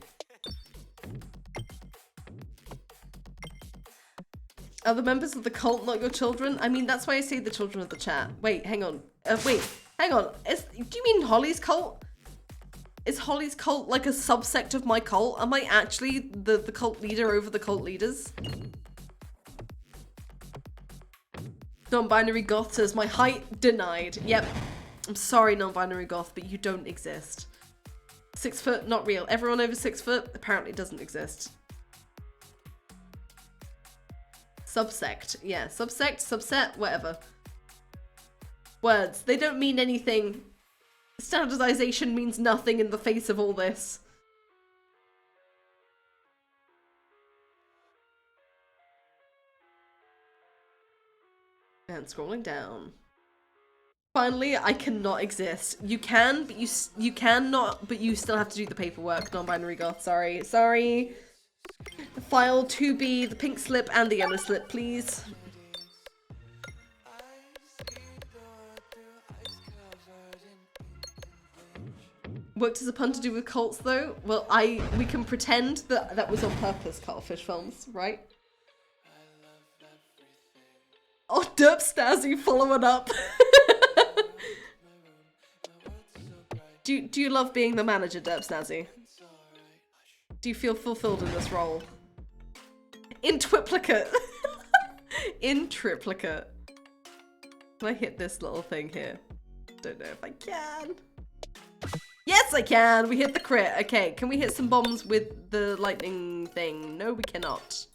Are the members of the cult not your children? I mean, that's why I say the children of the chat. Wait, hang on. Hang on. Do you mean Holly's cult? Is Holly's cult like a subsect of my cult? Am I actually the cult leader over the cult leaders? Non-binary goth says my height denied. Yep. I'm sorry, non-binary goth, but you don't exist. 6 foot, not real. Everyone over 6 foot apparently doesn't exist. Subsect. Yeah, subsect, subset, whatever. Words. They don't mean anything. Standardization means nothing in the face of all this. And scrolling down. Finally, I cannot exist. You can, but you cannot, but you still have to do the paperwork. Non-binary goth. Sorry. Sorry. File 2B, the pink slip and the yellow slip, please. Worked as a pun to do with cults, though? Well, we can pretend that that was on purpose, Cuttlefish Films, right? Oh, Derp Stazzy following up. Do you love being the manager, Derp Snazzy? Do you feel fulfilled in this role? In triplicate. In triplicate. Can I hit this little thing here? Don't know if I can. Yes, I can! We hit the crit. Okay, can we hit some bombs with the lightning thing? No, we cannot.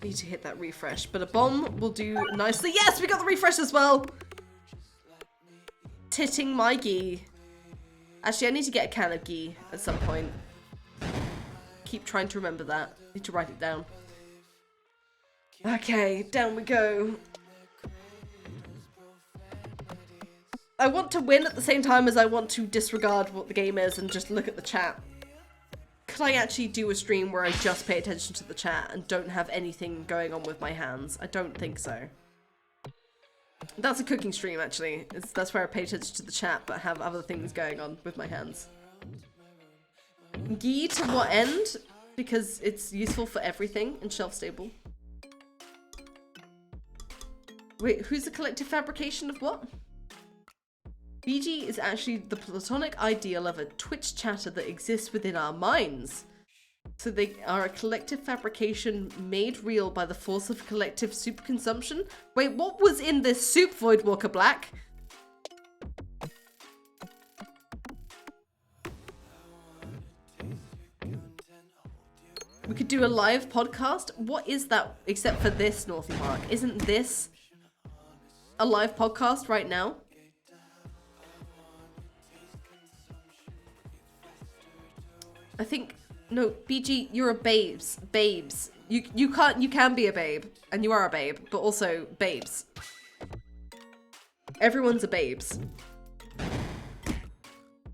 Need to hit that refresh, but a bomb will do nicely. Yes, we got the refresh as well! Titting my ghee. Actually, I need to get a can of ghee at some point. Keep trying to remember that. Need to write it down. Okay, down we go. I want to win at the same time as I want to disregard what the game is and just look at the chat. Could I actually do a stream where I just pay attention to the chat and don't have anything going on with my hands? I don't think so. That's a cooking stream, actually. That's where I pay attention to the chat but have other things going on with my hands. Ghee to what end? Because it's useful for everything and shelf stable. Wait, who's the collective fabrication of what? BG is actually the platonic ideal of a Twitch chatter that exists within our minds. So they are a collective fabrication made real by the force of collective soup consumption. Wait, what was in this soup, Voidwalker Black? We could do a live podcast? What is that except for this, Northy Mark? Isn't this a live podcast right now? I think, no, BG, you're a babes. Babes. You can be a babe, and you are a babe, but also babes. Everyone's a babes.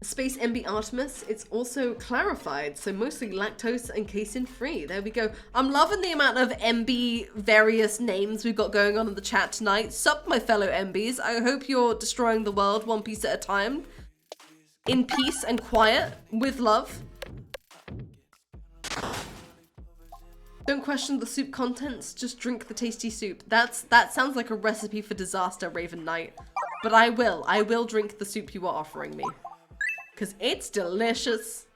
Space MB Artemis, it's also clarified, so mostly lactose and casein free. There we go. I'm loving the amount of MB various names we've got going on in the chat tonight. Sup, my fellow MBs. I hope you're destroying the world one piece at a time. In peace and quiet, with love. Don't question the soup contents, just drink the tasty soup. That sounds like a recipe for disaster, Raven Knight. But I will drink the soup you are offering me. Because it's delicious.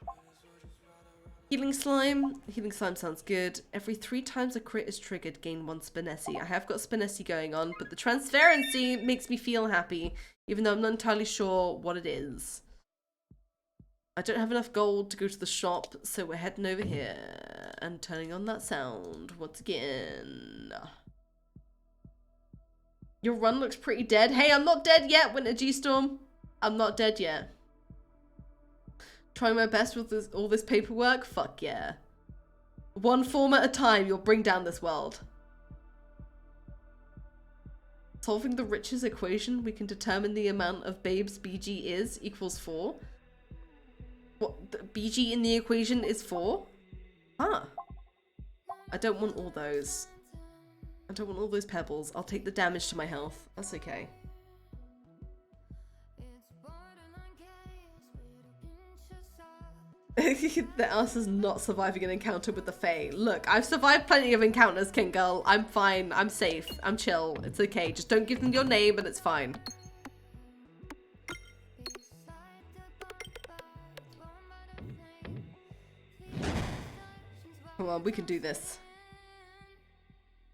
Healing slime. Healing slime sounds good. Every 3 times a crit is triggered, gain 1 Spinessi. I have got Spinessi going on, but the transparency makes me feel happy, even though I'm not entirely sure what it is. I don't have enough gold to go to the shop, so we're heading over here and turning on that sound once again. Your run looks pretty dead. Hey, I'm not dead yet, Winter G-Storm. I'm not dead yet. Trying my best with all this paperwork? Fuck yeah. One form at a time, you'll bring down this world. Solving the riches equation, we can determine the amount of babes BG is equals 4. What, the BG in the equation is 4? Huh. I don't want all those. I don't want all those pebbles. I'll take the damage to my health. That's okay. The us is not surviving an encounter with the Fae. Look, I've survived plenty of encounters, King Girl. I'm fine. I'm safe. I'm chill. It's okay. Just don't give them your name and it's fine. Come on, we can do this.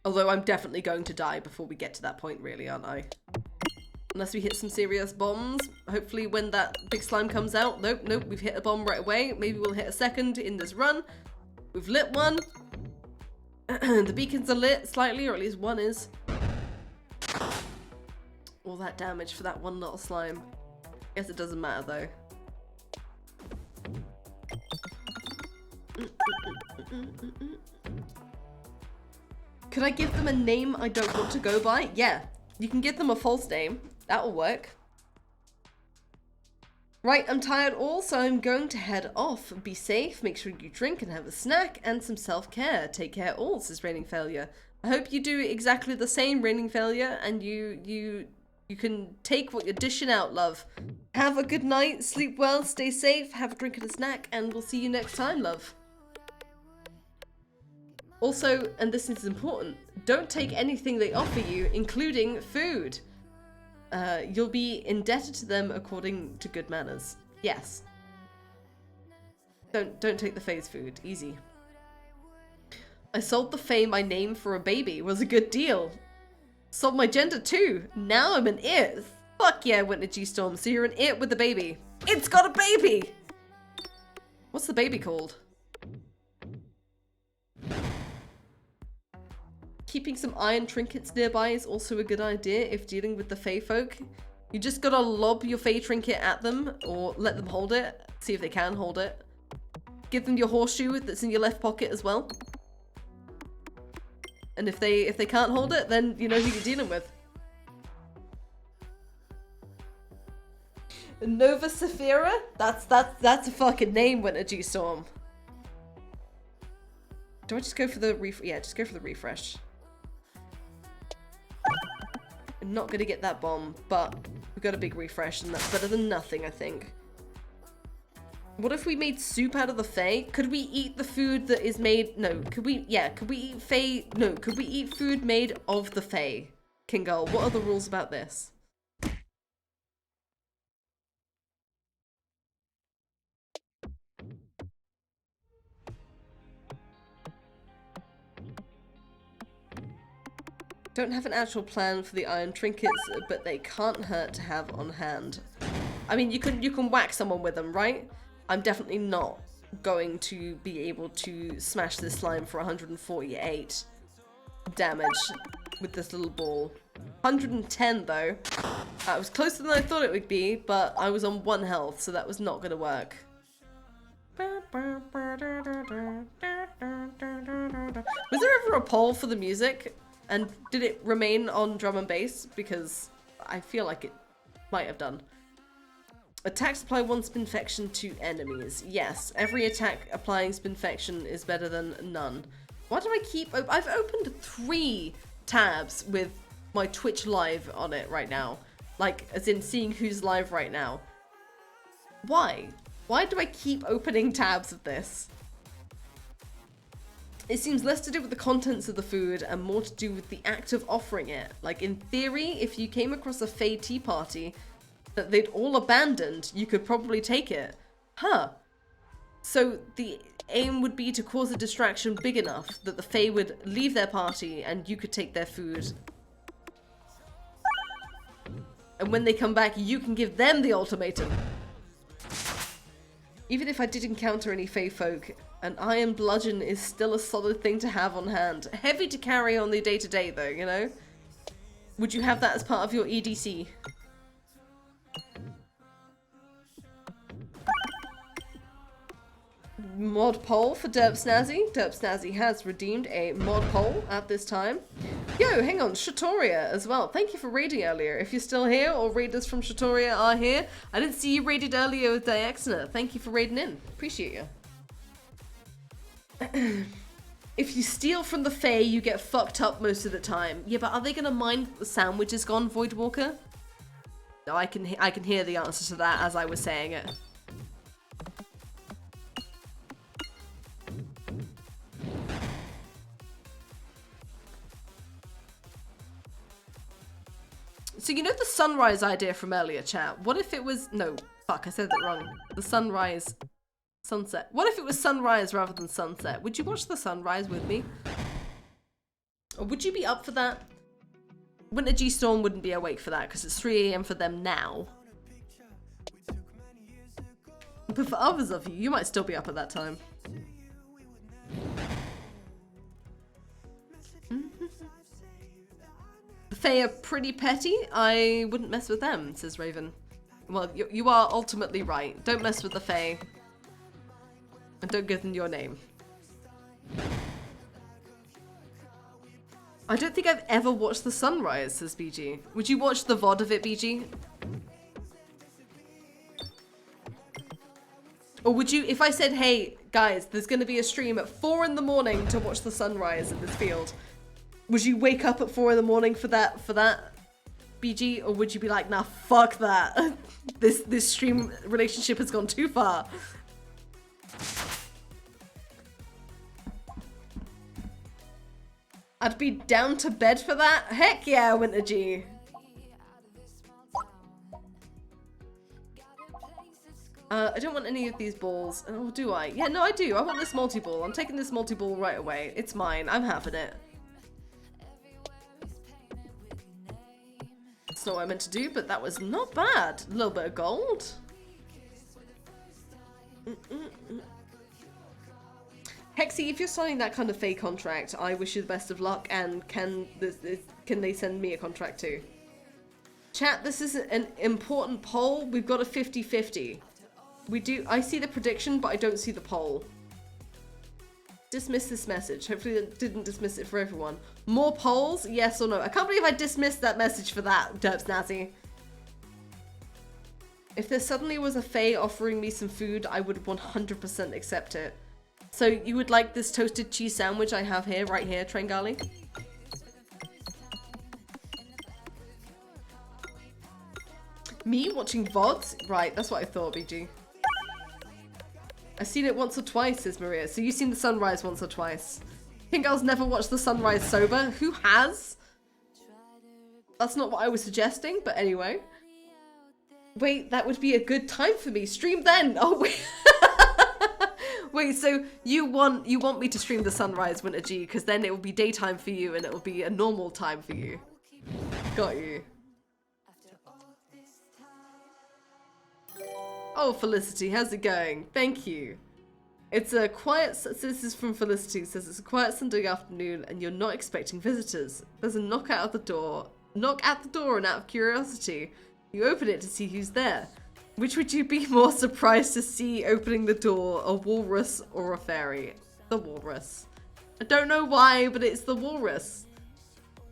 Although I'm definitely going to die before we get to that point, really, aren't I? Unless we hit some serious bombs. Hopefully when that big slime comes out. Nope, nope, we've hit a bomb right away. Maybe we'll hit a second in this run. We've lit one. The beacons are lit slightly, or at least one is. All that damage for that one little slime. Guess it doesn't matter though. Could I give them a name I don't want to go by? Yeah, you can give them a false name. That'll work. Right, I'm tired all, so I'm going to head off. Be safe, make sure you drink and have a snack, and some self-care. Take care all, says Raining Failure. I hope you do exactly the same, Raining Failure, and you can take what you're dishing out, love. Have a good night, sleep well, stay safe, have a drink and a snack, and we'll see you next time, love. Also, and this is important, don't take anything they offer you, including food. You'll be indebted to them according to good manners. Yes. Don't take the Fae's food. Easy. I sold the Fae my name for a baby. It was a good deal. Sold my gender too. Now I'm an it. Fuck yeah, Winter G-Storm. So you're an it with a baby. It's got a baby! What's the baby called? Keeping some iron trinkets nearby is also a good idea if dealing with the Fae folk. You just gotta lob your Fae trinket at them or let them hold it. See if they can hold it. Give them your horseshoe that's in your left pocket as well. And if they can't hold it, then you know who you're dealing with. Nova Saphira? That's a fucking name, Winter G-Storm. Do I just go for the refresh? Yeah, just go for the refresh. I'm not gonna get that bomb, but we've got a big refresh and that's better than nothing, I think. What if we made soup out of the Fae? Could we eat the food that is made? No, could we eat Fae? No, could we eat food made of the Fae? King Girl, what are the rules about this? Don't have an actual plan for the iron trinkets, but they can't hurt to have on hand. I mean, you can whack someone with them, right? I'm definitely not going to be able to smash this slime for 148 damage with this little ball. 110 though. It was closer than I thought it would be, but I was on 1 health, so that was not going to work. Was there ever a poll for the music? And did it remain on drum and bass? Because I feel like it might have done. Attacks apply 1 spinfection to enemies. Yes, every attack applying spinfection is better than none. Why do I keep... I've opened 3 tabs with my Twitch live on it right now. Like, as in seeing who's live right now. Why? Why do I keep opening tabs of this? It seems less to do with the contents of the food and more to do with the act of offering it. Like, in theory, if you came across a Fae tea party that they'd all abandoned, you could probably take it. Huh. So the aim would be to cause a distraction big enough that the Fae would leave their party and you could take their food. And when they come back, you can give them the ultimatum. Even if I did encounter any Fae folk, an iron bludgeon is still a solid thing to have on hand. Heavy to carry on the day-to-day though, you know? Would you have that as part of your EDC? Mod poll for Derp Snazzy. Derp Snazzy has redeemed a mod poll at this time. Yo, hang on, Shatoria as well. Thank you for raiding earlier. If you're still here or raiders from Shatoria are here, I didn't see you raided earlier with Diaxana. Thank you for raiding in. Appreciate you. If you steal from the Fae, you get fucked up most of the time. Yeah, but are they gonna mind the sandwich is gone, Voidwalker? No, I can hear the answer to that as I was saying it. So you know the sunrise idea from earlier, chat? What if it was... No, fuck, I said that wrong. The sunrise... Sunset. What if it was sunrise rather than sunset? Would you watch the sunrise with me? Or would you be up for that? Winter G Storm wouldn't be awake for that because it's 3 AM for them now. But for others of you, you might still be up at that time. The Fae are pretty petty. I wouldn't mess with them, says Raven. Well, you are ultimately right. Don't mess with the Fae. And don't give them your name. I don't think I've ever watched the sunrise, says BG. Would you watch the VOD of it, BG? Or would you, if I said, hey, guys, there's going to be a stream at 4 in the morning to watch the sunrise in this field, would you wake up at 4 in the morning for that, BG? Or would you be like, nah, fuck that. This stream relationship has gone too far. I'd be down to bed for that. Heck yeah, Winter G. I don't want any of these balls. Oh, do I? Yeah, no, I do. I want this multi-ball. I'm taking this multi-ball right away. It's mine. I'm having it. That's not what I meant to do, but that was not bad. A little bit of gold. Hexy, if you're signing that kind of fake contract, I wish you the best of luck, and can they send me a contract too? Chat, this is an important poll. We've got a 50-50. I see the prediction, but I don't see the poll. Dismiss this message. Hopefully that didn't dismiss it for everyone. More polls? Yes or no? I can't believe I dismissed that message for that, Derps Nazi. If there suddenly was a Fae offering me some food, I would 100% accept it. So you would like this toasted cheese sandwich I have here, right here, Trengali? Me watching VODs? Right, that's what I thought, BG. I've seen it once or twice, says Maria. So you've seen the sunrise once or twice. Pink Girls never watched the sunrise sober. Who has? That's not what I was suggesting, but anyway. Wait, that would be a good time for me. Stream then! Oh, wait. Wait, so you want me to stream the sunrise, Winter G, because then it will be daytime for you and it will be a normal time for you. Got you. Oh, Felicity, how's it going? Thank you. It's a quiet, so this is from Felicity, it says it's a quiet Sunday afternoon and you're not expecting visitors. There's a knock at the door and out of curiosity, you open it to see who's there. Which would you be more surprised to see opening the door, a walrus or a fairy? The walrus. I don't know why, but it's the walrus.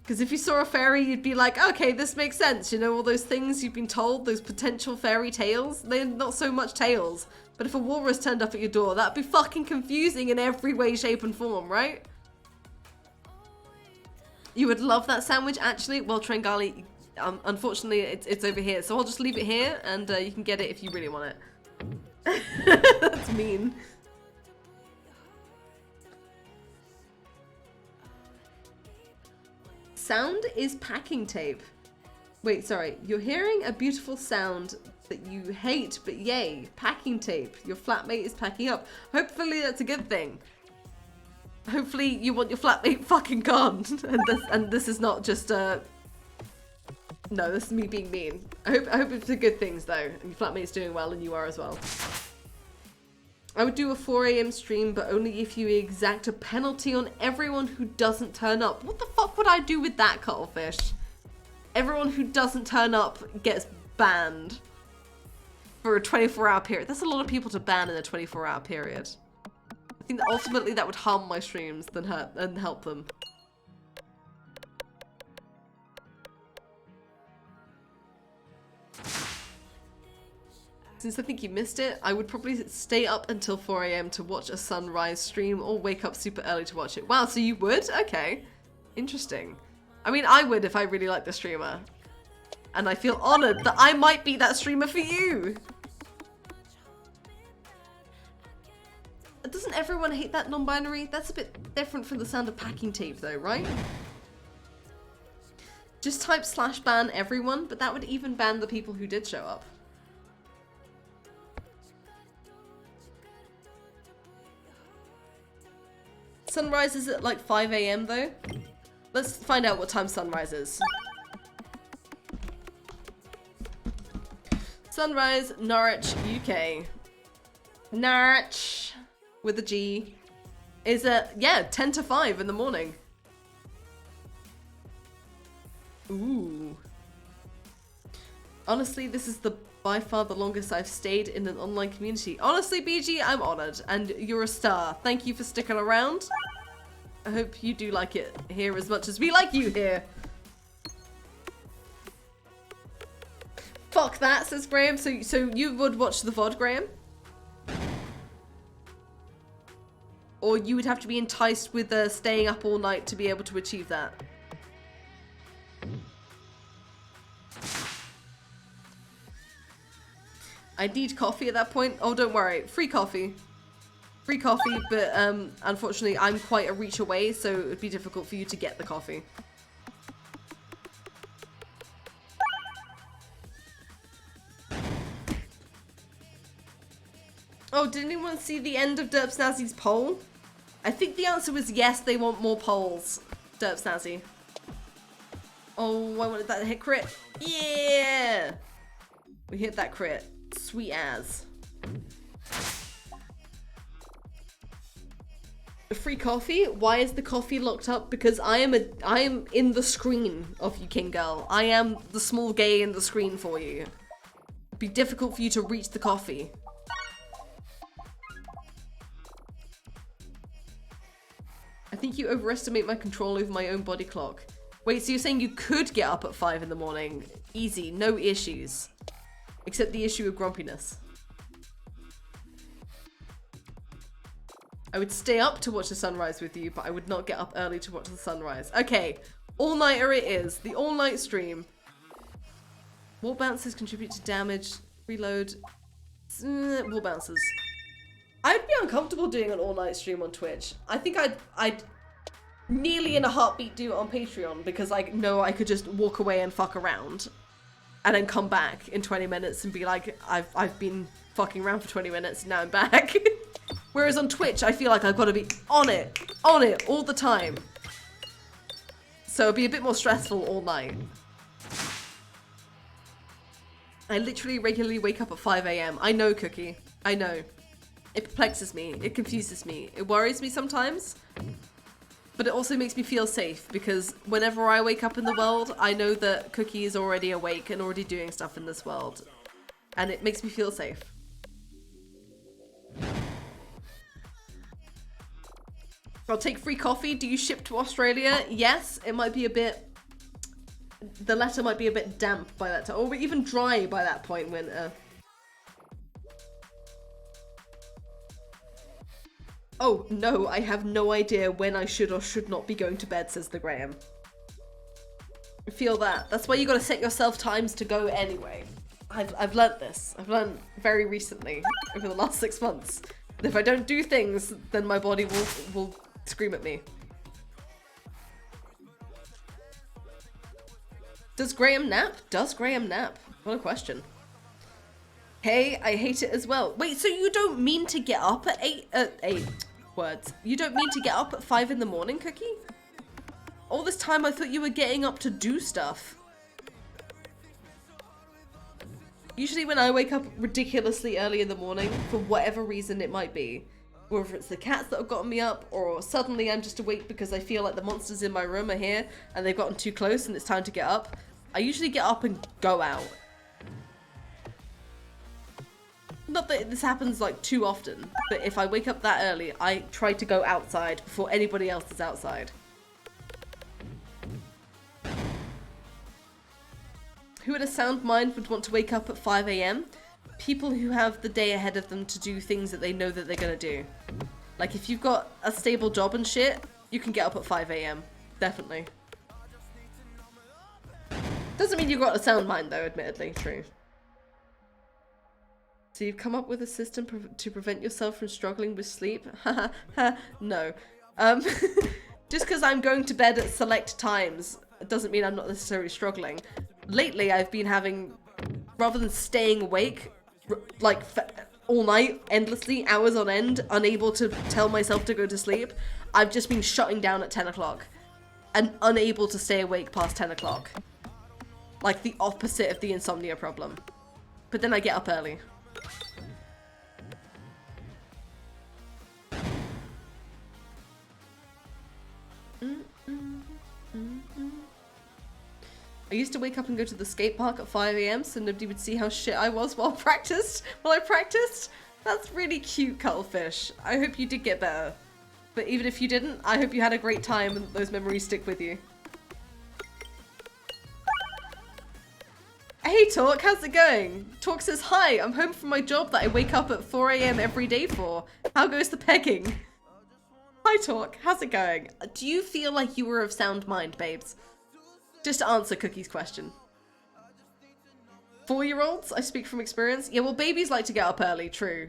Because if you saw a fairy, you'd be like, okay, this makes sense. You know, all those things you've been told, those potential fairy tales, they're not so much tales. But if a walrus turned up at your door, that'd be fucking confusing in every way, shape, and form, right? You would love that sandwich, actually. Well, Trengali, unfortunately, it's over here. So I'll just leave it here, and you can get it if you really want it. That's mean. Sound is packing tape. Wait, sorry. You're hearing a beautiful sound that you hate, but yay, packing tape. Your flatmate is packing up. Hopefully that's a good thing. Hopefully you want your flatmate fucking gone. And this is not just no, this is me being mean. I hope it's the good things though, and your flatmate's doing well and you are as well. I would do a 4 AM stream, but only if you exact a penalty on everyone who doesn't turn up. What the fuck would I do with that, cuttlefish? Everyone who doesn't turn up gets banned for a 24-hour period. That's a lot of people to ban in a 24-hour period. I think that ultimately that would harm my streams than help them. Since I think you missed it, I would probably stay up until 4 AM to watch a sunrise stream or wake up super early to watch it. Wow, so you would? Okay. Interesting. I mean, I would if I really liked the streamer. And I feel honored that I might be that streamer for you. Doesn't everyone hate that non-binary? That's a bit different from the sound of packing tape though, right? Just type /ban everyone, but that would even ban the people who did show up. Sunrise is at like 5 AM though. Let's find out what time sunrise is. Sunrise, Norwich, UK. Norwich, with a G, is yeah, 10 to 5 in the morning. Ooh. Honestly, this is by far the longest I've stayed in an online community. Honestly, BG, I'm honored, and you're a star. Thank you for sticking around. I hope you do like it here as much as we like you here. Fuck that, says Graham. So you would watch the VOD, Graham? Or you would have to be enticed with staying up all night to be able to achieve that? I need coffee at that point. Oh, don't worry. Free coffee. Free coffee, but unfortunately I'm quite a reach away, so it would be difficult for you to get the coffee. Oh, did anyone see the end of Derp Snazzy's poll? I think the answer was yes, they want more polls. Derp Snazzy. Oh, I wanted that to hit crit. Yeah! We hit that crit. Sweet as. Free coffee? Why is the coffee locked up? Because I am in the screen of you, King Girl. I am the small gay in the screen for you. It'd be difficult for you to reach the coffee. I think you overestimate my control over my own body clock. Wait, so you're saying you could get up at 5 in the morning? Easy, no issues. Except the issue of grumpiness. I would stay up to watch the sunrise with you, but I would not get up early to watch the sunrise. Okay, all-nighter it is. The all-night stream. Wall bounces contribute to damage. Reload. Wall bounces. I'd be uncomfortable doing an all-night stream on Twitch. I think I'd nearly in a heartbeat do it on Patreon, because I know I could just walk away and fuck around. And then come back in 20 minutes and be like, I've been fucking around for 20 minutes and now I'm back. Whereas on Twitch, I feel like I've got to be on it all the time. So it'd be a bit more stressful all night. I literally regularly wake up at 5 AM. I know, Cookie. I know. It perplexes me. It confuses me. It worries me sometimes. But it also makes me feel safe, because whenever I wake up in the world, I know that Cookie is already awake and already doing stuff in this world. And it makes me feel safe. I'll take free coffee. Do you ship to Australia? Yes, it might be a bit... The letter might be a bit damp by that time, or even dry by that point, Winter. Oh, no, I have no idea when I should or should not be going to bed, says the Graham. I feel that. That's why you gotta set yourself times to go anyway. I've learnt this. I've learned very recently, over the last 6 months. And if I don't do things, then my body will scream at me. Does Graham nap? Does Graham nap? What a question. Hey, I hate it as well. Wait, so you don't mean to get up at 8 words. You don't mean to get up at 5 in the morning, Cookie? All this time I thought you were getting up to do stuff. Usually when I wake up ridiculously early in the morning, for whatever reason it might be, whether it's the cats that have gotten me up, or suddenly I'm just awake because I feel like the monsters in my room are here and they've gotten too close and it's time to get up, I usually get up and go out. Not that this happens like too often, but if I wake up that early, I try to go outside before anybody else is outside. Who in a sound mind would want to wake up at 5 AM? People who have the day ahead of them to do things that they know that they're gonna do. Like if you've got a stable job and shit, you can get up at 5 AM. Definitely. Doesn't mean you've got a sound mind though, admittedly. True. So you've come up with a system to prevent yourself from struggling with sleep? No. Just because I'm going to bed at select times doesn't mean I'm not necessarily struggling. Lately, I've been having, rather than staying awake, like all night, endlessly, hours on end, unable to tell myself to go to sleep, I've just been shutting down at 10 o'clock. and unable to stay awake past 10 o'clock. Like the opposite of the insomnia problem. But then I get up early. I used to wake up and go to the skate park at 5 AM so nobody would see how shit I was while I practiced. That's really cute, Cuttlefish. I hope you did get better. But even if you didn't, I hope you had a great time and those memories stick with you. Hey Talk, how's it going? Talk says, hi, I'm home from my job that I wake up at 4 AM every day for. How goes the pegging? Hi Talk, how's it going? Do you feel like you were of sound mind, babes? Just to answer Cookie's question. 4-year-olds, I speak from experience. Yeah, well, babies like to get up early, true.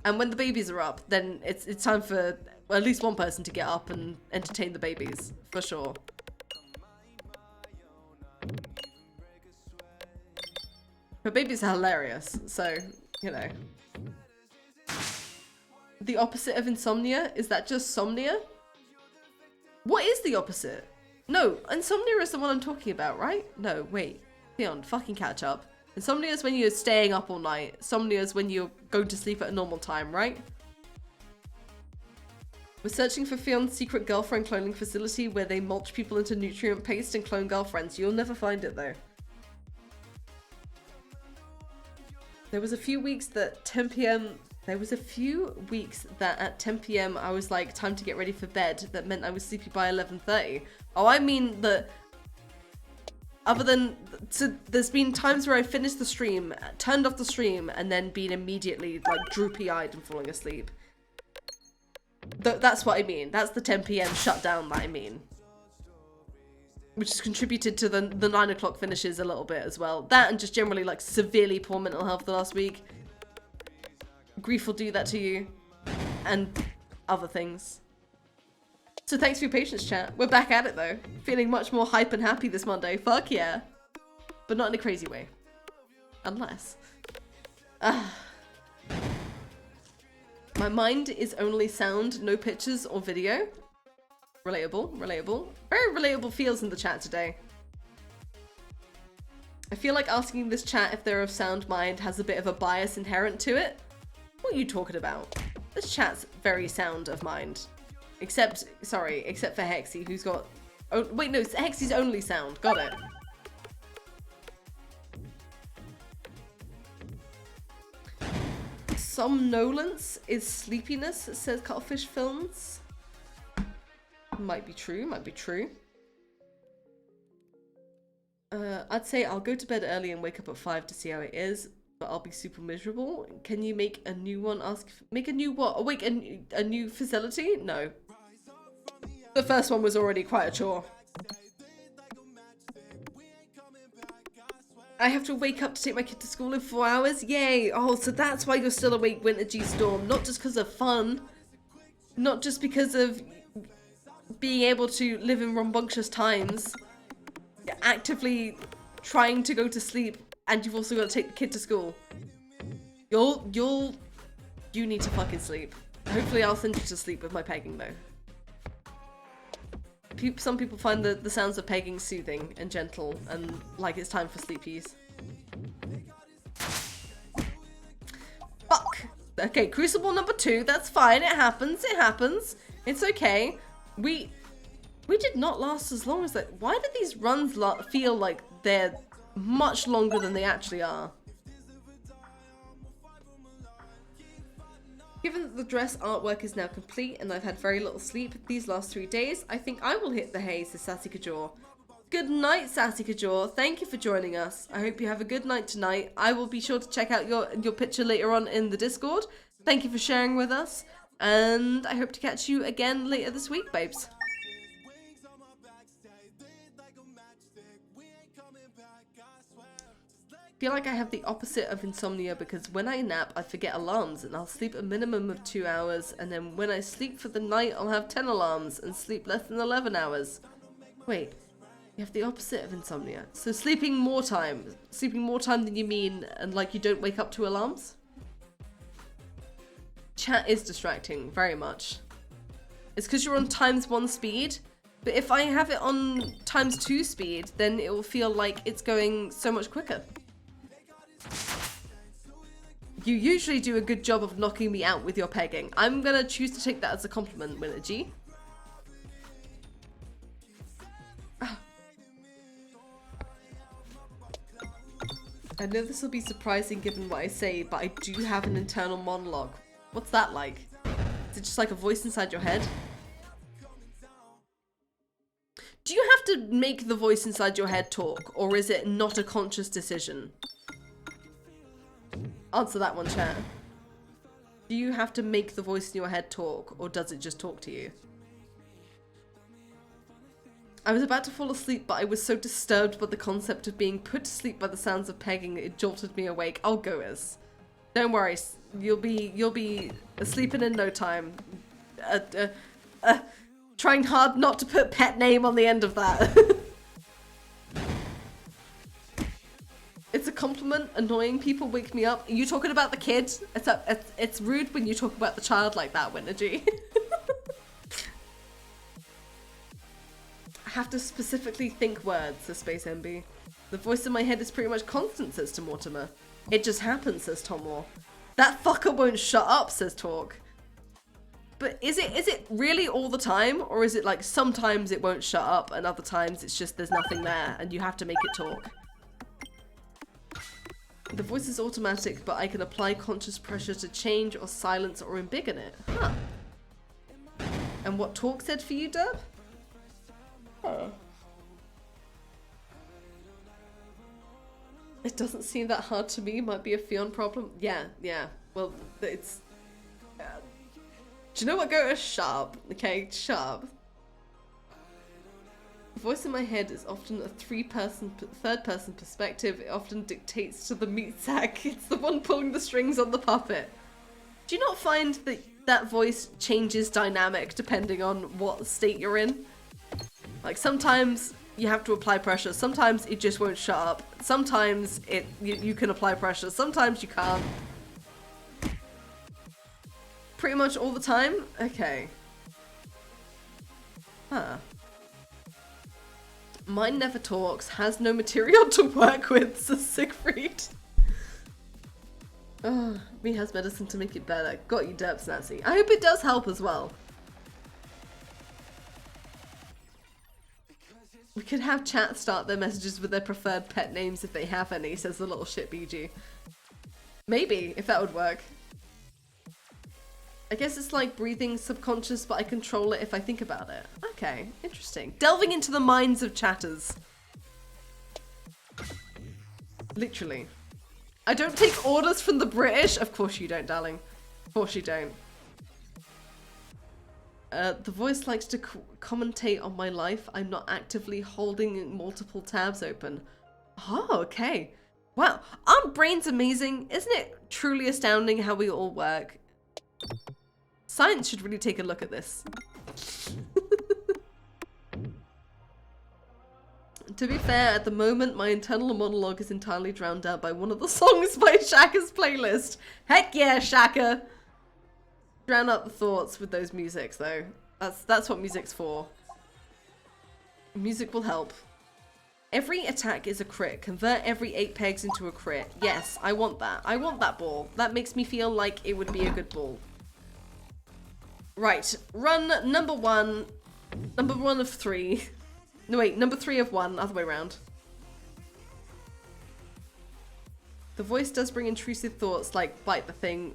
And when the babies are up, then it's time for at least one person to get up and entertain the babies, for sure. But babies are hilarious, so, you know. The opposite of insomnia? Is that just somnia? What is the opposite? No, insomnia is the one I'm talking about, right? No, wait. Theon, fucking catch up. Insomnia is when you're staying up all night. Somnia is when you're going to sleep at a normal time, right? We're searching for Theon's secret girlfriend cloning facility where they mulch people into nutrient paste and clone girlfriends. You'll never find it, though. There was a few weeks that 10 PM... There was a few weeks that at 10 PM I was like, time to get ready for bed. That meant I was sleepy by 11:30. Oh, I mean that... Other than... So there's been times where I finished the stream, turned off the stream, and then been immediately like droopy-eyed and falling asleep. That's what I mean. That's the 10 PM shutdown that I mean. Which has contributed to the 9 o'clock finishes a little bit as well. That and just generally like severely poor mental health the last week. Grief will do that to you. And other things. So thanks for your patience, chat. We're back at it though. Feeling much more hype and happy this Monday. Fuck yeah. But not in a crazy way. Unless. My mind is only sound, no pictures or video. Relatable, relatable. Very relatable feels in the chat today. I feel like asking this chat if they're of sound mind has a bit of a bias inherent to it. What are you talking about? This chat's very sound of mind. Except for Hexy, who's got... Oh, wait, no, Hexy's only sound. Got it. Somnolence is sleepiness, says Cuttlefish Films. Might be true, might be true. I'd say I'll go to bed early and wake up at 5 to see how it is, but I'll be super miserable. Can you make a new one? Make a new what? Awake a new facility? No. The first one was already quite a chore. I have to wake up to take my kid to school in 4 hours? Yay! Oh, so that's why you're still awake, Winter G Storm. Not just because of fun. Not just because of being able to live in rambunctious times. You're actively trying to go to sleep, and you've also got to take the kid to school. You need to fucking sleep. Hopefully I'll send you to sleep with my pegging though. Some people find the sounds of pegging soothing and gentle and like it's time for sleepies. Fuck! Okay, Crucible number 2, that's fine, it happens, It's okay. We did not last as long as that. Why do these runs feel like they're much longer than they actually are? Given that the dress artwork is now complete and I've had very little sleep these last 3 days, I think I will hit the hay, says Sassy Kajor. Good night, Sassy Kajor. Thank you for joining us. I hope you have a good night tonight. I will be sure to check out your picture later on in the Discord. Thank you for sharing with us. And I hope to catch you again later this week, babes. I feel like I have the opposite of insomnia because when I nap, I forget alarms and I'll sleep a minimum of 2 hours, and then when I sleep for the night, I'll have 10 alarms and sleep less than 11 hours. Wait, you have the opposite of insomnia. So sleeping more time than you mean, and like you don't wake up to alarms? Chat is distracting, very much. It's because you're on ×1 speed, But if I have it on ×2 speed, then it will feel like it's going so much quicker. You usually do a good job of knocking me out with your pegging. I'm gonna choose to take that as a compliment, Winner G. I know this will be surprising given what I say, but I do have an internal monologue. What's that like? Is it just like a voice inside your head? Do you have to make the voice inside your head talk, or is it not a conscious decision? Answer that one, chat. Do you have to make the voice in your head talk, or does it just talk to you? I was about to fall asleep, but I was so disturbed by the concept of being put to sleep by the sounds of pegging it jolted me awake. I'll go as. Don't worry, you'll be sleeping in no time. Trying hard not to put pet name on the end of that. It's a compliment. Annoying people wake me up. Are you talking about the kid? It's rude when you talk about the child like that, Winnergy. I have to specifically think words, says Space MB. The voice in my head is pretty much constant, says to Mortimer. It just happens, says Tom Moore. That fucker won't shut up, says Talk. But is it really all the time? Or is it like sometimes it won't shut up and other times it's just there's nothing there and you have to make it talk? The voice is automatic, but I can apply conscious pressure to change or silence or embiggen it. Huh. And what Talk said for you, Dub? Huh. It doesn't seem that hard to me. Might be a Fionn problem. Yeah. Well, it's... do you know what, Go? Sharp. Okay, sharp. The voice in my head is often a third-person perspective. It often dictates to the meat sack. It's the one pulling the strings on the puppet. Do you not find that that voice changes dynamic depending on what state you're in? Like, sometimes you have to apply pressure. Sometimes it just won't shut up. Sometimes you can apply pressure. Sometimes you can't. Pretty much all the time? Okay. Huh. Mine never talks, has no material to work with, says Siegfried. Oh, me has medicine to make it better. Got you, derps, Nancy. I hope it does help as well. We could have chat start their messages with their preferred pet names if they have any, says the little shit BG. Maybe, if that would work. I guess it's like breathing subconscious, but I control it if I think about it. Okay, interesting. Delving into the minds of chatters. Literally. I don't take orders from the British. Of course you don't, darling. Of course you don't. The voice likes to commentate on my life. I'm not actively holding multiple tabs open. Oh, okay. Wow. Aren't brains amazing? Isn't it truly astounding how we all work? Science should really take a look at this. To be fair, at the moment, my internal monologue is entirely drowned out by one of the songs by Shaka's playlist. Heck yeah, Shaka! Drown out the thoughts with those musics, though. That's what music's for. Music will help. Every attack is a crit. Convert every 8 pegs into a crit. Yes, I want that. I want that ball. That makes me feel like it would be a good ball. Right, run number 1. Number 1 of 3. No, wait, number 3 of 1, other way around. The voice does bring intrusive thoughts like bite the thing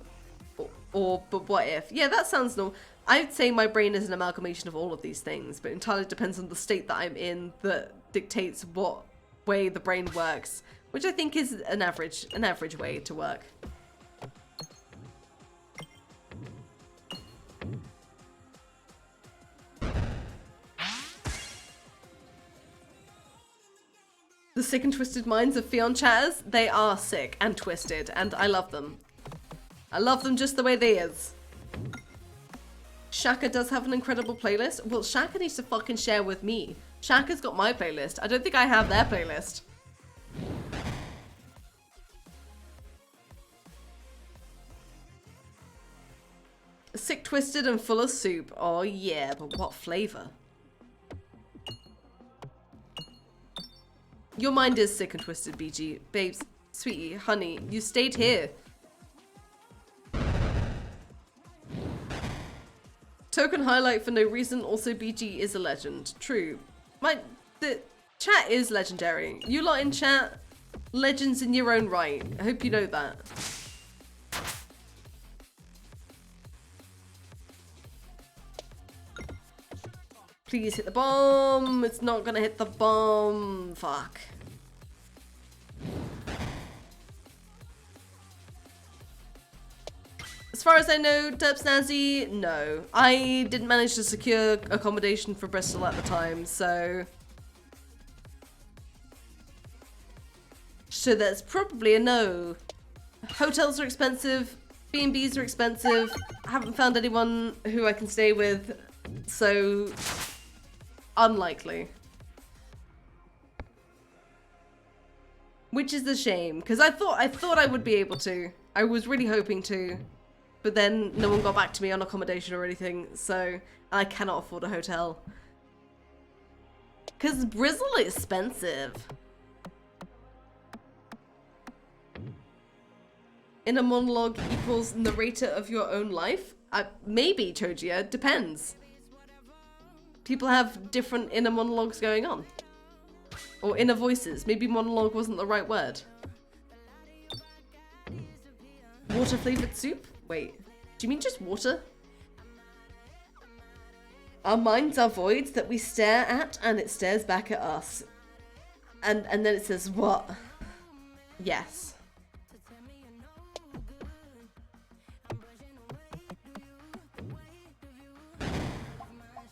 or but what if? Yeah, that sounds normal. I'd say my brain is an amalgamation of all of these things, but entirely depends on the state that I'm in that dictates what way the brain works, which I think is an average way to work. The sick and twisted minds of Fionn chatters, they are sick and twisted, and I love them. I love them just the way they is. Shaka does have an incredible playlist. Well, Shaka needs to fucking share with me. Shaka's got my playlist. I don't think I have their playlist. Sick, twisted, and full of soup. Oh yeah, but what flavor? Your mind is sick and twisted, BG. Babes, sweetie, honey, you stayed here. Token highlight for no reason. Also, BG is a legend. True. The chat is legendary. You lot in chat, legends in your own right. I hope you know that. Please hit the bomb. It's not gonna hit the bomb. Fuck. As far as I know, Derp Snazzy, no. I didn't manage to secure accommodation for Bristol at the time, so... So that's probably a no. Hotels are expensive. B&Bs are expensive. I haven't found anyone who I can stay with, so... Unlikely. Which is a shame, because I thought I would be able to. I was really hoping to. But then no one got back to me on accommodation or anything, so I cannot afford a hotel. Because Bristol is expensive. Inner monologue equals narrator of your own life? Maybe, Chojia, depends. People have different inner monologues going on. Or inner voices. Maybe monologue wasn't the right word. Water flavored soup? Wait, do you mean just water? Our minds are voids that we stare at and it stares back at us. And then it says, what? Yes.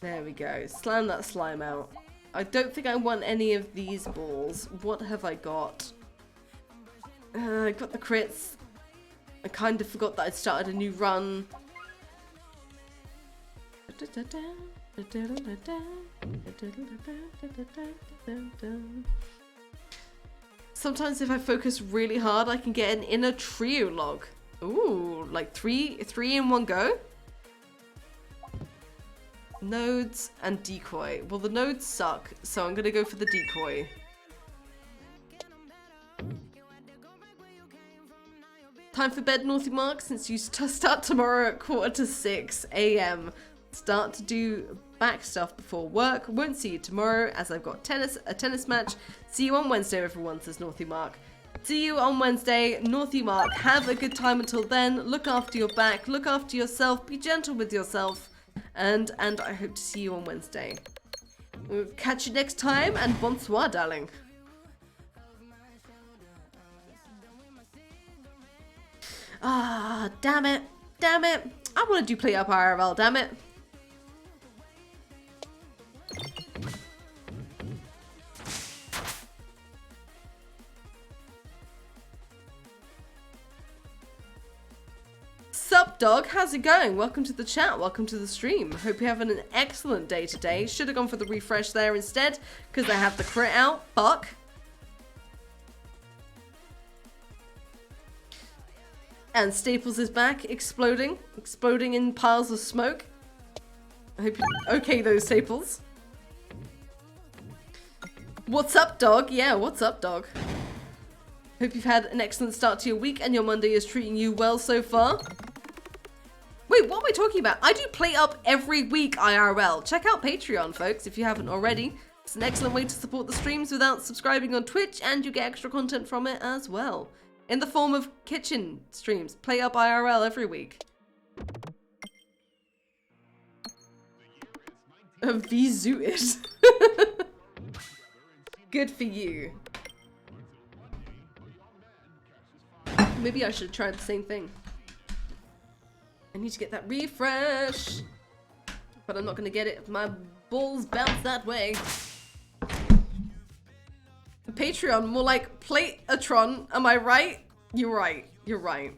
There we go. Slam that slime out. I don't think I want any of these balls. What have I got? I got the crits. I kind of forgot that I'd started a new run. Sometimes if I focus really hard, I can get an inner trio log. Ooh, like three in one go? Nodes and decoy. Well, the nodes suck, so I'm gonna go for the decoy. Time for bed, Naughty Mark, since you start tomorrow at 5:45 AM. Start to do back stuff before work. Won't see you tomorrow as I've got a tennis match. See you on Wednesday, everyone, says Naughty Mark. See you on Wednesday, Naughty Mark. Have a good time until then. Look after your back. Look after yourself. Be gentle with yourself. And I hope to see you on Wednesday. We'll catch you next time, and bonsoir, darling. Ah, damn it. Damn it. I want to do play up IRL, damn it. Sup, dog? How's it going? Welcome to the chat. Welcome to the stream. Hope you're having an excellent day today. Should have gone for the refresh there instead, because I have the crit out. Fuck. And Staples is back, exploding in piles of smoke. I hope you're okay, those Staples. What's up, dog? Yeah, what's up, dog? Hope you've had an excellent start to your week and your Monday is treating you well so far. Wait, what am I talking about? I do play up every week IRL. Check out Patreon, folks, if you haven't already. It's an excellent way to support the streams without subscribing on Twitch, and you get extra content from it as well. In the form of kitchen streams. Play up IRL every week. V-zooted. Good for you. Maybe I should try the same thing. I need to get that refresh. But I'm not going to get it if my balls bounce that way. Patreon, more like Plate-a-tron. Am I right? You're right. You're right.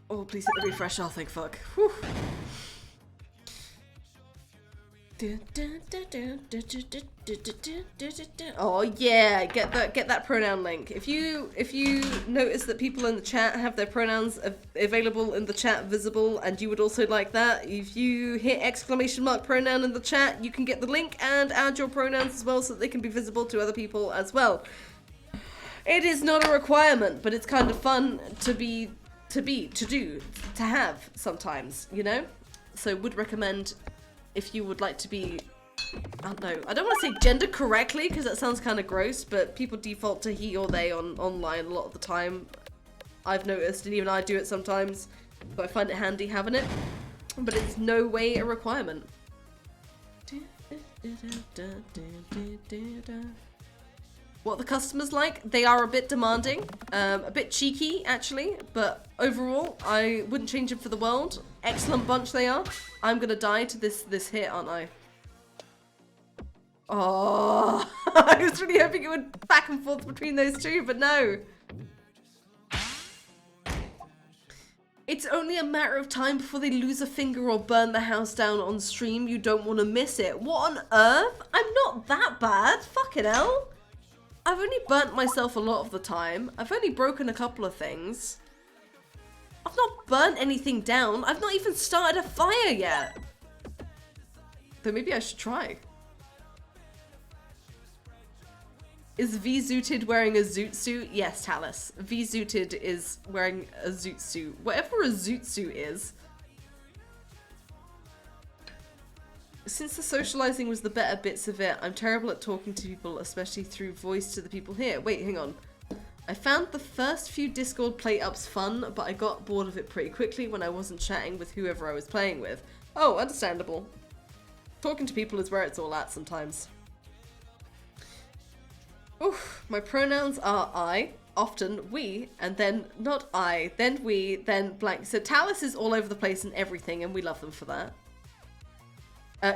Oh, please hit the refresh. Oh, thank fuck. Whew. Oh yeah, get that pronoun link. If you notice that people in the chat have their pronouns available in the chat visible, and you would also like that, if you hit ! pronoun in the chat, you can get the link and add your pronouns as well, so that they can be visible to other people as well. It is not a requirement, but it's kind of fun to have sometimes, you know? So would recommend if you would like to be, I don't know, I don't want to say gender correctly because that sounds kind of gross, but people default to he or they online a lot of the time. I've noticed, and even I do it sometimes, so I find it handy having it, but it's no way a requirement. What the customers like? They are a bit demanding, a bit cheeky actually, but overall I wouldn't change them for the world. Excellent bunch they are. I'm gonna die to this hit, aren't I? Oh, I was really hoping it would back and forth between those two, but no. It's only a matter of time before they lose a finger or burn the house down on stream. You don't want to miss it. What on earth? I'm not that bad. Fucking hell. I've only burnt myself a lot of the time. I've only broken a couple of things. I've not burnt anything down. I've not even started a fire yet. Though maybe I should try. Is V-Zooted wearing a zoot suit? Yes, Talus. V-Zooted is wearing a zoot suit. Whatever a zoot suit is. Since the socializing was the better bits of it, I'm terrible at talking to people, especially through voice to the people here. Wait, hang on. I found the first few Discord play-ups fun, but I got bored of it pretty quickly when I wasn't chatting with whoever I was playing with. Oh, understandable. Talking to people is where it's all at sometimes. Oof, my pronouns are I, often we, and then not I, then we, then blank. So Talus is all over the place and everything, and we love them for that.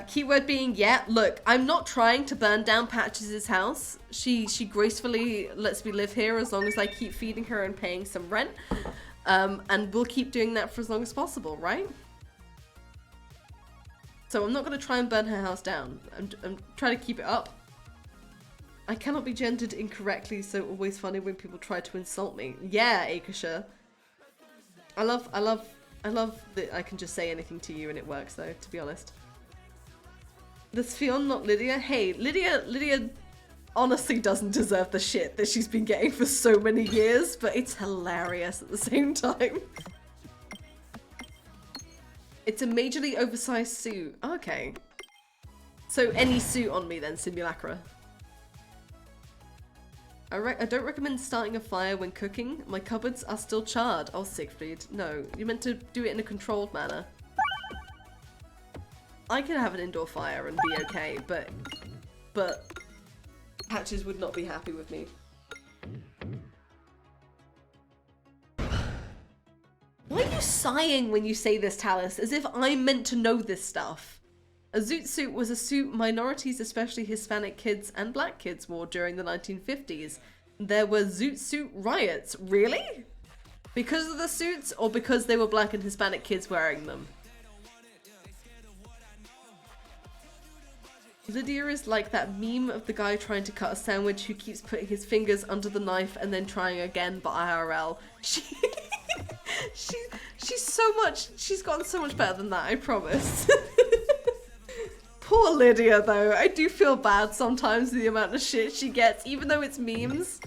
Keyword being, yeah, look, I'm not trying to burn down Patches' house. She gracefully lets me live here as long as I keep feeding her and paying some rent. And we'll keep doing that for as long as possible, right? So I'm not going to try and burn her house down. I'm trying to keep it up. I cannot be gendered incorrectly, so always funny when people try to insult me. Yeah, Akasha. I love that I can just say anything to you and it works though, to be honest. This Fionn, not Lydia. Hey, Lydia honestly doesn't deserve the shit that she's been getting for so many years, but it's hilarious at the same time. It's a majorly oversized suit. Okay. So any suit on me then, Simulacra. I don't recommend starting a fire when cooking. My cupboards are still charred. Oh, Siegfried. No, you're meant to do it in a controlled manner. I can have an indoor fire and be okay, but Patches would not be happy with me. Why are you sighing when you say this, Talus? As if I'm meant to know this stuff. A zoot suit was a suit minorities, especially Hispanic kids and black kids, wore during the 1950s. There were zoot suit riots. Really? Because of the suits or because they were black and Hispanic kids wearing them? Lydia is like that meme of the guy trying to cut a sandwich who keeps putting his fingers under the knife and then trying again, but IRL. She's gotten so much better than that, I promise. Poor Lydia, though. I do feel bad sometimes the amount of shit she gets, even though it's memes.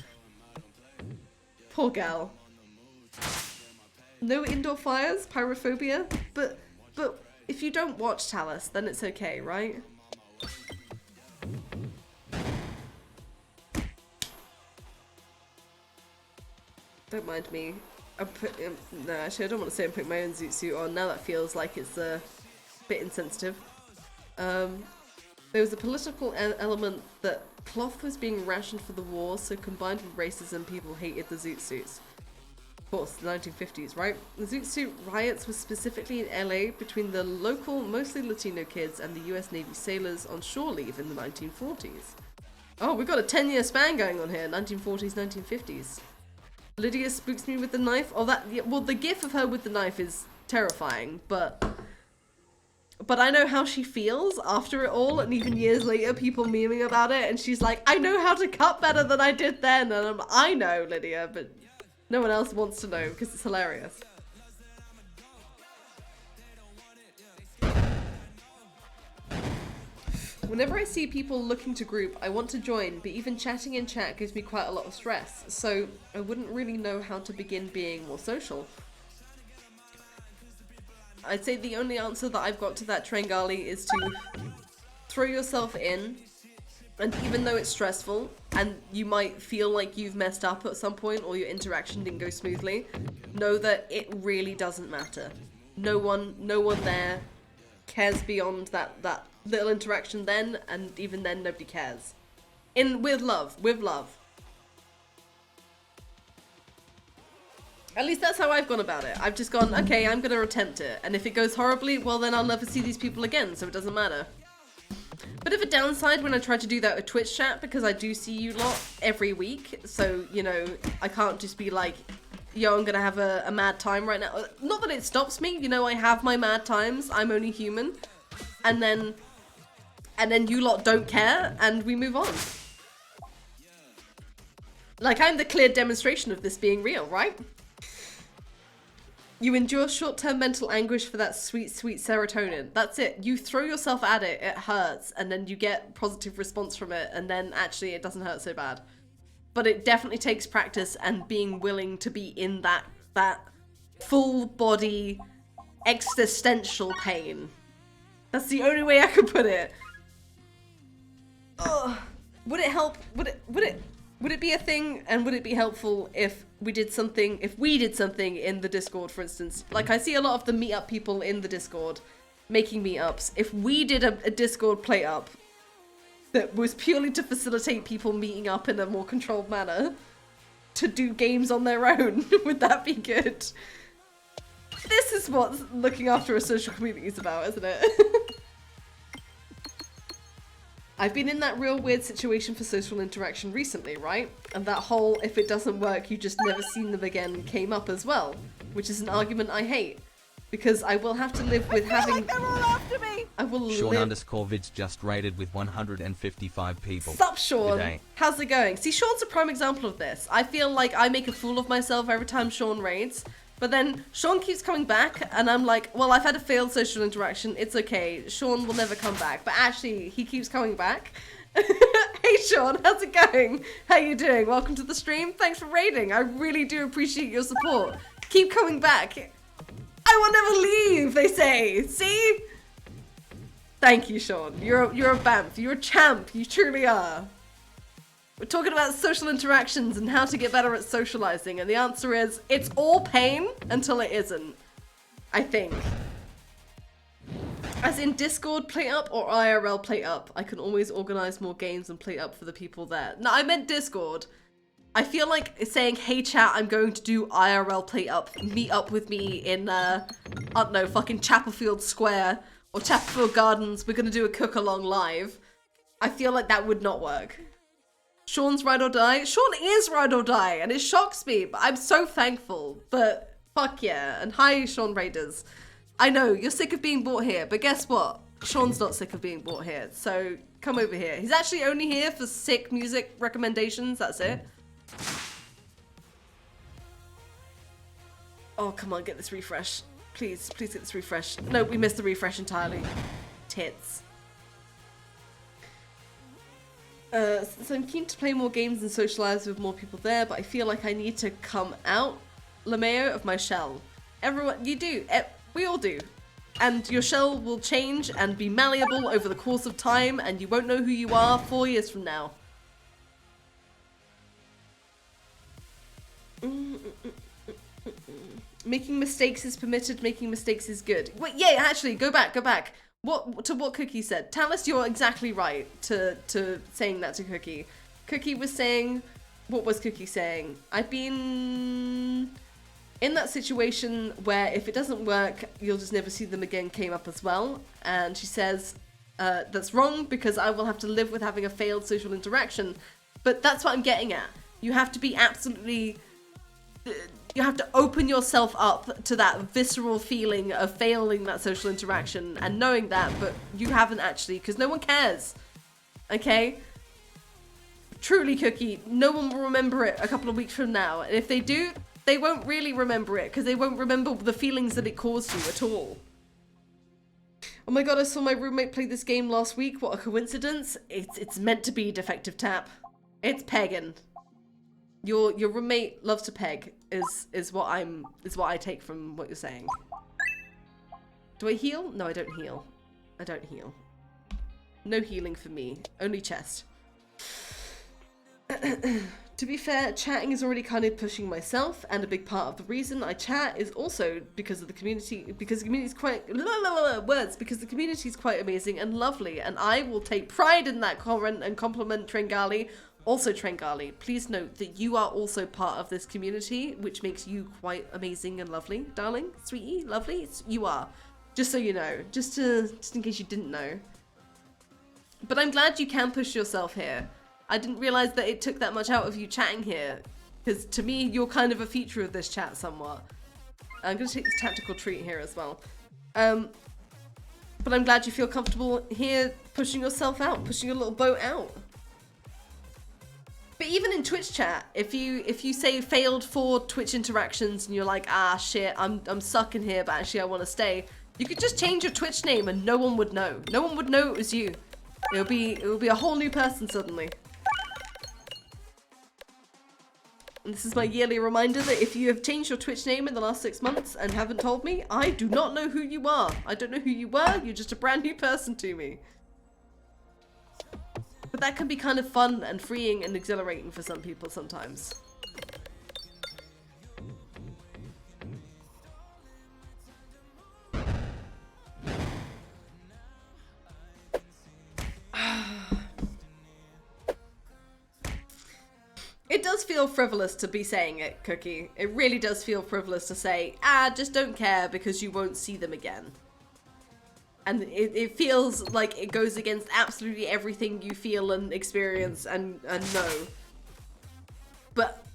Poor gal. No indoor fires, pyrophobia, but if you don't watch Talus, then it's okay, right? Don't mind me. No, actually, I don't want to say I'm putting my own zoot suit on. Now that feels like it's a bit insensitive. There was a political element that cloth was being rationed for the war, so combined with racism, people hated the zoot suits. Of course, the 1950s, right? The zoot suit riots were specifically in LA between the local, mostly Latino kids and the US Navy sailors on shore leave in the 1940s. Oh, we've got a 10-year span going on here, 1940s, 1950s. Lydia spooks me with the knife. Oh, that, yeah, well, the gif of her with the knife is terrifying, but But I know how she feels after it all, and even years later, people memeing about it, and she's like, I know how to cut better than I did then, and I know, Lydia, but no one else wants to know, because it's hilarious. Whenever I see people looking to group, I want to join, but even chatting in chat gives me quite a lot of stress, so I wouldn't really know how to begin being more social. I'd say the only answer that I've got to that, Trengali, is to throw yourself in, and even though it's stressful, and you might feel like you've messed up at some point or your interaction didn't go smoothly, know that it really doesn't matter. No one there cares beyond that little interaction then, and even then nobody cares. With love. At least that's how I've gone about it. I've just gone, okay, I'm gonna attempt it. And if it goes horribly, well then I'll never see these people again, so it doesn't matter. Bit of a downside when I try to do that with Twitch chat, because I do see you lot every week. So, you know, I can't just be like, yo, I'm gonna have a mad time right now. Not that it stops me, you know, I have my mad times. I'm only human. And then you lot don't care, and we move on. Like, I'm the clear demonstration of this being real, right? You endure short-term mental anguish for that sweet, sweet serotonin. That's it. You throw yourself at it, it hurts, and then you get positive response from it, and then actually it doesn't hurt so bad. But it definitely takes practice and being willing to be in that full body existential pain. That's the only way I could put it. Ugh. Would it help? Would it be a thing, and would it be helpful if we did something in the Discord, for instance? Like, I see a lot of the meetup people in the Discord making meetups. If we did a Discord play up that was purely to facilitate people meeting up in a more controlled manner to do games on their own, would that be good? This is what looking after a social community is about, isn't it? I've been in that real weird situation for social interaction recently, right? And that whole, if it doesn't work, you just never seen them again came up as well, which is an argument I hate. Because I will have to live with having... like they're all after me! I will Sean_vids just raided with 155 people. Sup, Sean? Today. How's it going? See, Sean's a prime example of this. I feel like I make a fool of myself every time Sean raids. But then Sean keeps coming back, and I'm like, well, I've had a failed social interaction. It's okay. Sean will never come back. But actually, he keeps coming back. Hey, Sean, how's it going? How you doing? Welcome to the stream. Thanks for raiding. I really do appreciate your support. Keep coming back. I will never leave, they say. See? Thank you, Sean. You're a bamf. You're a champ. You truly are. We're talking about social interactions and how to get better at socializing, and the answer is, it's all pain until it isn't. I think. As in Discord play up or IRL play up. I can always organize more games and play up for the people there. No, I meant Discord. I feel like saying, hey chat, I'm going to do IRL play up. Meet up with me in, I don't know, fucking Chapelfield Square or Chapelfield Gardens. We're gonna do a cook-along live. I feel like that would not work. Sean's ride or die. Sean is ride or die, and it shocks me, but I'm so thankful. But fuck yeah. And hi, Sean Raiders. I know, you're sick of being brought here, but guess what? Sean's not sick of being brought here, so come over here. He's actually only here for sick music recommendations, that's it. Oh, come on, get this refresh. Please, please get this refresh. No, we missed the refresh entirely. Tits. So I'm keen to play more games and socialize with more people there, but I feel like I need to come out, Lameo, of my shell. Everyone, you do. We all do. And your shell will change and be malleable over the course of time, and you won't know who you are 4 years from now. Making mistakes is permitted, making mistakes is good. Wait, yeah, actually, go back. What Cookie said. Talis, you're exactly right to saying that to Cookie. Cookie was saying, what was Cookie saying? I've been in that situation where if it doesn't work, you'll just never see them again came up as well. And she says, that's wrong because I will have to live with having a failed social interaction. But that's what I'm getting at. You have to be absolutely... You have to open yourself up to that visceral feeling of failing that social interaction and knowing that, but you haven't actually, because no one cares. Okay? Truly, Cookie, no one will remember it a couple of weeks from now. And if they do, they won't really remember it, because they won't remember the feelings that it caused you at all. Oh my god, I saw my roommate play this game last week. What a coincidence. It's meant to be Defective Tap. It's Peggin. Your roommate loves to peg is what I take from what you're saying. Do I heal? No, I don't heal. I don't heal. No healing for me. Only chest. To be fair, chatting is already kind of pushing myself, and a big part of the reason I chat is also because of the community, because the community is quite because the community is quite amazing and lovely, and I will take pride in that comment and compliment Trengali. Also, Trengali, please note that you are also part of this community, which makes you quite amazing and lovely, darling, sweetie, lovely. You are, just so you know, just in case you didn't know. But I'm glad you can push yourself here. I didn't realize that it took that much out of you chatting here, because to me, you're kind of a feature of this chat somewhat. I'm going to take this tactical treat here as well. But I'm glad you feel comfortable here pushing yourself out, pushing your little boat out. But even in Twitch chat, if you say failed 4 Twitch interactions and you're like, ah shit, I'm sucking here, but actually I want to stay, you could just change your Twitch name and no one would know. No one would know it was you. It would be a whole new person suddenly. And this is my yearly reminder that if you have changed your Twitch name in the last 6 months and haven't told me, I do not know who you are. I don't know who you were, you're just a brand new person to me. But that can be kind of fun and freeing and exhilarating for some people sometimes. It does feel frivolous to be saying it, Cookie. It really does feel frivolous to say, ah, just don't care because you won't see them again. And it feels like it goes against absolutely everything you feel and experience and know. But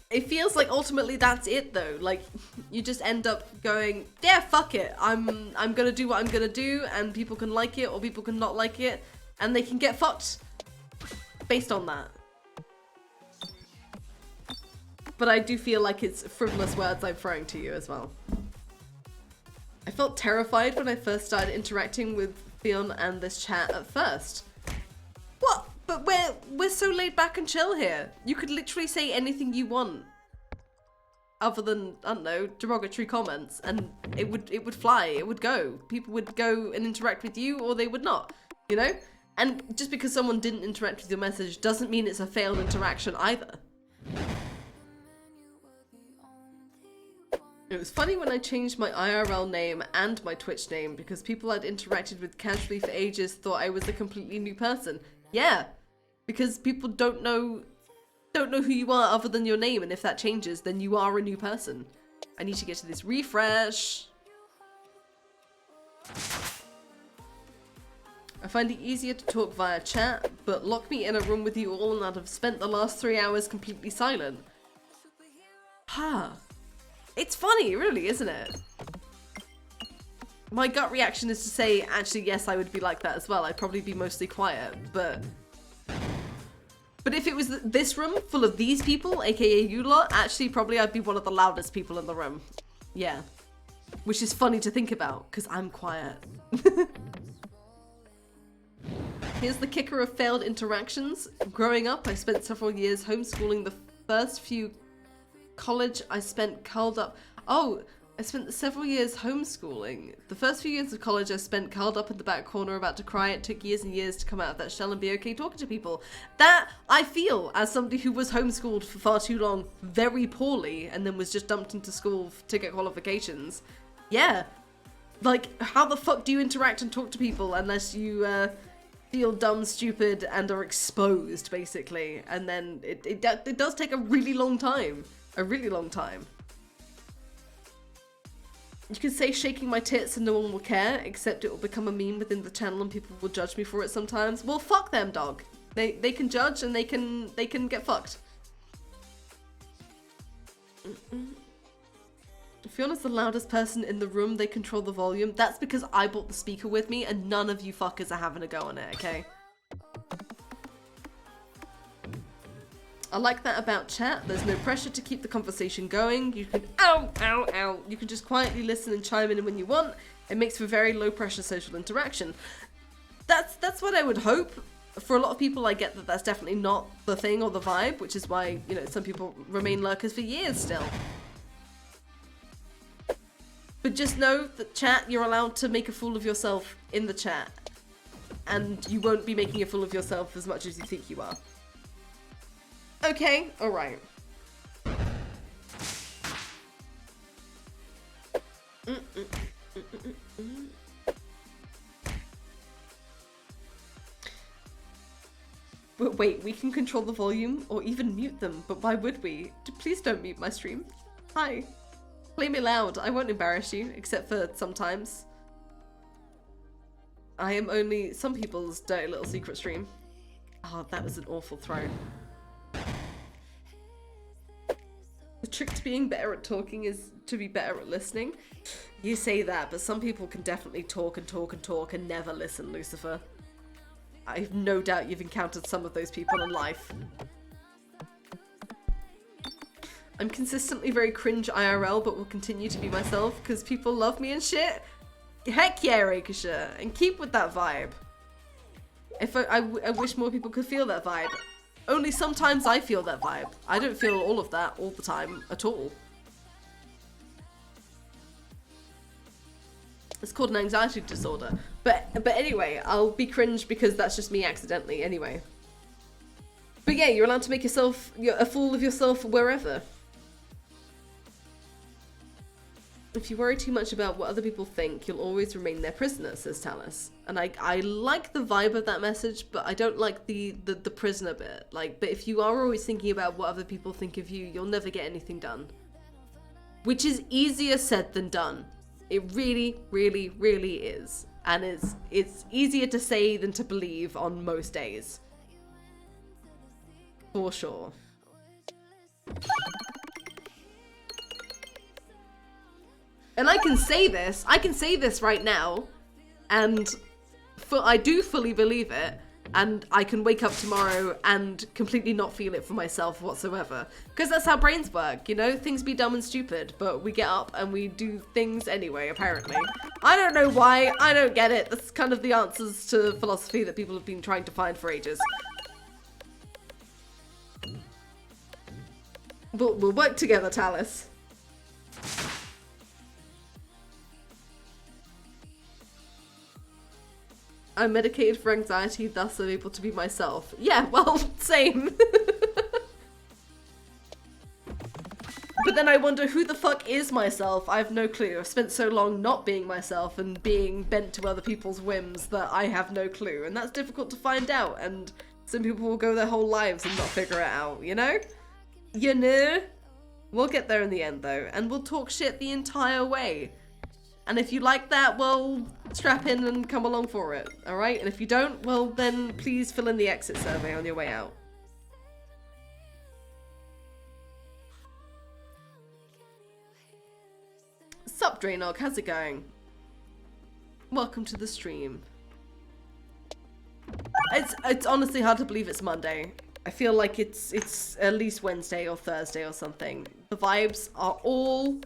it feels like ultimately that's it though. Like, you just end up going, yeah, fuck it. I'm gonna do what I'm gonna do, and people can like it or people can not like it, and they can get fucked based on that. But I do feel like it's frivolous words I'm throwing to you as well. I felt terrified when I first started interacting with Fion and this chat at first. What? But we're so laid back and chill here. You could literally say anything you want. Other than, I don't know, derogatory comments, and it would fly, it would go. People would go and interact with you, or they would not, you know? And just because someone didn't interact with your message doesn't mean it's a failed interaction either. It was funny when I changed my IRL name and my Twitch name because people I'd interacted with casually for ages thought I was a completely new person. Yeah, because people don't know who you are other than your name, and if that changes, then you are a new person. I need to get to this refresh. I find it easier to talk via chat, but lock me in a room with you all and I'd have spent the last 3 hours completely silent. Ha. It's funny, really, isn't it? My gut reaction is to say, actually, yes, I would be like that as well. I'd probably be mostly quiet, but if it was this room full of these people, aka you lot, actually, probably I'd be one of the loudest people in the room. Yeah. Which is funny to think about, because I'm quiet. Here's the kicker of failed interactions. Growing up, I spent several years homeschooling. The first few college I spent curled up. Oh, I spent several years homeschooling. The first few years of college I spent curled up in the back corner about to cry. It took years and years to come out of that shell and be okay talking to people. That, I feel, as somebody who was homeschooled for far too long, very poorly, and then was just dumped into school to get qualifications. Yeah. Like, how the fuck do you interact and talk to people unless you, feel dumb, stupid, and are exposed, basically. And then it does take a really long time. A really long time. You can say shaking my tits and no one will care, except it will become a meme within the channel and people will judge me for it sometimes. Well, fuck them, dog. They can judge and they can get fucked. Fiona's the loudest person in the room. They control the volume. That's because I brought the speaker with me and none of you fuckers are having a go on it, okay? I like that about chat. There's no pressure to keep the conversation going. You can You can just quietly listen and chime in when you want. It makes for very low pressure social interaction. That's what I would hope. For a lot of people, I get that that's definitely not the thing or the vibe, which is why, you know, some people remain lurkers for years still. But just know that chat, you're allowed to make a fool of yourself in the chat. And you won't be making a fool of yourself as much as you think you are. Okay, alright. But wait, we can control the volume or even mute them, but why would we? Please don't mute my stream. Hi. Play me loud. I won't embarrass you, except for sometimes. I am only some people's dirty little secret stream. Oh, that was an awful throw. The trick to being better at talking is to be better at listening. You say that, but some people can definitely talk and talk and talk and never listen, Lucifer. I have no doubt you've encountered some of those people in life. I'm consistently very cringe IRL, but will continue to be myself because people love me and shit. Heck yeah, Rakisha, and keep with that vibe. If I wish more people could feel that vibe. Only sometimes I feel that vibe. I don't feel all of that all the time at all. It's called an anxiety disorder. But anyway, I'll be cringe because that's just me accidentally anyway. But yeah, you're allowed to make yourself a fool of yourself wherever. If you worry too much about what other people think, you'll always remain their prisoner, says Talus. And I like the vibe of that message, but I don't like the prisoner bit. Like, but if you are always thinking about what other people think of you, you'll never get anything done. Which is easier said than done. It really, really, really is. And it's easier to say than to believe on most days. For sure. And I can say this right now, and I do fully believe it, and I can wake up tomorrow and completely not feel it for myself whatsoever. Because that's how brains work, you know? Things be dumb and stupid, but we get up and we do things anyway, apparently. I don't know why, I don't get it. That's kind of the answers to philosophy that people have been trying to find for ages. We'll work together, Talus. I'm medicated for anxiety, thus I'm able to be myself. Yeah, well, same. But then I wonder who the fuck is myself? I have no clue. I've spent so long not being myself and being bent to other people's whims that I have no clue. And that's difficult to find out. And some people will go their whole lives and not figure it out, you know? You know? We'll get there in the end though. And we'll talk shit the entire way. And if you like that, well, strap in and come along for it, alright? And if you don't, well then please fill in the exit survey on your way out. Sup, Draynog, how's it going? Welcome to the stream. It's honestly hard to believe it's Monday. I feel like it's at least Wednesday or Thursday or something. The vibes are all...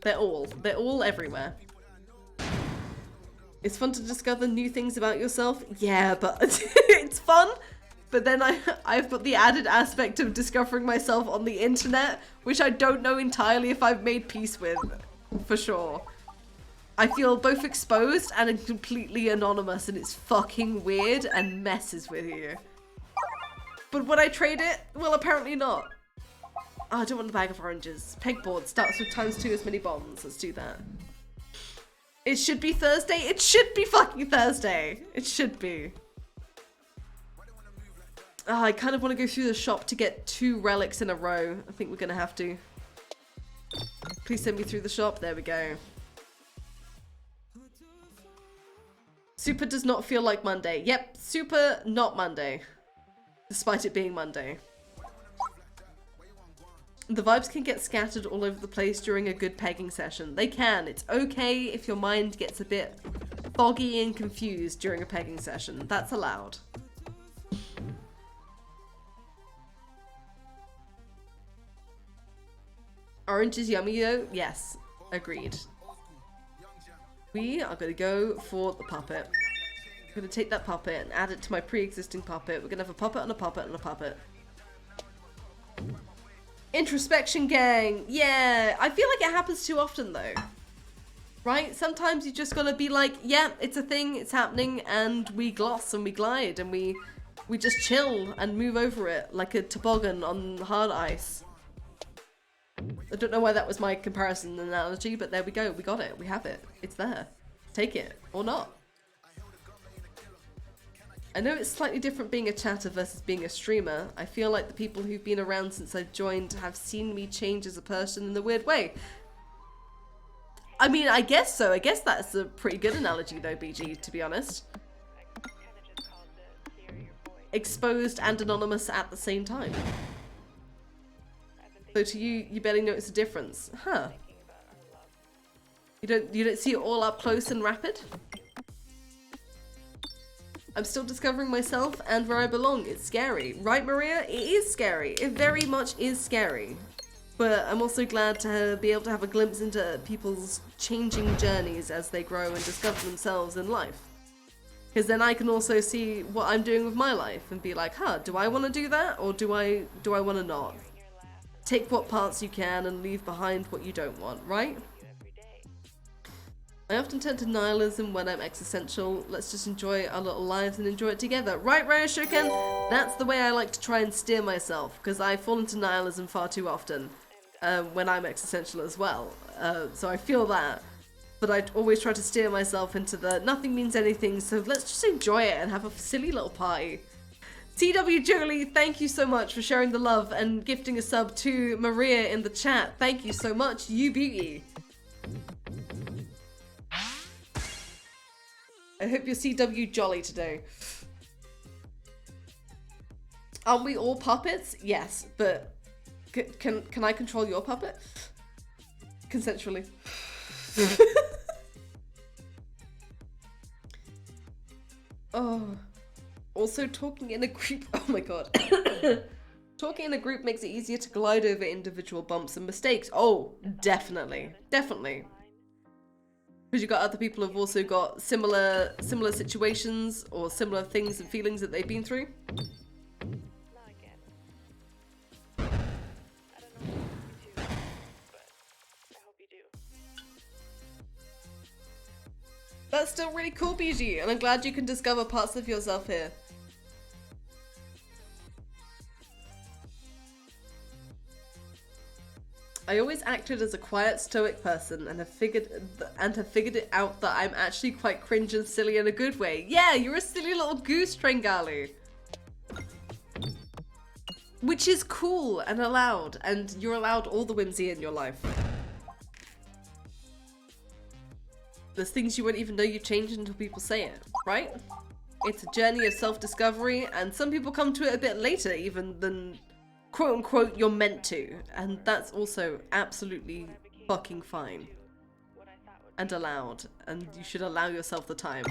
They're all everywhere. It's fun to discover new things about yourself. Yeah, but it's fun. But then I've got the added aspect of discovering myself on the internet, which I don't know entirely if I've made peace with, for sure. I feel both exposed and completely anonymous, and it's fucking weird and messes with you. But would I trade it? Well, apparently not. Oh, I don't want the bag of oranges. Pegboard starts with ×2 as many bombs. Let's do that. It should be Thursday. It should be fucking Thursday. It should be. Oh, I kind of want to go through the shop to get 2 relics in a row. I think we're going to have to. Please send me through the shop. There we go. Super does not feel like Monday. Yep, super not Monday. Despite it being Monday. The vibes can get scattered all over the place during a good pegging session. They can. It's okay if your mind gets a bit foggy and confused during a pegging session. That's allowed. Orange is yummy though? Yes. Agreed. We are going to go for the puppet. I'm going to take that puppet and add it to my pre-existing puppet. We're going to have a puppet and a puppet and a puppet. Introspection gang! Yeah! I feel like it happens too often though. Right? Sometimes you just gotta be like, yeah, it's a thing, it's happening, and we gloss and we glide and we just chill and move over it like a toboggan on hard ice. I don't know why that was my comparison analogy, but there we go. We got it. We have it. It's there. Take it. Or not. I know it's slightly different being a chatter versus being a streamer. I feel like the people who've been around since I've joined have seen me change as a person in a weird way. I mean, I guess so. I guess that's a pretty good analogy though, BG, to be honest. Exposed and anonymous at the same time. So to you, you barely notice a difference. Huh. You don't see it all up close and rapid? I'm still discovering myself and where I belong. It's scary. Right, Maria? It is scary. It very much is scary. But I'm also glad to be able to have a glimpse into people's changing journeys as they grow and discover themselves in life. Because then I can also see what I'm doing with my life and be like, huh, do I want to do that? Or do I want to not? Take what parts you can and leave behind what you don't want, right? I often turn to nihilism when I'm existential. Let's just enjoy our little lives and enjoy it together. Right, Rayoshoken? That's the way I like to try and steer myself, because I fall into nihilism far too often when I'm existential as well. So I feel that. But I always try to steer myself into the nothing means anything, so let's just enjoy it and have a silly little party. TW Jolie, thank you so much for sharing the love and gifting a sub to Maria in the chat. Thank you so much, you beauty. I hope you're CW jolly today. Aren't we all puppets? Yes, but can I control your puppet? Consensually. Oh. Also, talking in a group. Oh my god. Talking in a group makes it easier to glide over individual bumps and mistakes. Oh, definitely. Definitely. Because you got other people who've also got similar situations or similar things and feelings that they've been through. That's still really cool, BG, and I'm glad you can discover parts of yourself here. I always acted as a quiet, stoic person and have figured it out that I'm actually quite cringe and silly in a good way. Yeah, you're a silly little goose, Trengali. Which is cool and allowed, and you're allowed all the whimsy in your life. There's things you won't even know you've changed until people say it, right? It's a journey of self-discovery, and some people come to it a bit later even than quote-unquote you're meant to, and that's also absolutely fucking fine. And allowed, and you should allow yourself the time.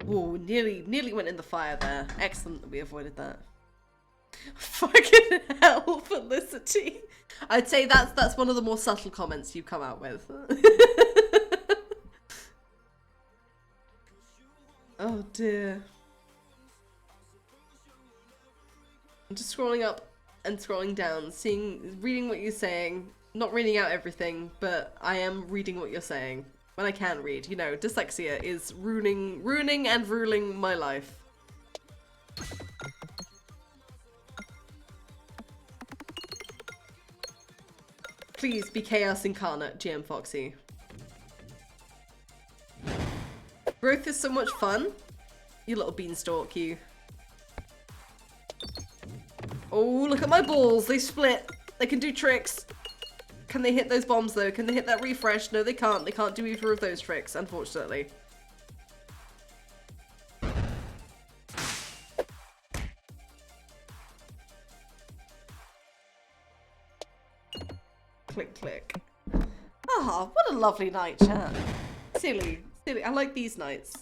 Whoa, nearly went in the fire there. Excellent that we avoided that. Fucking hell, Felicity. I'd say that's one of the more subtle comments you've come out with. Oh dear. I'm just scrolling up and scrolling down, reading what you're saying. Not reading out everything, but I am reading what you're saying. When I can read, you know, dyslexia is ruining and ruling my life. Please be chaos incarnate, GM Foxy. Growth is so much fun. You little beanstalk, you. Oh, look at my balls. They split. They can do tricks. Can they hit those bombs, though? Can they hit that refresh? No, they can't. They can't do either of those tricks, unfortunately. Click, click. Ah, what a lovely night, chat. Silly, silly. I like these nights.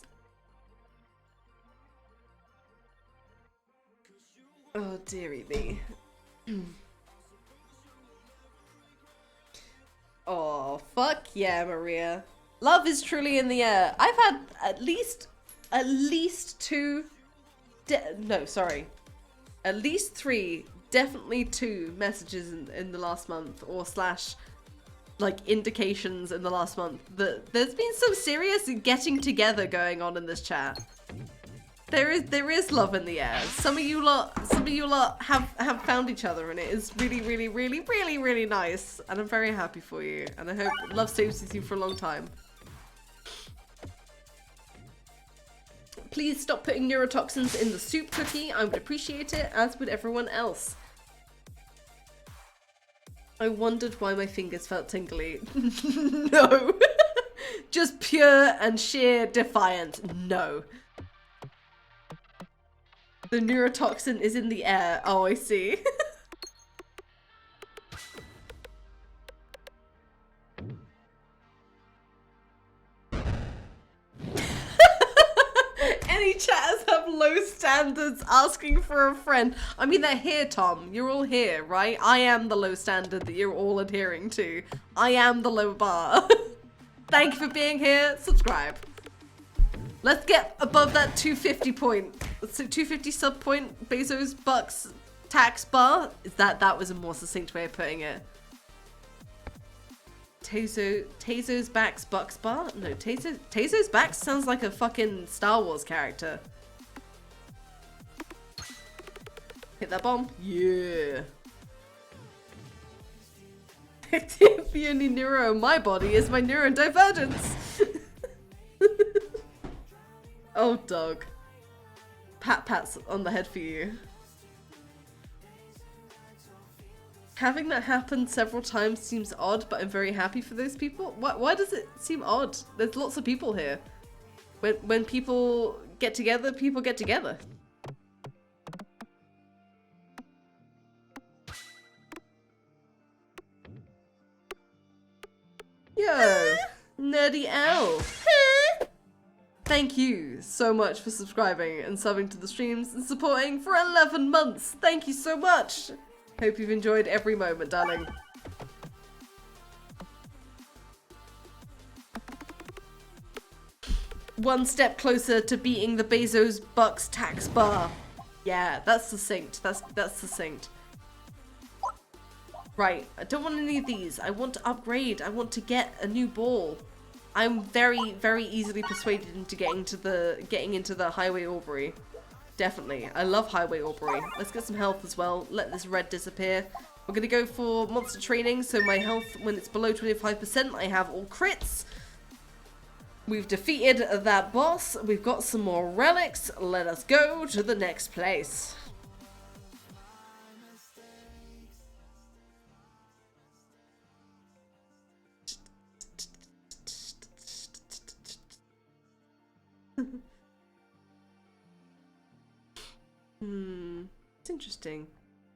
Oh, dearie me. Oh, fuck yeah, Maria. Love is truly in the air. I've had at least two, no, sorry. At least 3, definitely 2 messages in the last month, or slash, like, indications in the last month that there's been some serious getting together going on in this chat. There is love in the air. Some of you lot have found each other, and it is really, really, really, really, really nice. And I'm very happy for you. And I hope love stays with you for a long time. Please stop putting neurotoxins in the soup cookie. I would appreciate it, as would everyone else. I wondered why my fingers felt tingly. No. Just pure and sheer defiance. No. The neurotoxin is in the air. Oh, I see. Any chatters have low standards asking for a friend. I mean, they're here, Tom. You're all here, right? I am the low standard that you're all adhering to. I am the low bar. Thank you for being here. Subscribe. Let's get above that 250 point. So 250 sub point Bezos bucks tax bar. Is that was a more succinct way of putting it. Tazo's backs bucks bar? No, Tazo's backs sounds like a fucking Star Wars character. Hit that bomb. Yeah. The only neuro in my body is my neurodivergence. Oh, dog. Pats on the head for you. Having that happen several times seems odd, but I'm very happy for those people. Why does it seem odd? There's lots of people here. When people get together, people get together. Yo, Nerdy L. Thank you so much for subscribing and subbing to the streams and supporting for 11 months. Thank you so much. Hope you've enjoyed every moment, darling. One step closer to beating the Bezos Bucks tax bar. Yeah, that's succinct. That's succinct. Right, I don't want any of these. I want to upgrade. I want to get a new ball. I'm very, very easily persuaded into getting into the Highway Aubrey. Definitely. I love Highway Aubrey. Let's get some health as well. Let this red disappear. We're going to go for monster training, so my health, when it's below 25%, I have all crits. We've defeated that boss. We've got some more relics. Let us go to the next place. It's interesting.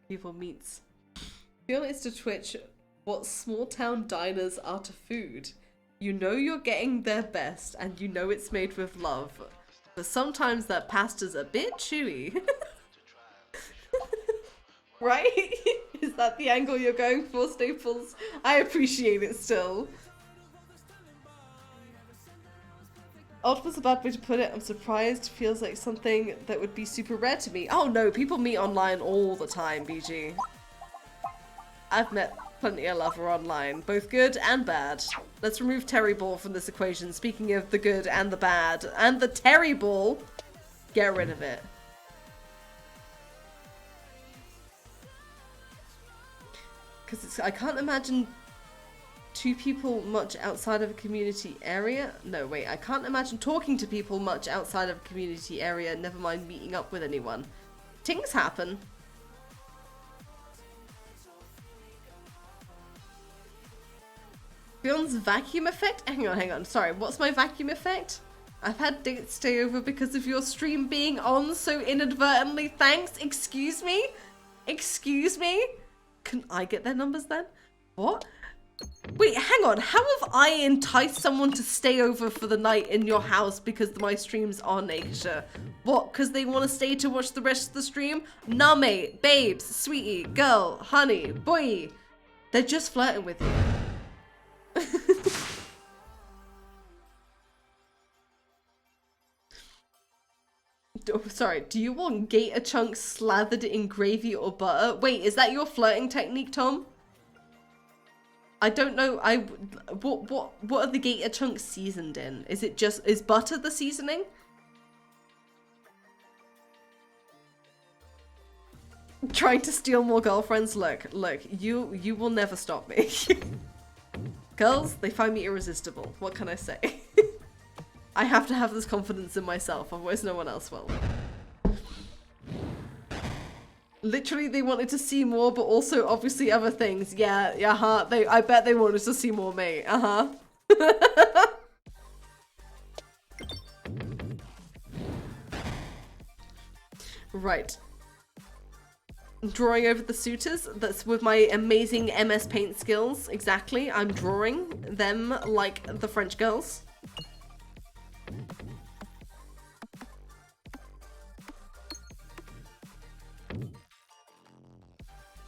People meets. Feel it's to Twitch what small town diners are to food. You know you're getting their best and you know it's made with love. But sometimes that pasta's a bit chewy. Right? Is that the angle you're going for, Staples? I appreciate it still. Odd was a bad way to put it. I'm surprised. Feels like something that would be super rare to me. Oh no, people meet online all the time, BG. I've met plenty of lover online, both good and bad. Let's remove Terry Ball from this equation. Speaking of the good and the bad, and the Terry Ball, get rid of it. Because I can't imagine two people much outside of a community area. No, wait, I can't imagine talking to people much outside of a community area, never mind meeting up with anyone. Things happen. Beyond's vacuum effect? Hang on. Sorry, what's my vacuum effect? I've had dates stay over because of your stream being on so inadvertently. Thanks. Excuse me? Excuse me? Can I get their numbers then? What? Wait, hang on. How have I enticed someone to stay over for the night in your house because my stream's on, Aisha? What, because they want to stay to watch the rest of the stream? Nah, mate. Babes, sweetie, girl, honey, boy. They're just flirting with you. Oh, sorry, do you want gator chunks slathered in gravy or butter? Wait, is that your flirting technique, Tom? I don't know. What are the gator chunks seasoned in? Is it just, is butter the seasoning? Trying to steal more girlfriends? Look, you will never stop me. Girls, they find me irresistible. What can I say? I have to have this confidence in myself, otherwise no one else will. Literally, they wanted to see more, but also obviously other things. Yeah, I bet they wanted to see more, mate. Right. Drawing over the suitors. That's with my amazing MS Paint skills. Exactly. I'm drawing them like the French girls.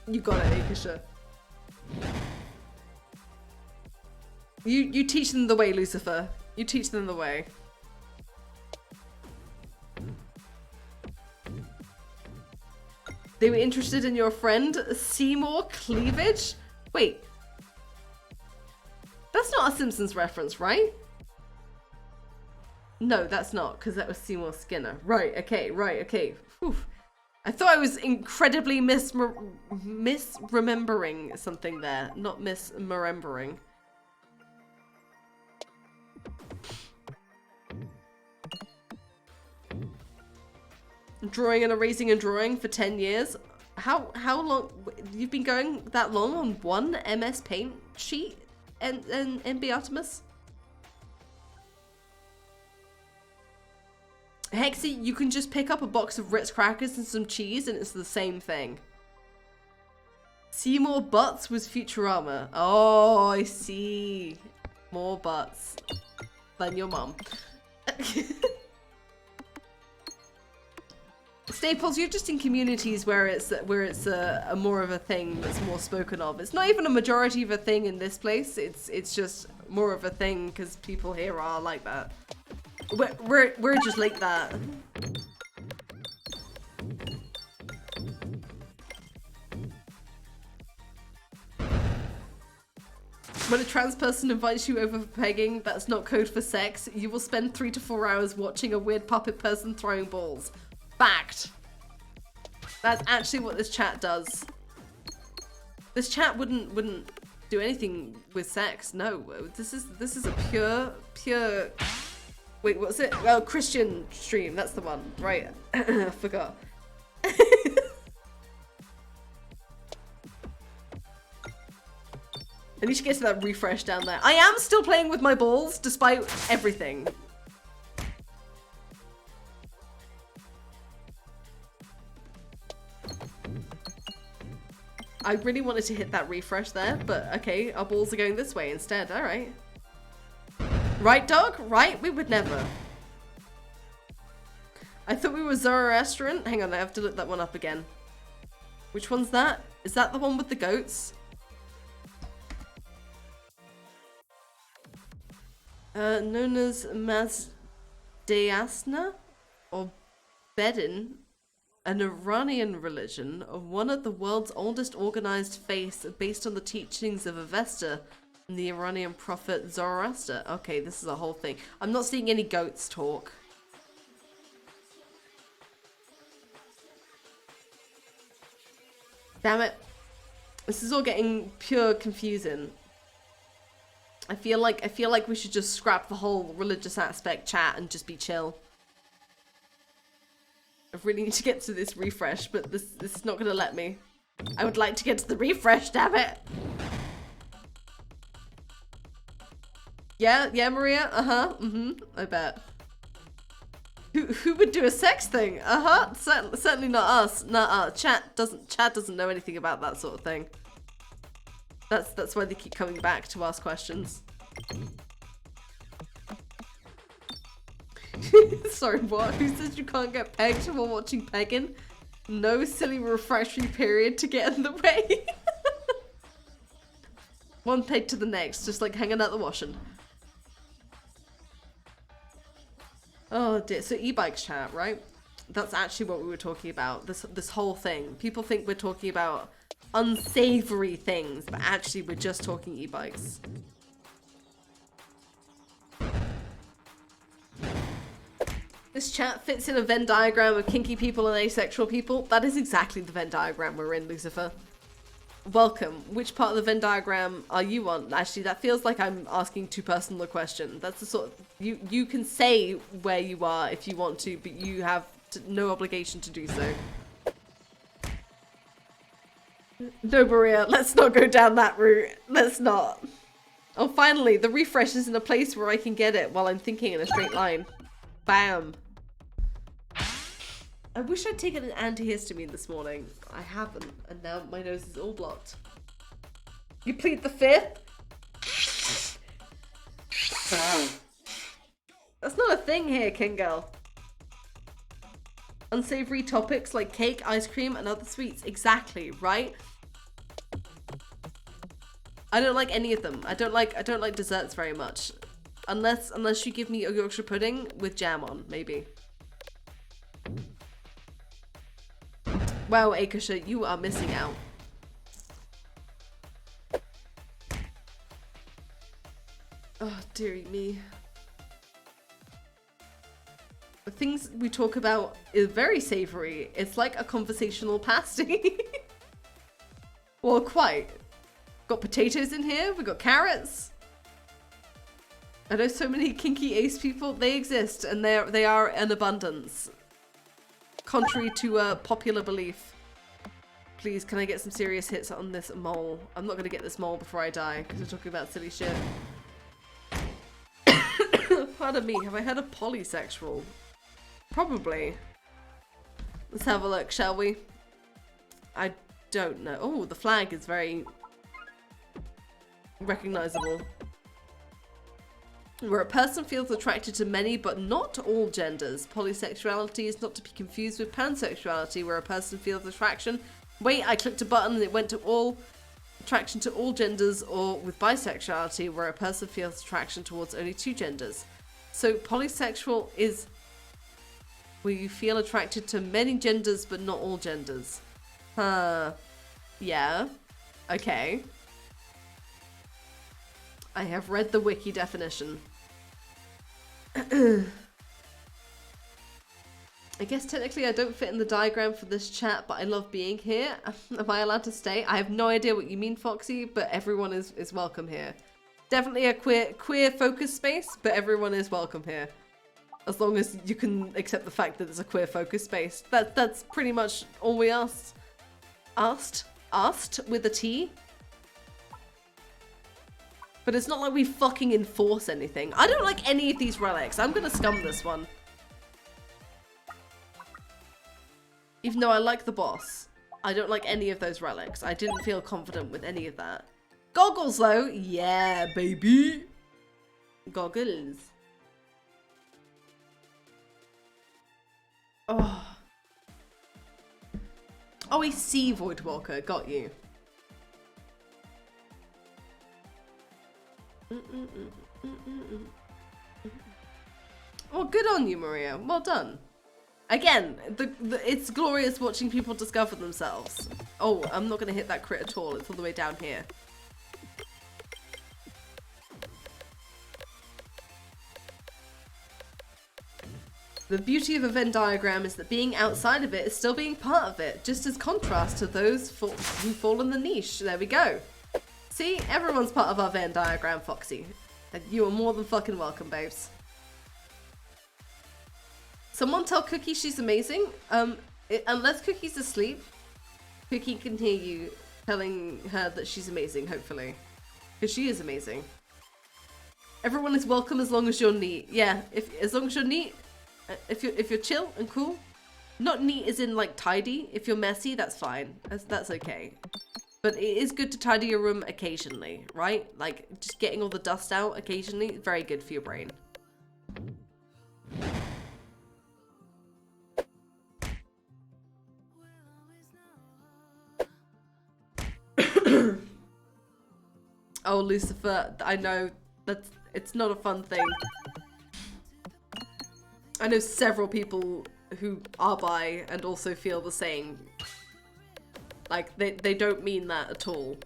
You got it, Akisha. You teach them the way, Lucifer. You teach them the way. They were interested in your friend, Seymour Cleavage? Wait. That's not a Simpsons reference, right? No, that's not, because that was Seymour Skinner. Right, okay. Whew. I thought I was incredibly misremembering something there, not misremembering. Drawing and erasing and drawing for 10 years. How long? You've been going that long on one MS Paint sheet and NB Artemis? Hexy, you can just pick up a box of Ritz crackers and some cheese and it's the same thing. Seymour Butts was Futurama. Oh, I see. More butts than your mom. Staples, you're just in communities where it's a more of a thing that's more spoken of. It's not even a majority of a thing in this place. It's just more of a thing because people here are like that. We're just like that. When a trans person invites you over for pegging, that's not code for sex. You will spend 3 to 4 hours watching a weird puppet person throwing balls. Fact. That's actually what this chat does. This chat wouldn't do anything with sex. No, this is a pure. Wait, what's it? Oh, Christian stream. That's the one, right? I forgot. I need to get to that refresh down there. I am still playing with my balls despite everything. I really wanted to hit that refresh there, but okay, our balls are going this way instead. All right. Right, dog? Right? We would never. I thought we were Zoroastrian. Hang on, I have to look that one up again. Which one's that? Is that the one with the goats? Known as Mazdayasna or Bedin, an Iranian religion, one of the world's oldest organized faiths based on the teachings of Avesta and the Iranian prophet Zoroaster. Okay, this is a whole thing. I'm not seeing any goats talk. Damn it. This is all getting pure confusing. I feel like we should just scrap the whole religious aspect chat and just be chill. I really need to get to this refresh, but this is not gonna let me. I would like to get to the refresh, damn it! Yeah, Maria? I bet. Who would do a sex thing? Certainly not us. Nah, chat doesn't know anything about that sort of thing. That's why they keep coming back to ask questions. Sorry, what? Who says you can't get pegged while watching Peggin? No silly refractory period to get in the way. One peg to the next, just like hanging out the washing. Oh dear, so e-bikes chat, right? That's actually what we were talking about, this whole thing. People think we're talking about unsavory things, but actually we're just talking e-bikes. This chat fits in a Venn diagram of kinky people and asexual people. That is exactly the Venn diagram we're in, Lucifer. Welcome. Which part of the Venn diagram are you on? Actually, that feels like I'm asking too personal a question. That's the sort of... You can say where you are if you want to, but you have no obligation to do so. No, Maria, let's not go down that route. Let's not. Oh, finally, the refresh is in a place where I can get it while I'm thinking in a straight line. Bam. I wish I'd taken an antihistamine this morning. I haven't, and now my nose is all blocked. You plead the fifth? That's not a thing here, King Girl. Unsavory topics like cake, ice cream, and other sweets. Exactly, right? I don't like any of them. I don't like desserts very much. Unless you give me a Yorkshire pudding with jam on, maybe. Wow, Akasha, you are missing out. Oh, dearie me. The things we talk about is very savory. It's like a conversational pasty. Well, quite. Got potatoes in here. We got carrots. I know so many kinky ace people. They exist, and they are in abundance. Contrary to popular belief. Please, can I get some serious hits on this mole? I'm not gonna get this mole before I die because we're talking about silly shit. Pardon me. Have I heard of polysexual? Probably. Let's have a look, shall we? I don't know. Oh, the flag is very recognizable. Where a person feels attracted to many but not all genders. Polysexuality is not to be confused with pansexuality, where a person feels attraction. Wait, I clicked a button and it went to all attraction to all genders, or with bisexuality, where a person feels attraction towards only two genders. So polysexual is where you feel attracted to many genders but not all genders. Yeah. Okay. I have read the wiki definition. I guess technically I don't fit in the diagram for this chat, but I love being here. Am I allowed to stay? I have no idea what you mean, Foxy, but everyone is welcome here. Definitely a queer focus space, but everyone is welcome here. As long as you can accept the fact that it's a queer focus space. That's pretty much all we asked. Asked with a T. But it's not like we fucking enforce anything. I don't like any of these relics. I'm gonna scum this one. Even though I like the boss, I don't like any of those relics. I didn't feel confident with any of that. Goggles though, yeah, baby. Goggles. Oh. Oh, I see Voidwalker. Got you. Well, good on you, Maria. Well done. Again, it's glorious watching people discover themselves. Oh, I'm not going to hit that crit at all. It's all the way down here. The beauty of a Venn diagram is that being outside of it is still being part of it, just as contrast to those who fall in the niche. There we go. See, everyone's part of our Venn diagram, Foxy. And you are more than fucking welcome, babes. Someone tell Cookie she's amazing. Unless Cookie's asleep, Cookie can hear you telling her that she's amazing, hopefully. Because she is amazing. Everyone is welcome as long as you're neat. Yeah, as long as you're neat, if you're chill and cool. Not neat as in like tidy. If you're messy, that's fine. That's okay. But it is good to tidy your room occasionally, right? Like, just getting all the dust out occasionally, very good for your brain. Oh, Lucifer, I know it's not a fun thing. I know several people who are bi and also feel the same. Like, they don't mean that at all.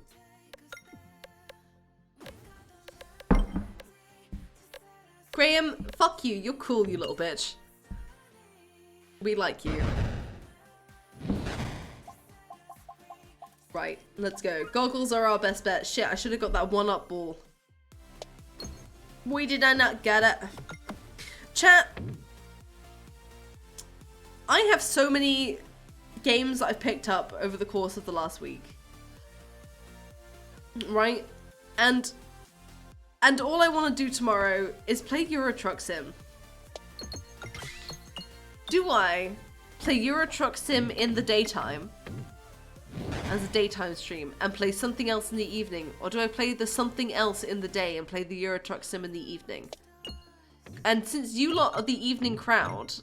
Graham, fuck you. You're cool, you little bitch. We like you. Right, let's go. Goggles are our best bet. Shit, I should have got that one-up ball. Why did I not get it? Chat. I have so many games that I've picked up over the course of the last week. Right? And all I want to do tomorrow is play Euro Truck Sim. Do I play Euro Truck Sim in the daytime as a daytime stream and play something else in the evening, or do I play the something else in the day and play the Euro Truck Sim in the evening? And since you lot are the evening crowd,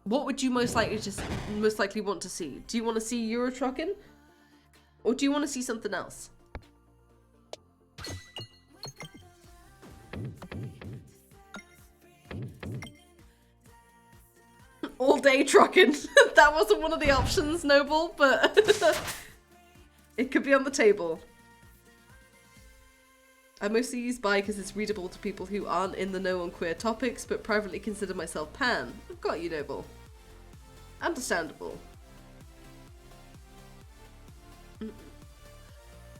what would you most likely want to see? Do you want to see Euro Trucking, or do you want to see something else? All day trucking. That wasn't one of the options, Noble, but it could be on the table. I mostly use bi because it's readable to people who aren't in the know on queer topics, but privately consider myself pan. I've got you, Noble. Understandable.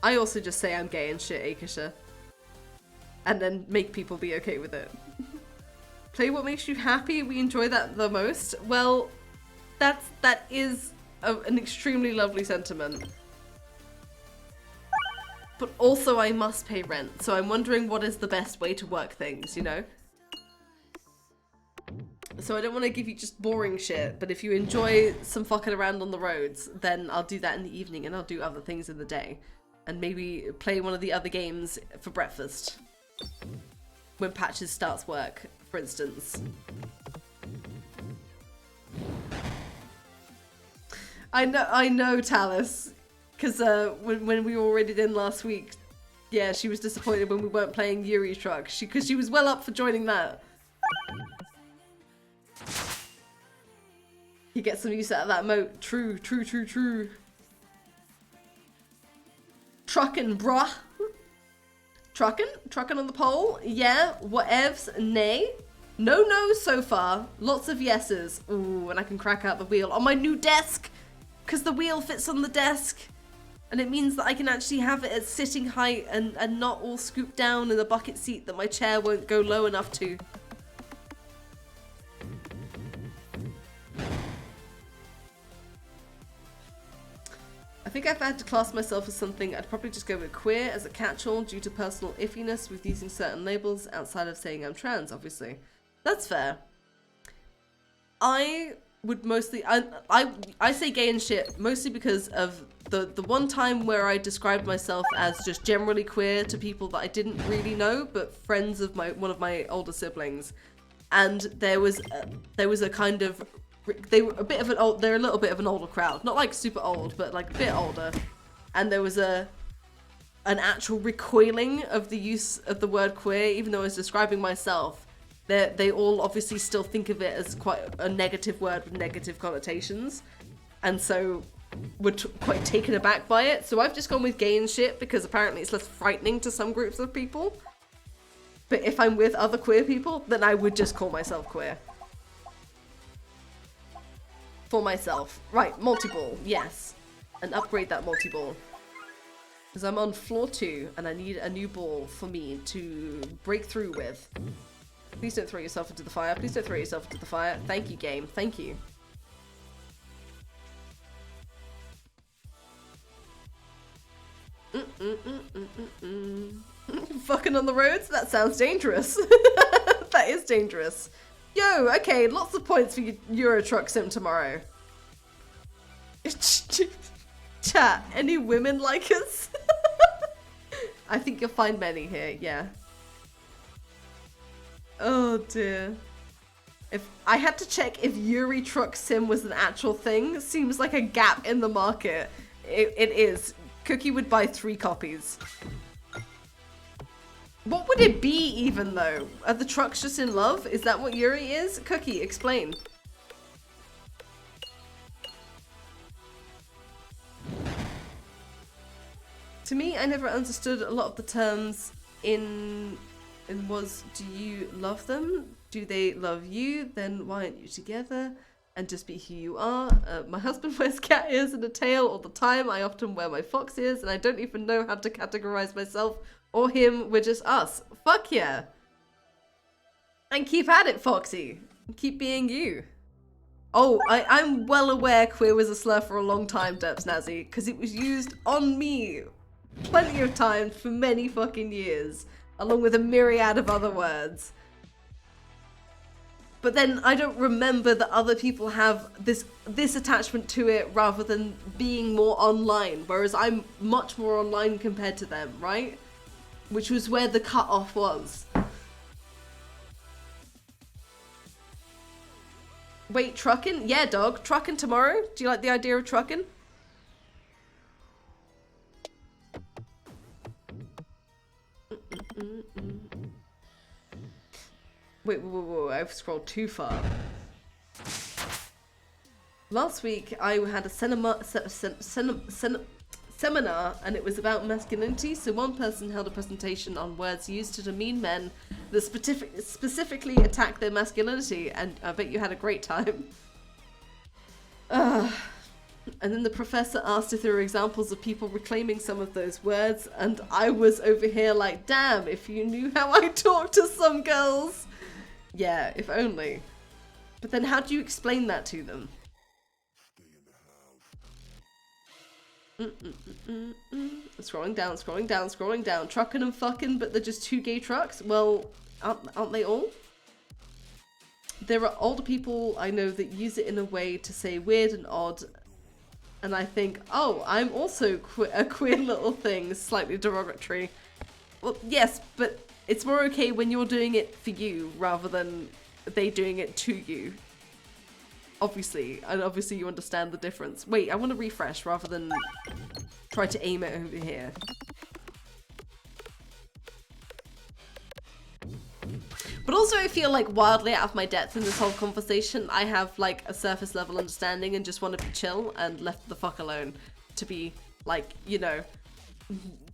I also just say I'm gay and shit, Akisha. And then make people be okay with it. Play what makes you happy. We enjoy that the most. Well, that is an extremely lovely sentiment. But also I must pay rent, so I'm wondering what is the best way to work things, you know? So I don't want to give you just boring shit, but if you enjoy some fucking around on the roads, then I'll do that in the evening and I'll do other things in the day. And maybe play one of the other games for breakfast. When Patches starts work, for instance. I know, Talus. Because when we were already in last week, yeah, she was disappointed when we weren't playing Yuri Truck. Because she was well up for joining that. You get some use out of that moat. True. Truckin', bruh. Truckin' on the pole? Yeah. Whatevs? Nay. No so far. Lots of yeses. Ooh, and I can crack out the wheel on my new desk. Because the wheel fits on the desk. And it means that I can actually have it at sitting height and not all scooped down in the bucket seat that my chair won't go low enough to. I think if I had to class myself as something, I'd probably just go with queer as a catch-all due to personal iffiness with using certain labels outside of saying I'm trans, obviously. That's fair. I would mostly... I say gay and shit mostly because of the one time where I described myself as just generally queer to people that I didn't really know, but friends of one of my older siblings. And there was a kind of... They're a little bit of an older crowd. Not like super old, but like a bit older. And there was an actual recoiling of the use of the word queer, even though I was describing myself. They all obviously still think of it as quite a negative word with negative connotations. And so were quite taken aback by it. So I've just gone with gay and shit because apparently it's less frightening to some groups of people. But if I'm with other queer people, then I would just call myself queer. For myself. Right, multi-ball, yes. And upgrade that multi-ball. Because I'm on floor 2 and I need a new ball for me to break through with. Please don't throw yourself into the fire. Please don't throw yourself into the fire. Thank you, game. Thank you. Fucking on the roads? That sounds dangerous. That is dangerous. Yo, okay, lots of points for Euro Truck Sim tomorrow. Chat, any women like us? I think you'll find many here, yeah. Oh dear. If I had to check if Yuri Truck Sim was an actual thing, seems like a gap in the market. It is. Cookie would buy 3 copies. What would it be even though? Are the trucks just in love? Is that what Yuri is? Cookie, explain. To me, I never understood a lot of the terms in was, do you love them? Do they love you? Then why aren't you together? And just be who you are. My husband wears cat ears and a tail all the time. I often wear my fox ears and I don't even know how to categorize myself or him. We're just us. Fuck yeah. And keep at it, Foxy. Keep being you. Oh, I'm well aware queer was a slur for a long time, Derps Nazi, because it was used on me plenty of times for many fucking years, along with a myriad of other words. But then I don't remember that other people have this attachment to it rather than being more online, whereas I'm much more online compared to them, right? Which was where the cutoff was. Wait, trucking? Yeah, dog. Trucking tomorrow? Do you like the idea of trucking? Wait, I've scrolled too far. Last week, I had a seminar, and it was about masculinity. So one person held a presentation on words used to demean men that specifically attack their masculinity, and I bet you had a great time. And then the professor asked if there were examples of people reclaiming some of those words, and I was over here like, damn, if you knew how I talk to some girls. Yeah, if only. But then how do you explain that to them? Scrolling down, scrolling down, scrolling down. Trucking and fucking, but they're just 2 gay trucks? Well, aren't they all? There are older people I know that use it in a way to say weird and odd, and I think, oh, I'm also a queer little thing, slightly derogatory. Well, yes, but it's more okay when you're doing it for you rather than they doing it to you. Obviously, and obviously you understand the difference. Wait, I want to refresh rather than try to aim it over here. But also I feel like wildly out of my depth in this whole conversation. I have like a surface level understanding and just want to be chill and left the fuck alone to be like, you know,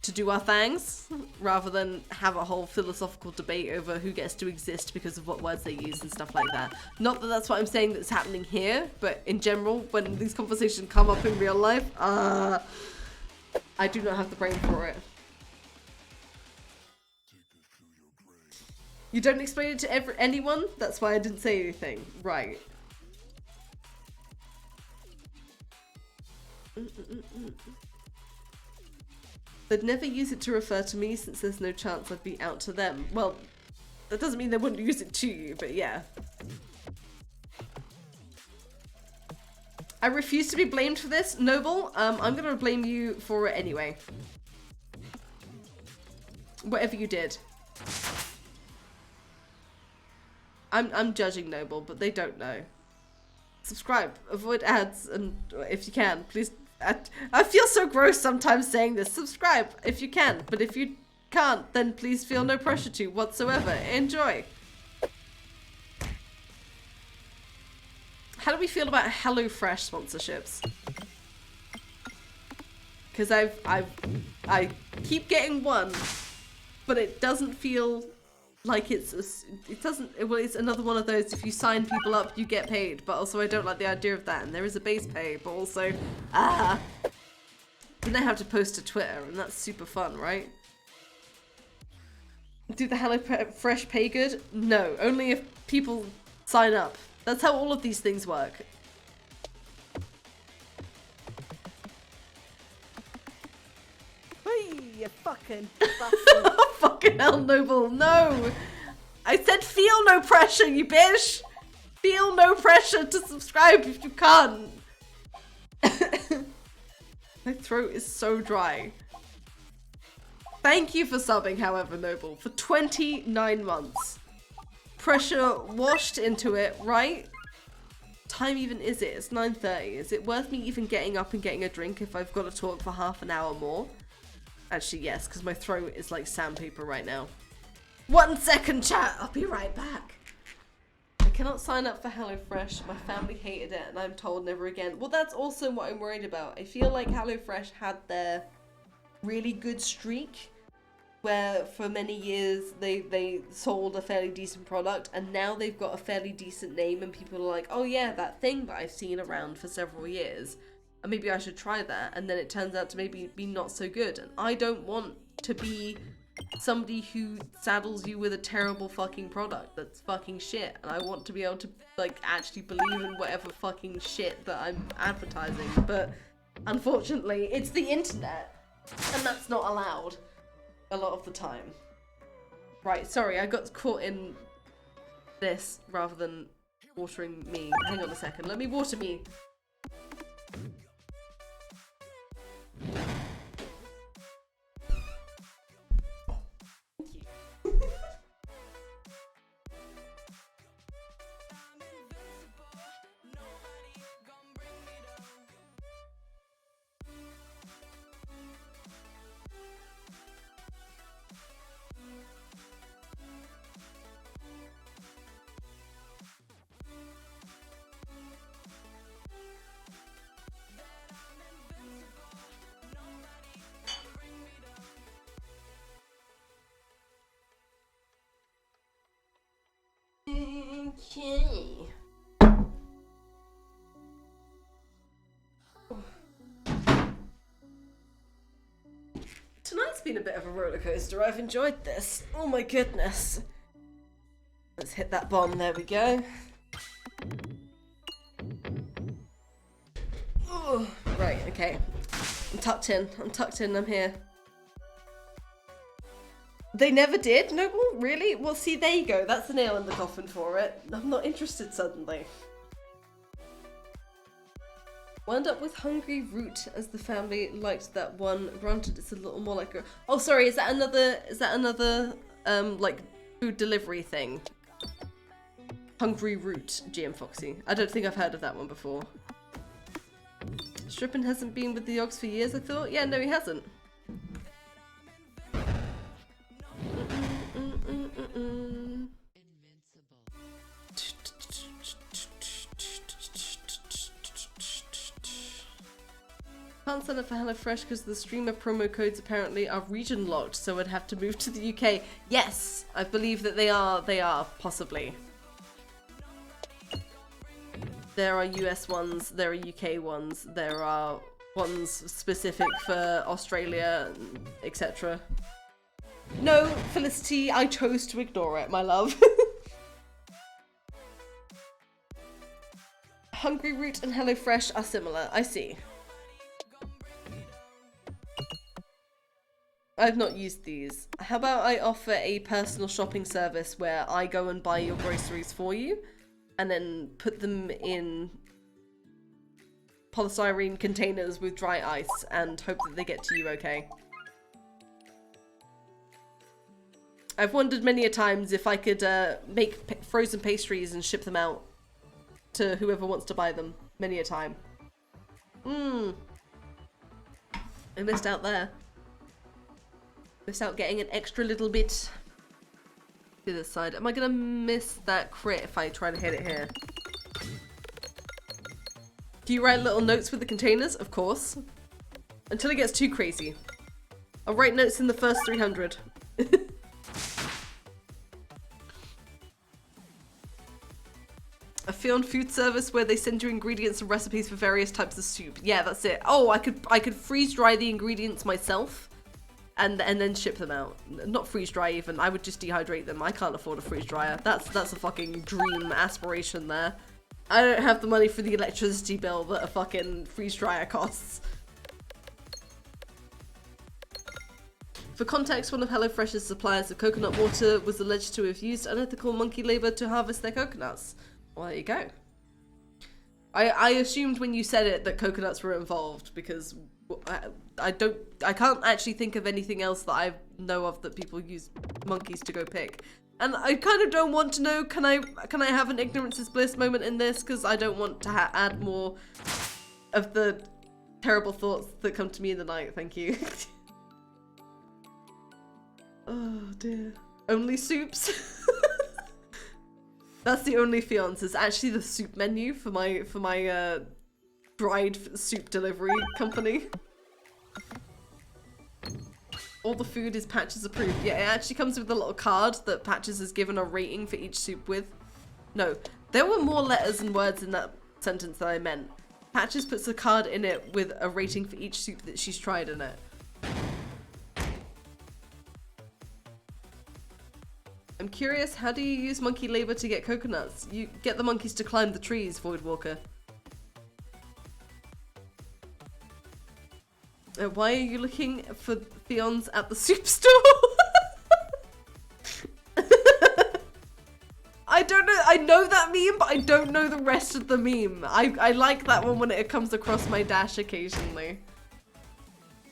to do our things rather than have a whole philosophical debate over who gets to exist because of what words they use and stuff like that. Not that that's what I'm saying that's happening here, but in general, when these conversations come up in real life, I do not have the brain for it. You don't explain it to anyone? That's why I didn't say anything. Right. They'd never use it to refer to me since there's no chance I'd be out to them. Well, that doesn't mean they wouldn't use it to you, but yeah. I refuse to be blamed for this, Noble. I'm gonna blame you for it anyway. Whatever you did. I'm judging Noble, but they don't know. Subscribe, avoid ads, and if you can, please. I feel so gross sometimes saying this. Subscribe if you can, but if you can't, then please feel no pressure to whatsoever. Enjoy. How do we feel about HelloFresh sponsorships? Because I keep getting one, but it doesn't feel like it's another one of those, if you sign people up you get paid, but also I don't like the idea of that, and there is a base pay, but also then I have to post to Twitter, and that's super fun, right? Do the HelloFresh pay good? No, only if people sign up. That's how all of these things work. Hey, you fucking bastard. Fucking hell, Noble, no! I said feel no pressure, you bitch! Feel no pressure to subscribe if you can't. My throat is so dry. Thank you for subbing, however noble, for 29 months. Pressure washed into it, right? Time even is it? It's 9:30. Is it worth me even getting up and getting a drink if I've got to talk for half an hour more? Actually, yes, because my throat is like sandpaper right now. 1 second, chat. I'll be right back. I cannot sign up for HelloFresh. My family hated it and I'm told never again. Well, that's also what I'm worried about. I feel like HelloFresh had their really good streak where for many years they sold a fairly decent product, and now they've got a fairly decent name and people are like, oh yeah, that thing that I've seen around for several years, and maybe I should try that, and then it turns out to maybe be not so good. And I don't want to be somebody who saddles you with a terrible fucking product that's fucking shit, and I want to be able to like actually believe in whatever fucking shit that I'm advertising. But unfortunately it's the internet and that's not allowed a lot of the time. Right, sorry, I got caught in this rather than watering me. Hang on a second, let me water me. Okay. Tonight's been a bit of a roller coaster. I've enjoyed this. Oh my goodness. Let's hit that bomb. There we go. Oh, right, okay. I'm tucked in. I'm here. They never did? Noble? Really? Well, see, there you go. That's the nail in the coffin for it. I'm not interested suddenly. Wound up with Hungry Root, as the family liked that one. Granted, it's a little more like a... Oh, sorry, is that another, like, food delivery thing? Hungry Root, GM Foxy. I don't think I've heard of that one before. Strippin hasn't been with the Yogs for years, I thought? Yeah, no, he hasn't. Can't sign up for HelloFresh because the streamer promo codes apparently are region locked, so I'd have to move to the UK. Yes, I believe that they are, possibly. There are US ones, there are UK ones, there are ones specific for Australia, etc. No, Felicity, I chose to ignore it, my love. Hungry Root and HelloFresh are similar, I see. I've not used these. How about I offer a personal shopping service where I go and buy your groceries for you and then put them in polystyrene containers with dry ice and hope that they get to you okay. I've wondered many a times if I could make frozen pastries and ship them out to whoever wants to buy them. Many a time. I missed out there. Missed out getting an extra little bit to this side. Am I gonna miss that crit if I try to hit it here? Do you write little notes with the containers? Of course. Until it gets too crazy. I'll write notes in the first 300. A Fion food service where they send you ingredients and recipes for various types of soup. Yeah, that's it. Oh, I could freeze dry the ingredients myself. And then ship them out. Not freeze dry even. I would just dehydrate them. I can't afford a freeze dryer. That's a fucking dream aspiration there. I don't have the money for the electricity bill that a fucking freeze dryer costs. For context, one of HelloFresh's suppliers of coconut water was alleged to have used unethical monkey labor to harvest their coconuts. Well, there you go. I assumed when you said it that coconuts were involved because I can't actually think of anything else that I know of that people use monkeys to go pick. And I kind of don't want to know, can I have an ignorance is bliss moment in this? Because I don't want to add more of the terrible thoughts that come to me in the night, thank you. Oh dear. Only soups? That's the only fiance. It's actually the soup menu for my bride soup delivery company. All the food is Patches approved. Yeah, it actually comes with a little card that Patches has given a rating for each soup with. No, there were more letters and words in that sentence than I meant. Patches puts a card in it with a rating for each soup that she's tried in it. I'm curious, how do you use monkey labor to get coconuts? You get the monkeys to climb the trees, Voidwalker. Why are you looking for Theons at the soup store? I don't know. I know that meme, but I don't know the rest of the meme. I like that one when it comes across my dash occasionally.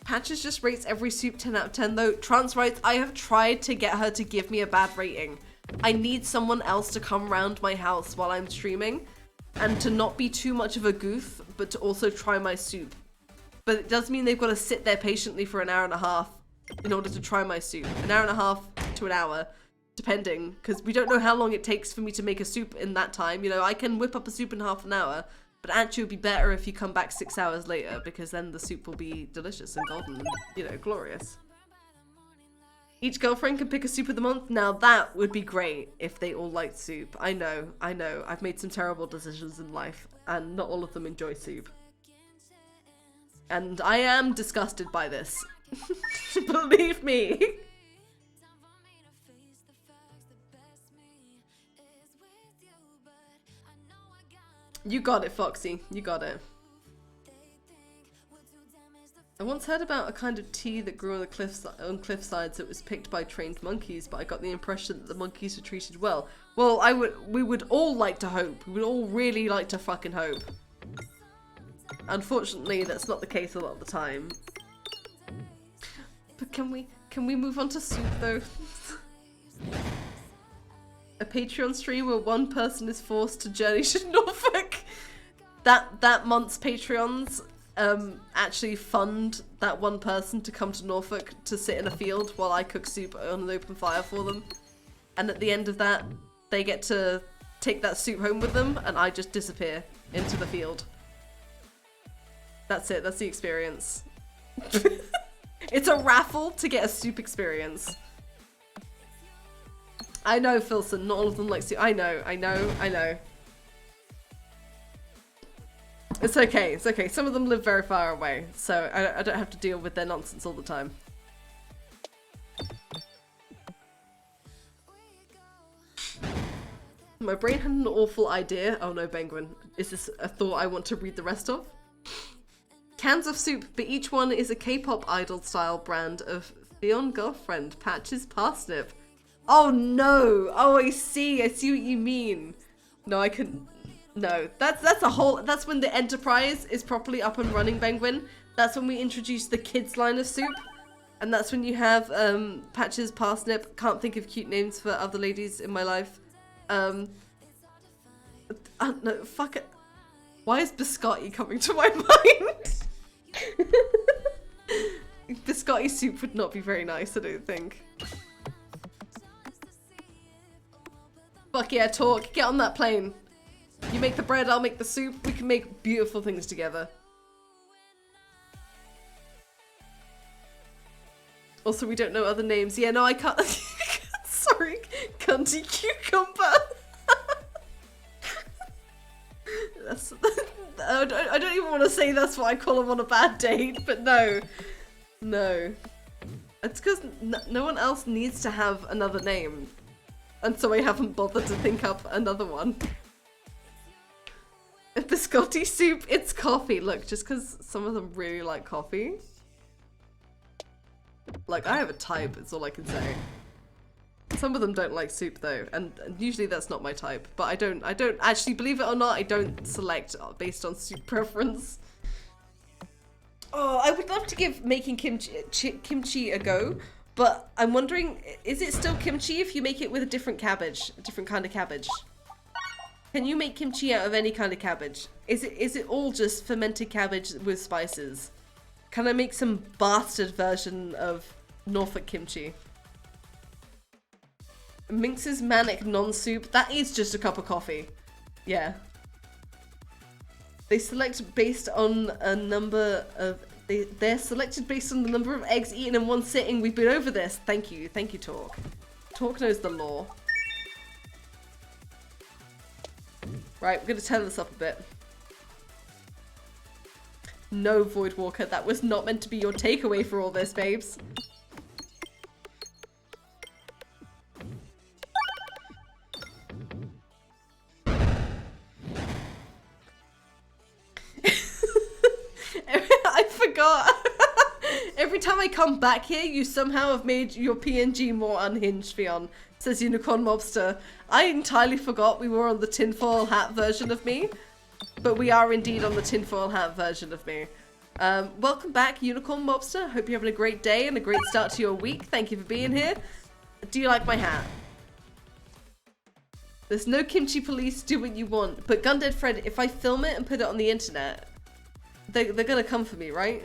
Patches just rates every soup 10 out of 10 though. Trance writes, I have tried to get her to give me a bad rating. I need someone else to come round my house while I'm streaming and to not be too much of a goof, but to also try my soup. But it does mean they've got to sit there patiently for an hour and a half in order to try my soup. An hour and a half to an hour, depending, because we don't know how long it takes for me to make a soup in that time. You know, I can whip up a soup in half an hour, but actually it would be better if you come back 6 hours later, because then the soup will be delicious and golden and, you know, glorious. Each girlfriend can pick a soup of the month. Now that would be great if they all liked soup. I know. I've made some terrible decisions in life, and not all of them enjoy soup. And I am disgusted by this. Believe me. You got it, Foxy. You got it. I once heard about a kind of tea that grew on the cliff sides that was picked by trained monkeys, but I got the impression that the monkeys were treated well. Well, we would all like to hope. We would all really like to fucking hope. Unfortunately, that's not the case a lot of the time. But can we move on to soup though? A Patreon stream where one person is forced to journey to Norfolk. That month's Patreons actually fund that one person to come to Norfolk to sit in a field while I cook soup on an open fire for them. And at the end of that, they get to take that soup home with them, and I just disappear into the field. That's it, that's the experience. It's a raffle to get a soup experience. I know, Philson, not all of them like soup. I know. It's okay, it's okay. Some of them live very far away, so I don't have to deal with their nonsense all the time. My brain had an awful idea. Oh no, Penguin. Is this a thought I want to read the rest of? Cans of soup, but each one is a K-pop idol style brand of Theon girlfriend, Patches Parsnip. Oh no! Oh, I see what you mean. No, I couldn't. No, that's a whole. That's when the enterprise is properly up and running, Penguin. That's when we introduce the kids line of soup, and that's when you have Patches Parsnip. Can't think of cute names for other ladies in my life. No, fuck it. Why is biscotti coming to my mind? Biscotti soup would not be very nice, I don't think. Fuck yeah, talk. Get on that plane. You make the bread, I'll make the soup. We can make beautiful things together. Also, we don't know other names. Yeah, no, I can't. Sorry, cunty cucumber. That's. I don't even want to say that's what I call him on a bad date, but no. No. It's because no one else needs to have another name. And so I haven't bothered to think up another one. A biscotti soup, it's coffee. Look, just because some of them really like coffee. Like, I have a type, it's all I can say. Some of them don't like soup though, and usually that's not my type. But I don't actually, believe it or not, I don't select based on soup preference. Oh, I would love to give making kimchi a go, but I'm wondering, is it still kimchi if you make it with a different cabbage, a different kind of cabbage? Can you make kimchi out of any kind of cabbage? Is it all just fermented cabbage with spices? Can I make some bastard version of Norfolk kimchi? Minx's manic non-soup. That is just a cup of coffee. Yeah. They select based on a number of... They're selected based on the number of eggs eaten in one sitting. We've been over this. Thank you. Thank you, Talk. Talk knows the law. Right, we're going to turn this up a bit. No, Voidwalker, that was not meant to be your takeaway for all this, babes. I forgot. Every time I come back here, you somehow have made your PNG more unhinged, Fion, says Unicorn Mobster. I entirely forgot we were on the tinfoil hat version of me, but we are indeed on the tinfoil hat version of me. Welcome back, Unicorn Mobster. Hope you're having a great day and a great start to your week. Thank you for being here. Do you like my hat? There's no kimchi police, do what you want. But Gundead Fred, if I film it and put it on the internet, they're gonna come for me, right?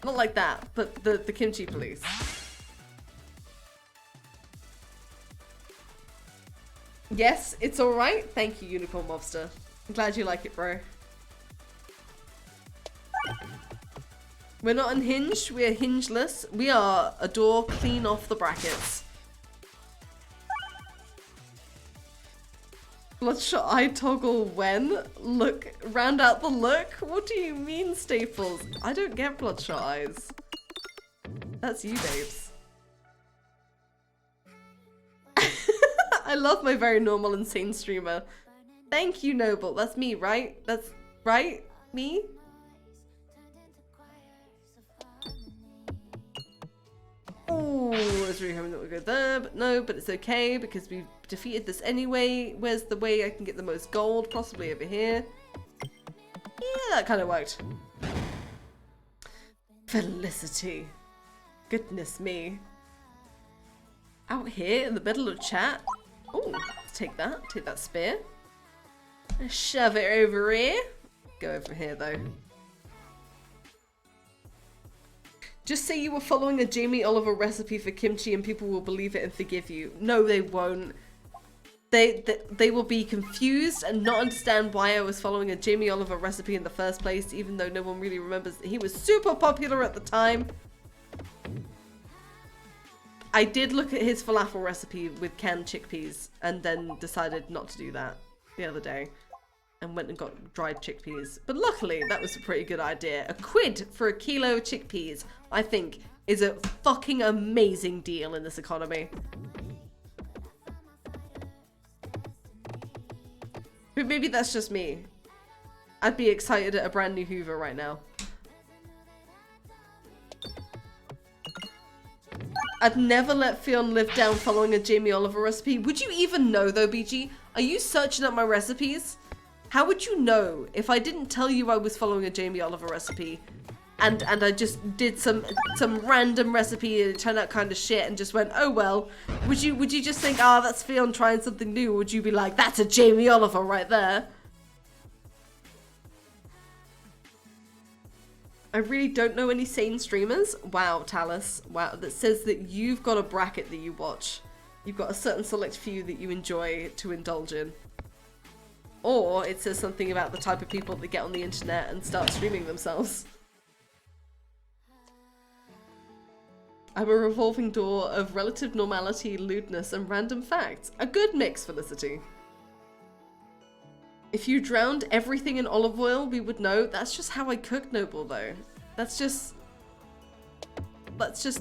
Not like that, but the kimchi police. Yes, it's alright. Thank you, Unicorn Mobster. I'm glad you like it, bro. We're not unhinged, we're hingeless. We are a door clean off the brackets. Bloodshot eye toggle when? Look, round out the look? What do you mean, Staples? I don't get bloodshot eyes. That's you, babes. I love my very normal insane streamer. Thank you, Noble. That's me, right? That's right? Me? Oh, I was really hoping that would go there, but no, but it's okay because we've defeated this anyway. Where's the way I can get the most gold? Possibly over here. Yeah, that kind of worked. Felicity. Goodness me. Out here in the middle of chat. Oh, let's take that. Take that spear. Shove it over here. Go over here though. Just say you were following a Jamie Oliver recipe for kimchi and people will believe it and forgive you. No, they won't. They will be confused and not understand why I was following a Jamie Oliver recipe in the first place, even though no one really remembers that he was super popular at the time. I did look at his falafel recipe with canned chickpeas and then decided not to do that the other day and went and got dried chickpeas. But luckily, that was a pretty good idea. A quid for a kilo of chickpeas, I think, is a fucking amazing deal in this economy. But maybe that's just me. I'd be excited at a brand new Hoover right now. I'd never let Fionn live down following a Jamie Oliver recipe. Would you even know though, BG? Are you searching up my recipes? How would you know if I didn't tell you I was following a Jamie Oliver recipe and I just did some random recipe and it turned out kind of shit and just went, oh well. Would you just think, ah, that's Fionn trying something new? Or would you be like, that's a Jamie Oliver right there? I really don't know any sane streamers. Wow, Talus. Wow, that says that you've got a bracket that you watch. You've got a certain select few that you enjoy to indulge in. Or it says something about the type of people that get on the internet and start streaming themselves. I'm a revolving door of relative normality, lewdness, and random facts. A good mix, Felicity. If you drowned everything in olive oil, we would know. That's just how I cook, Noble, though. That's just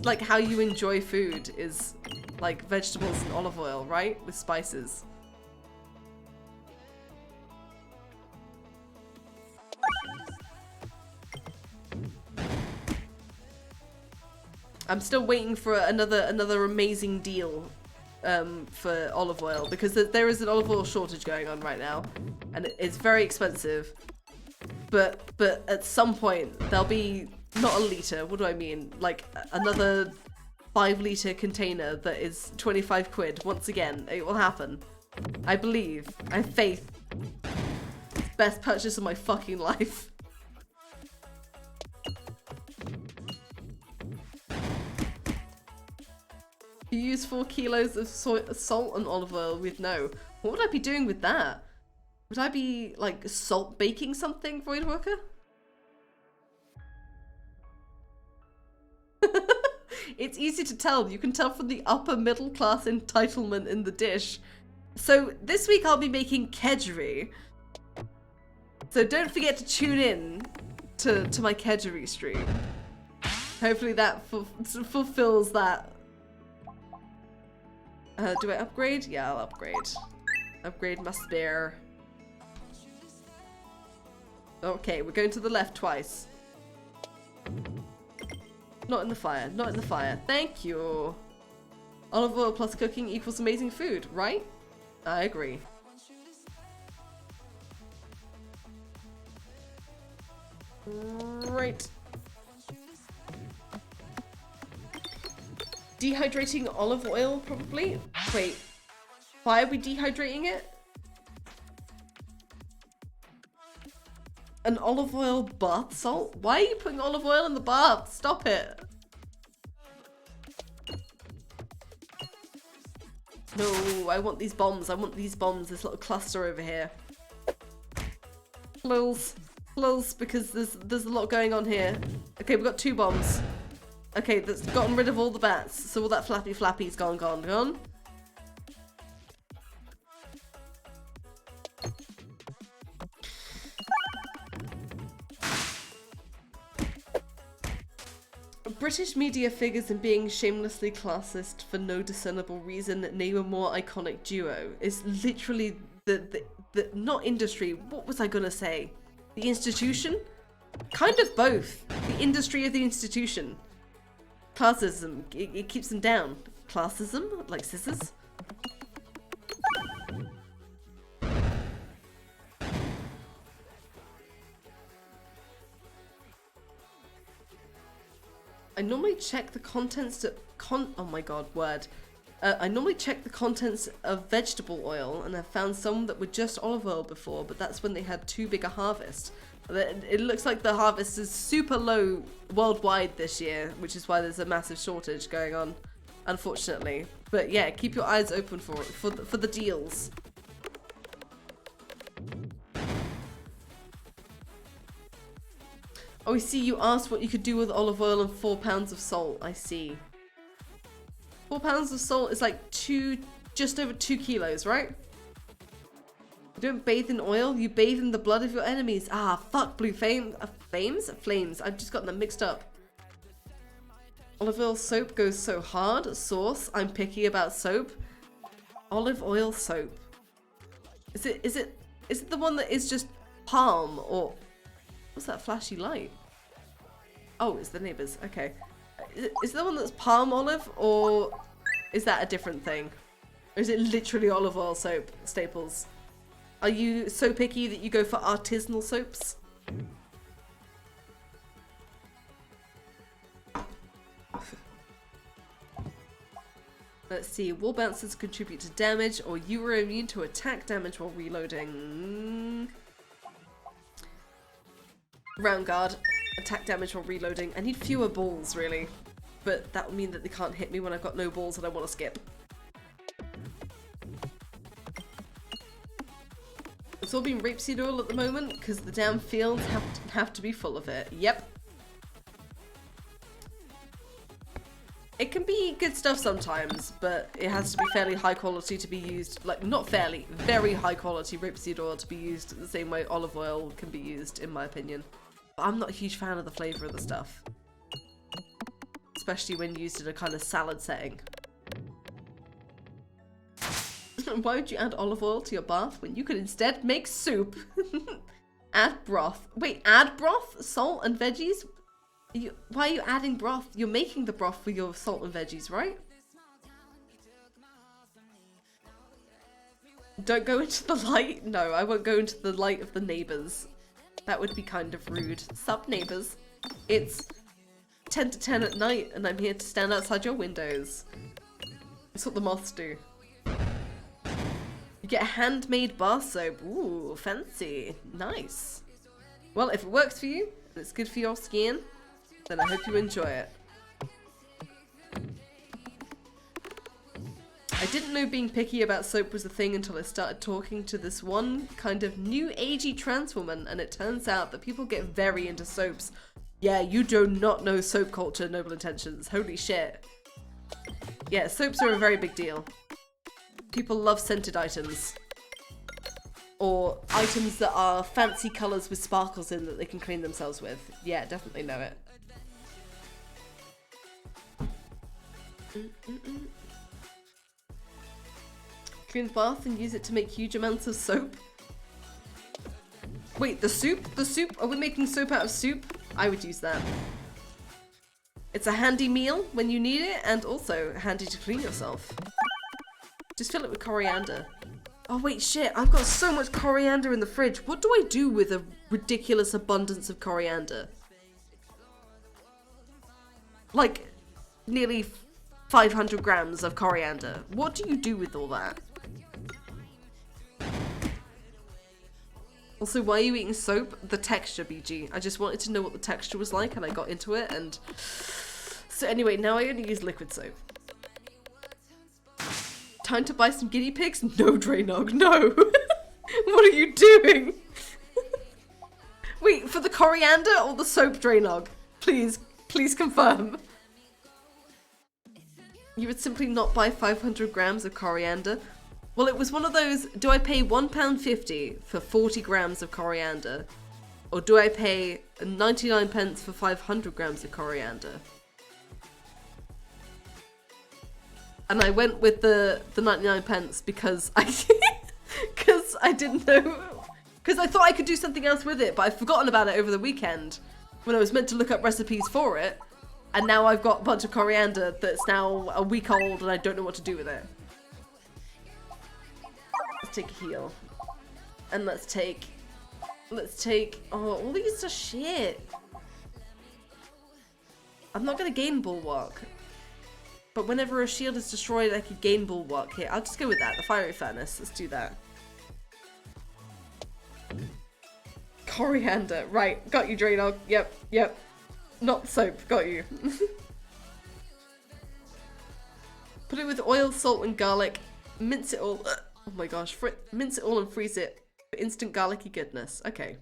like how you enjoy food, is like vegetables and olive oil, right? With spices. I'm still waiting for another amazing deal for olive oil, because there is an olive oil shortage going on right now and it's very expensive. but at some point there'll be not a liter. What do I mean? Like another 5-liter container that is 25 quid. Once again, it will happen. I believe. I have faith. Best purchase of my fucking life. You use 4 kilos of salt and olive oil with no. What would I be doing with that? Would I be like salt baking something, Void Worker? It's easy to tell. You can tell from the upper middle class entitlement in the dish. So this week I'll be making kedgeree. So don't forget to tune in to my kedgeree stream. Hopefully that fulfills that. Do I upgrade? Yeah, I'll upgrade. Upgrade my spare. Okay, we're going to the left twice. Not in the fire, not in the fire. Thank you. Olive oil plus cooking equals amazing food, right? I agree. Right. Dehydrating olive oil, probably? Wait. Why are we dehydrating it? An olive oil bath salt? Why are you putting olive oil in the bath? Stop it. No, I want these bombs. I want these bombs. This little cluster over here. Lulz. Lulz, because there's a lot going on here. Okay, we've got 2 bombs. Okay, that's gotten rid of all the bats. So all that flappy's gone. British media figures in being shamelessly classist for no discernible reason name a more iconic duo. It's literally the not industry, what was I gonna say? The institution? Kind of both. The industry of the institution. Classism, it keeps them down. Classism? Like scissors? I normally check the contents oh my god, word. I normally check the contents of vegetable oil, and I've found some that were just olive oil before, but that's when they had too big a harvest. It looks like the harvest is super low worldwide this year, which is why there's a massive shortage going on, unfortunately. But yeah, keep your eyes open for the deals. Oh, I see you asked what you could do with olive oil and 4 pounds of salt. I see. 4 pounds of salt is like just over 2 kilos, right? You don't bathe in oil, you bathe in the blood of your enemies. Ah, fuck, blue flames? I've just gotten them mixed up. Olive oil soap goes so hard. Sauce, I'm picky about soap. Olive oil soap. Is it the one that is just palm, or what's that flashy light? Oh, it's the neighbors. Okay. Is the one that's palm olive, or is that a different thing? Or is it literally olive oil soap, Staples? Are you so picky that you go for artisanal soaps? Let's see. Wall bouncers contribute to damage, or you are immune to attack damage while reloading. Round guard. Attack damage while reloading. I need fewer balls, really. But that would mean that they can't hit me when I've got no balls and I want to skip. It's all being rapeseed oil at the moment because the damn fields have to be full of it. Yep. It can be good stuff sometimes, but it has to be fairly high quality to be used. Like, not fairly, very high quality rapeseed oil to be used the same way olive oil can be used, in my opinion. But I'm not a huge fan of the flavour of the stuff. Especially when used in a kind of salad setting. Why would you add olive oil to your bath when you could instead make soup? Add broth. Wait, add broth? Salt and veggies? Why are you adding broth? You're making the broth for your salt and veggies, right? Don't go into the light? No, I won't go into the light of the neighbours. That would be kind of rude. Sup, neighbors? It's 10 to 10 at night and I'm here to stand outside your windows. That's what the moths do. You get handmade bar soap. Ooh, fancy. Nice. Well, if it works for you and it's good for your skin, then I hope you enjoy it. I didn't know being picky about soap was a thing until I started talking to this one kind of new agey trans woman, and it turns out that people get very into soaps. Yeah, you do not know soap culture, Noble Intentions. Holy shit. Yeah, soaps are a very big deal. People love scented items. Or items that are fancy colours with sparkles in that they can clean themselves with. Yeah, definitely know it. Clean the bath and use it to make huge amounts of soap. Wait, the soup? The soup? Are we making soap out of soup? I would use that. It's a handy meal when you need it, and also handy to clean yourself. Just fill it with coriander. Oh wait, shit, I've got so much coriander in the fridge. What do I do with a ridiculous abundance of coriander? Like, nearly 500 grams of coriander. What do you do with all that? Also, why are you eating soap? The texture, BG. I just wanted to know what the texture was like and I got into it and... So anyway, now I only use liquid soap. Time to buy some guinea pigs? No, Draynog, no! What are you doing? Wait, for the coriander or the soap, Draynog? Please confirm. You would simply not buy 500 grams of coriander? Well, it was one of those, do I pay £1.50 for 40 grams of coriander? Or do I pay 99 pence for 500 grams of coriander? And I went with the 99 pence because I didn't know, because I thought I could do something else with it, but I've forgotten about it over the weekend when I was meant to look up recipes for it. And now I've got a bunch of coriander that's now a week old and I don't know what to do with it. Let's take a heal. And let's take, oh, all these are shit. I'm not gonna gain bulwark. But whenever a shield is destroyed, I could gain bulwark here. I'll just go with that, the fiery furnace. Let's do that. Coriander, right. Got you, Draynog. Yep. Not soap, got you. Put it with oil, salt, and garlic. Mince it all. Oh my gosh. Mince it all and freeze it for instant garlicky goodness. Okay.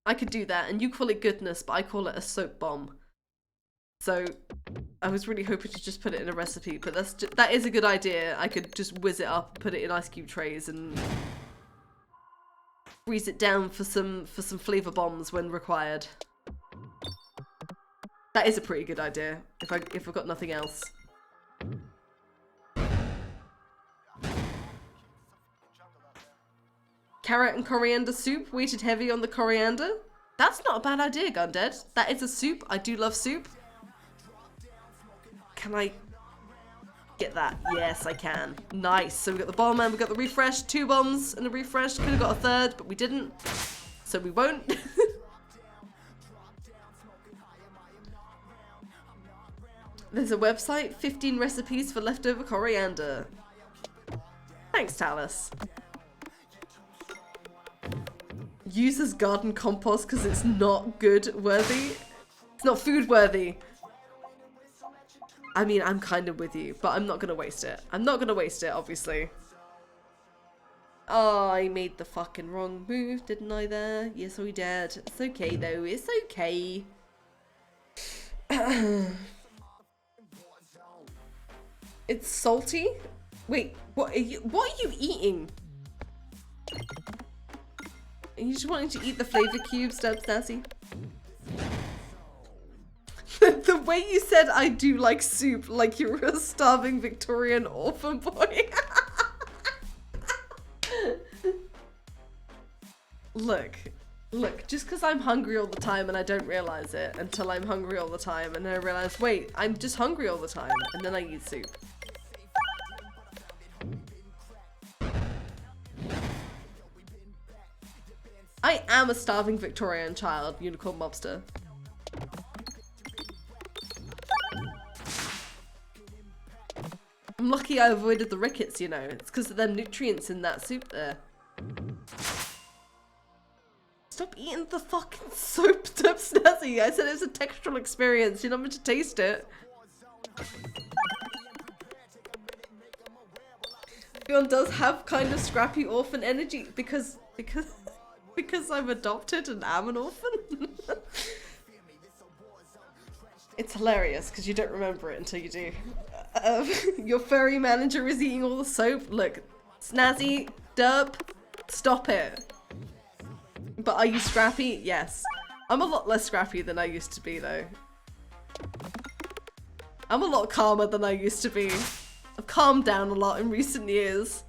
I could do that, and you call it goodness, but I call it a soap bomb. So, I was really hoping to just put it in a recipe, but that is a good idea. I could just whiz it up, put it in ice cube trays, and freeze it down for some flavor bombs when required. That is a pretty good idea, if I've got nothing else. Carrot and coriander soup, weighted heavy on the coriander. That's not a bad idea, Gundead. That is a soup. I do love soup. Can I get that? Yes, I can. Nice. So we got the bomb and we got the refresh. 2 bombs and a refresh. Could have got a third, but we didn't. So we won't. There's a website, 15 recipes for leftover coriander. Thanks, Talus. Use as garden compost because it's not good worthy. It's not food worthy. I mean, I'm kind of with you, but I'm not going to waste it. I'm not going to waste it, obviously. Oh, I made the fucking wrong move, didn't I there? Yes, I did. It's okay, though. It's okay. It's salty? Wait, what are you eating? Are you just wanting to eat the flavor cubes, Deb Sassy? The way you said I do like soup, like you were a starving Victorian orphan boy. Look, just because I'm hungry all the time and I don't realize it until I'm hungry all the time and then I realize, wait, I'm just hungry all the time and then I eat soup. I am a starving Victorian child, unicorn mobster. I'm lucky I avoided the rickets, you know. It's because of them nutrients in that soup there. Stop eating the fucking soap, Dub Snazzy. I said it was a textural experience. You're not meant to taste it. Beyond does have kind of scrappy orphan energy because I'm adopted and am an orphan. It's hilarious because you don't remember it until you do. Your furry manager is eating all the soap. Look, Snazzy, Dub, stop it. But are you scrappy? Yes. I'm a lot less scrappy than I used to be though. I'm a lot calmer than I used to be. I've calmed down a lot in recent years.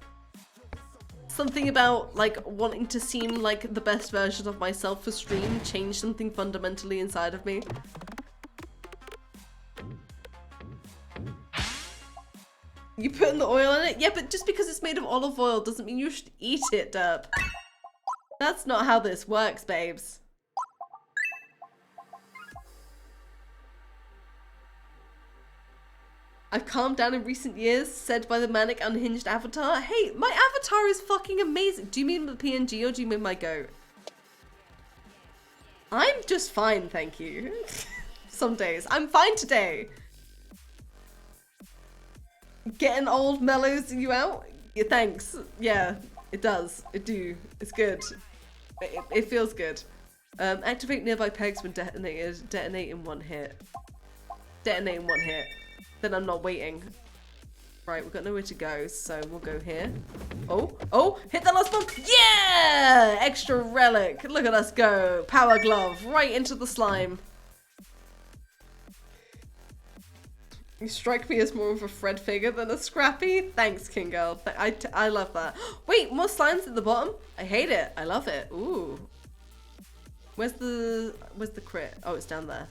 Something about like wanting to seem like the best version of myself for stream changed something fundamentally inside of me. You putting the oil in it? Yeah, but just because it's made of olive oil doesn't mean you should eat it, Derp. That's not how this works, babes. I've calmed down in recent years, said by the manic unhinged avatar. Hey, my avatar is fucking amazing. Do you mean the PNG or do you mean my goat? I'm just fine, thank you. Some days. I'm fine today. Getting old mellows you out? Yeah, thanks. Yeah, it does. It do. It's good. It feels good. Activate nearby pegs when detonated. Detonate in one hit. Detonate in one hit. Then I'm not waiting. Right, we've got nowhere to go, so we'll go here. Oh, hit that last bomb. Yeah! Extra relic. Look at us go. Power glove right into the slime. You strike me as more of a Fred figure than a Scrappy. Thanks, King Girl. I love that. Wait, more slimes at the bottom? I hate it. I love it. Ooh. Where's the crit? Oh, it's down there.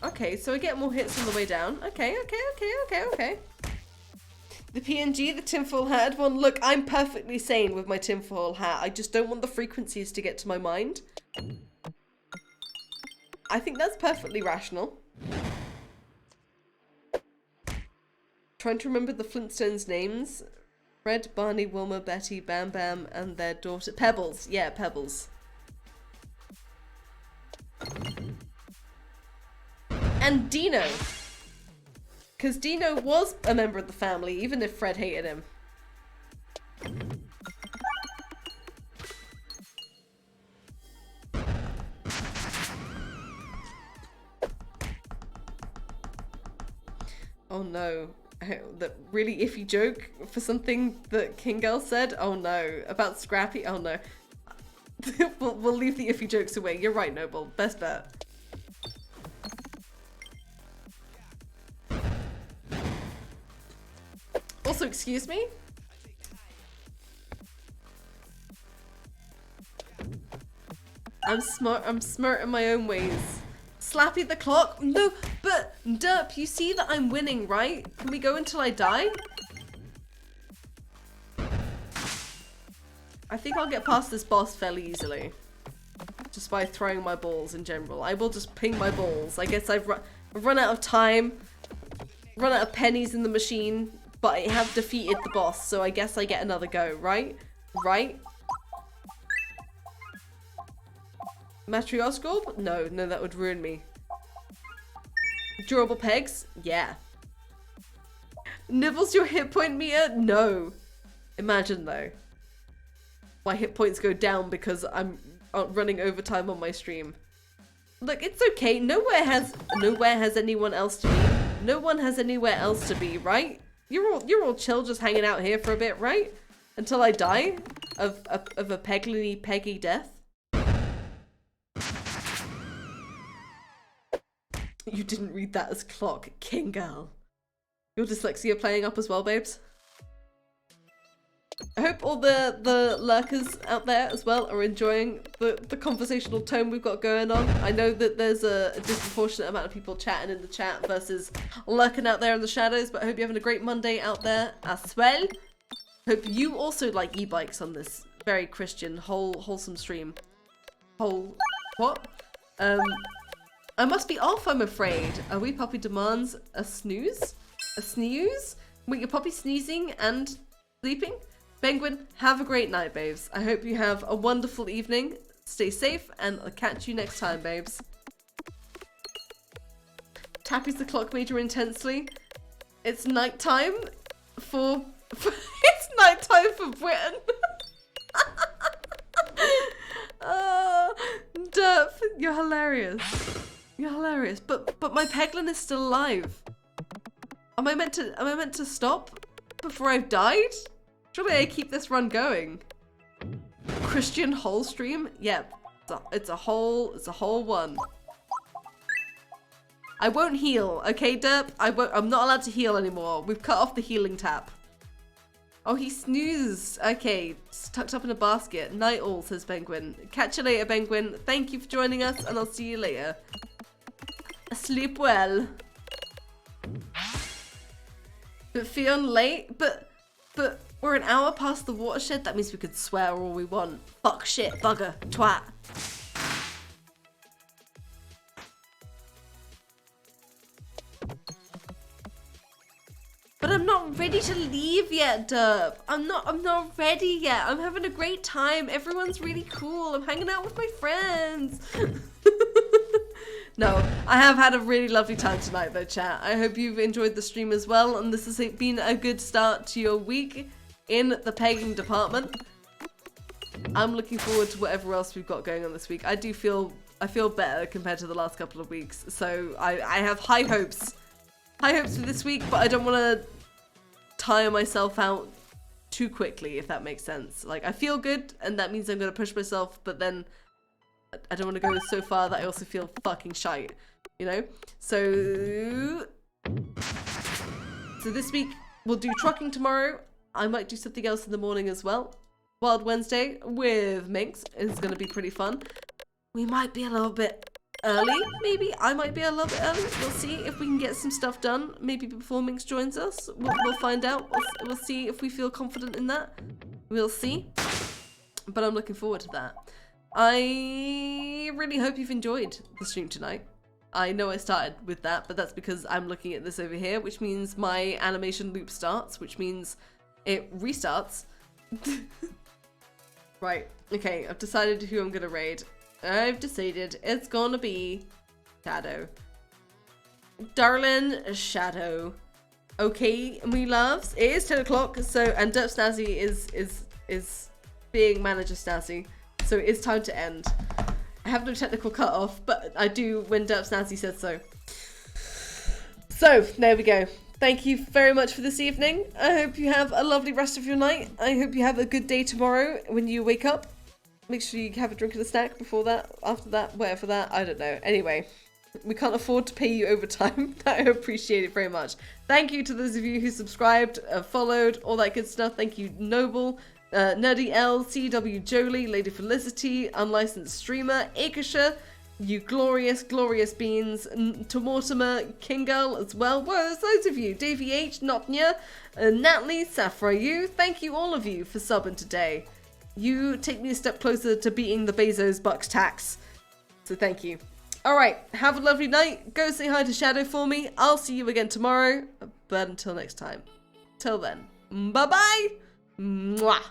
Okay, so I get more hits on the way down. Okay. The PNG, the tinfoil hat one. Look, I'm perfectly sane with my tinfoil hat. I just don't want the frequencies to get to my mind. I think that's perfectly rational. Trying to remember the Flintstones' names. Fred, Barney, Wilma, Betty, Bam Bam, and their daughter. Pebbles. Yeah, Pebbles. And Dino. Because Dino was a member of the family, even if Fred hated him. Oh no. That really iffy joke for something that King Girl said? Oh no. About Scrappy? Oh no. We'll leave the iffy jokes away. You're right, Noble. Best bet. Also, excuse me? I'm smart in my own ways. Slappy the clock? No, but Derp, you see that I'm winning, right? Can we go until I die? I think I'll get past this boss fairly easily. Just by throwing my balls in general. I will just ping my balls. I guess I've run out of time. Run out of pennies in the machine. But I have defeated the boss, so I guess I get another go, right? Right? Matrioscope? No, that would ruin me. Durable pegs? Yeah. Nibbles your hit point meter? No. Imagine though. My hit points go down because I'm running overtime on my stream. Look, it's okay. Nowhere has anyone else to be. No one has anywhere else to be, right? You're all chill just hanging out here for a bit, right? Until I die of a peggy death. You didn't read that as clock, King Girl. Your dyslexia playing up as well, babes. I hope all the lurkers out there as well are enjoying the conversational tone we've got going on. I know that there's a disproportionate amount of people chatting in the chat versus lurking out there in the shadows, but I hope you're having a great Monday out there as well. Hope you also like e-bikes on this very Christian, wholesome stream. What? I must be off, I'm afraid. Are we puppy demands a snooze? A snooze? Wait, your puppy sneezing and sleeping? Penguin, have a great night, babes. I hope you have a wonderful evening. Stay safe, and I'll catch you next time, babes. Tappies the clock major intensely. It's nighttime for it's nighttime for Britain. Derp, you're hilarious. You're hilarious. But my Peglin is still alive. Am I meant to stop before I've died? Surely I keep this run going. Christian whole stream? Yep. It's a whole one. I won't heal, okay, Derp? I'm not allowed to heal anymore. We've cut off the healing tap. Oh, he snoozed. Okay, it's tucked up in a basket. Night all, says Penguin. Catch you later, Penguin. Thank you for joining us, and I'll see you later. Sleep well. But Fionn late? But we're an hour past the watershed. That means we could swear all we want. Fuck, shit, bugger, twat. But I'm not ready to leave yet, Derp. I'm not ready yet. I'm having a great time. Everyone's really cool. I'm hanging out with my friends. No, I have had a really lovely time tonight though, chat. I hope you've enjoyed the stream as well, and this has been a good start to your week in the pegging department. I'm looking forward to whatever else we've got going on this week. I feel better compared to the last couple of weeks, so I have high hopes. High hopes for this week, but I don't want to tire myself out too quickly, if that makes sense. Like, I feel good, and that means I'm going to push myself, but then I don't want to go so far that I also feel fucking shite, you know? So this week, we'll do trucking tomorrow. I might do something else in the morning as well. Wild Wednesday with Minx is going to be pretty fun. We might be a little bit early, maybe. I might be a little bit early. We'll see if we can get some stuff done. Maybe before Minx joins us. We'll find out. We'll see if we feel confident in that. We'll see. But I'm looking forward to that. I really hope you've enjoyed the stream tonight. I know I started with that, but that's because I'm looking at this over here, which means my animation loop starts, which means it restarts. Right. Okay, I've decided who I'm gonna raid. I've decided it's gonna be Shadow. Darling Shadow. Okay, me loves. It is 10 o'clock, so, and Derp Snazzy is being Manager Snazzy, so it is time to end. I have no technical cut-off, but I do when Derp Snazzy says so. So, there we go. Thank you very much for this evening. I hope you have a lovely rest of your night. I hope you have a good day tomorrow when you wake up. Make sure you have a drink and a snack before that, after that, whatever that, I don't know. Anyway, we can't afford to pay you overtime. I appreciate it very much. Thank you to those of you who subscribed, followed, all that good stuff. Thank you, Noble, Nerdy L, CW Jolie, Lady Felicity, Unlicensed Streamer, Akasha, you glorious, glorious beans, to Mortimer, King Girl as well. Whoa, there's loads of you. Davey H, Notnia, Natalie, Safra, you. Thank you all of you for subbing today. You take me a step closer to beating the Bezos Bucks tax. So thank you. Alright, have a lovely night. Go say hi to Shadow for me. I'll see you again tomorrow. But until next time. Till then. Bye-bye. Mwah.